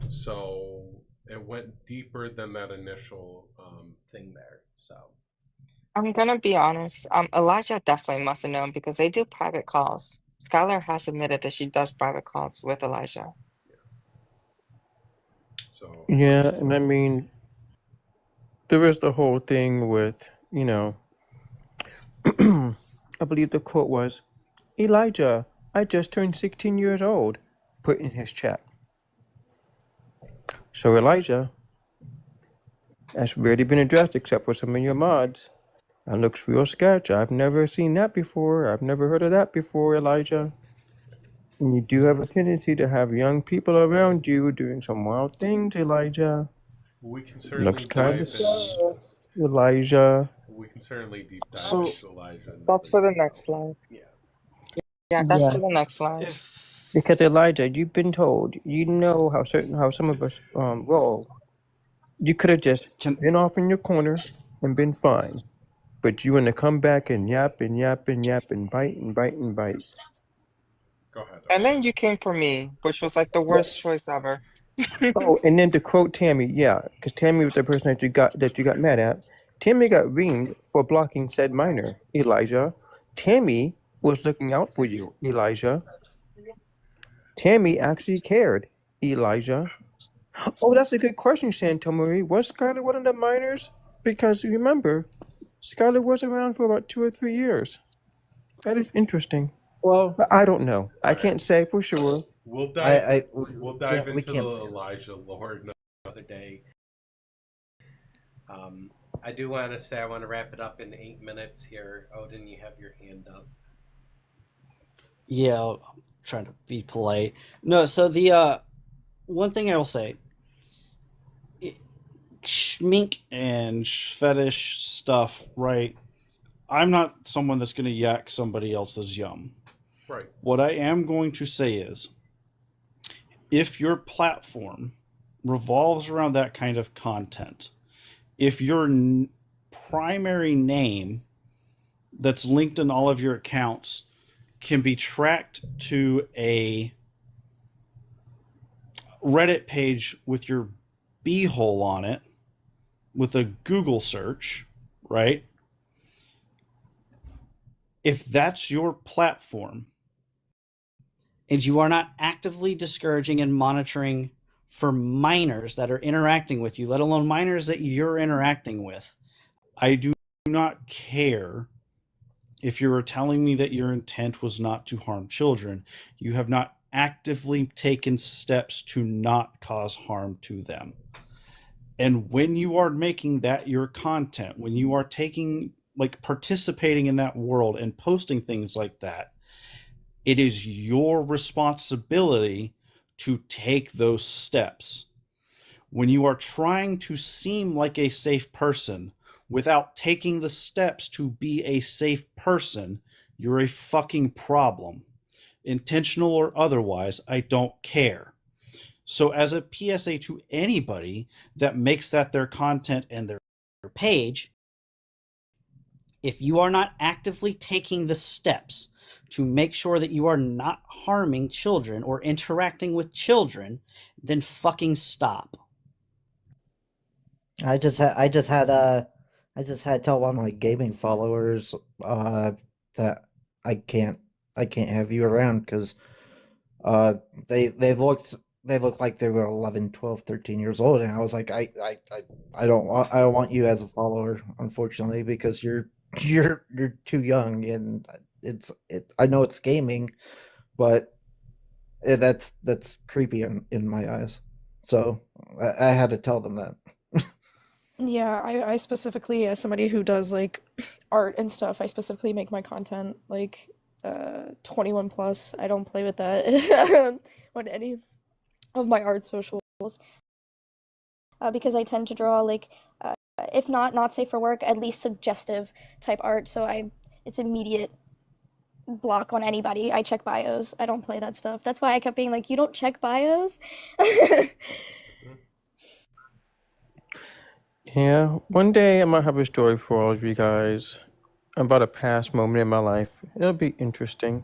So it went deeper than that initial thing there. So I'm gonna be honest. Elijah definitely must have known because they do private calls. Skylar has admitted that she does private calls with Elijah. So Yeah, and I mean, there was the whole thing with, you know, I believe the quote was, Elijah, I just turned 16 years old, put in his chat. So Elijah, that's rarely been addressed except for some of your mods. That looks real sketch. I've never seen that before. I've never heard of that before, Elijah. And you do have a tendency to have young people around you doing some wild things, Elijah. we can certainly Looks kind dive of in. sus, Elijah. We can certainly deep dive So into Elijah. And that's for the next slide. Yeah, that's Yeah. for the next slide. Because Elijah, you've been told, you know how some of us roll. You could have just been off in your corner and been fine. But you want to come back and yap and yap and yap and bite and bite and bite. Go ahead. And then you came for me, which was like the worst choice ever. Oh, and then to quote Tammy, yeah, because Tammy was the person that you got mad at. Tammy got reamed for blocking said minor, Elijah. Tammy was looking out for you, Elijah. Tammy actually cared, Elijah. Oh, that's a good question, Santa Marie. Was Skylar one of the minors? Because remember, Skylar was around for about 2 or 3 years. That is interesting. Well, But I don't know. I can't say for sure. We'll dive. We'll dive we into can't the say. Elijah lore another day. I do want to say I want to wrap it up in 8 minutes here. Odin, you have your hand up. Yeah, I'm trying to be polite. No, so the one thing I will say, schmink and fetish stuff, right? I'm not someone that's going to yak somebody else's yum. Right. What I am going to say is, if your platform revolves around that kind of content, if your primary name that's linked in all of your accounts can be tracked to a Reddit page with your b-hole on it with a Google search, right? If that's your platform and you are not actively discouraging and monitoring for minors that are interacting with you, let alone minors that you're interacting with, I do not care if you're telling me that your intent was not to harm children. You have not actively taken steps to not cause harm to them. And when you are making that your content, when you are participating in that world and posting things like that, it is your responsibility to take those steps. When you are trying to seem like a safe person without taking the steps to be a safe person, you're a fucking problem. Intentional or otherwise, I don't care. So as a PSA to anybody that makes that their content and their page, if you are not actively taking the steps to make sure that you are not harming children or interacting with children, then fucking stop. I just had to tell one of my gaming followers that I can't have you around because they they looked like they were 11, 12, 13 years old, and I was like, I don't want you as a follower, unfortunately, because you're too young, and I know it's gaming, but that's creepy in my eyes. So I had to tell them that. Yeah, I specifically, as somebody who does like art and stuff, I specifically make my content like 21 plus. I don't play with that on any of my art socials because I tend to draw like if not safe for work, at least suggestive type art. So it's immediate block on anybody. I check bios. I don't play that stuff. That's why I kept being like, you don't check bios? Yeah, one day I might have a story for all of you guys about a past moment in my life. It'll be interesting,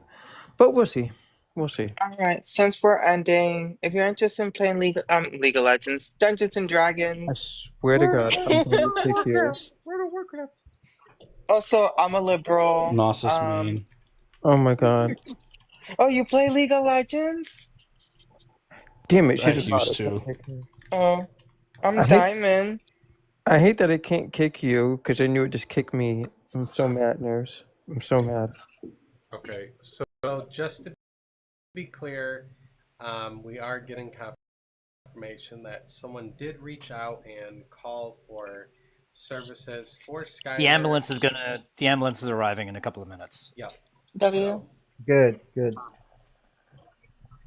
but we'll see. We'll see. All right, since we're ending, if you're interested in playing League of Legends, Dungeons and I Dragons. swear to God, I'm going to kick you. World of Warcraft. Also, I'm a liberal. Gnosis main. Oh my God. Oh, you play League of Legends? Damn it, I she's used about to to. kick me. Oh, I'm I hate, Diamond. I hate that it can't kick you because I knew it just kicked me. I'm so mad, Nurse. I'm so mad. Okay, so just to be clear, we are getting confirmation that someone did reach out and call for services for Skyler. The ambulance is arriving in a couple of minutes. Yep. W. Good.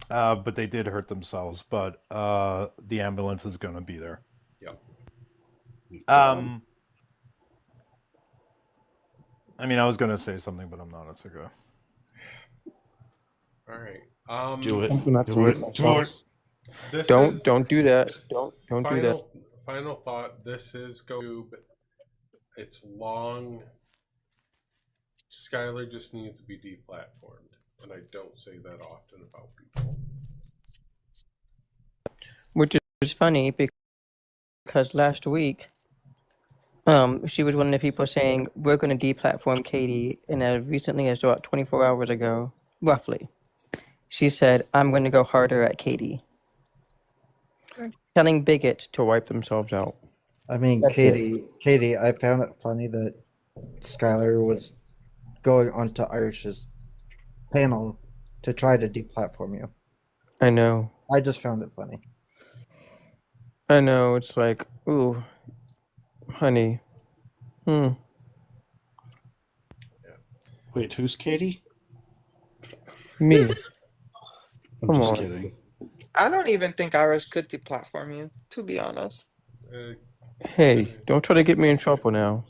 But they did hurt themselves. But the ambulance is going to be there. Yep. I mean, I was going to say something, but I'm not. It's okay. All right. Do it. I'm gonna have to Do hurt it. myself. This Don't do that. Don't do that. Final thought. This is GoTube. It's long. Skyler just needs to be deplatformed, and I don't say that often about people. Which is funny because last week, she was one of the people saying we're going to deplatform Katie, and as recently as about 24 hours ago, roughly, she said I'm going to go harder at Katie, telling bigots To wipe themselves out. I mean, That's it. Katie, I found it funny that Skyler was going onto Irish's panel to try to deplatform you. I know. I just found it funny. I know. It's like, ooh, honey. Wait, who's Katie? Me. I'm Come just on. kidding. I don't even think Iris could deplatform you, to be honest. Hey, don't try to get me in trouble now.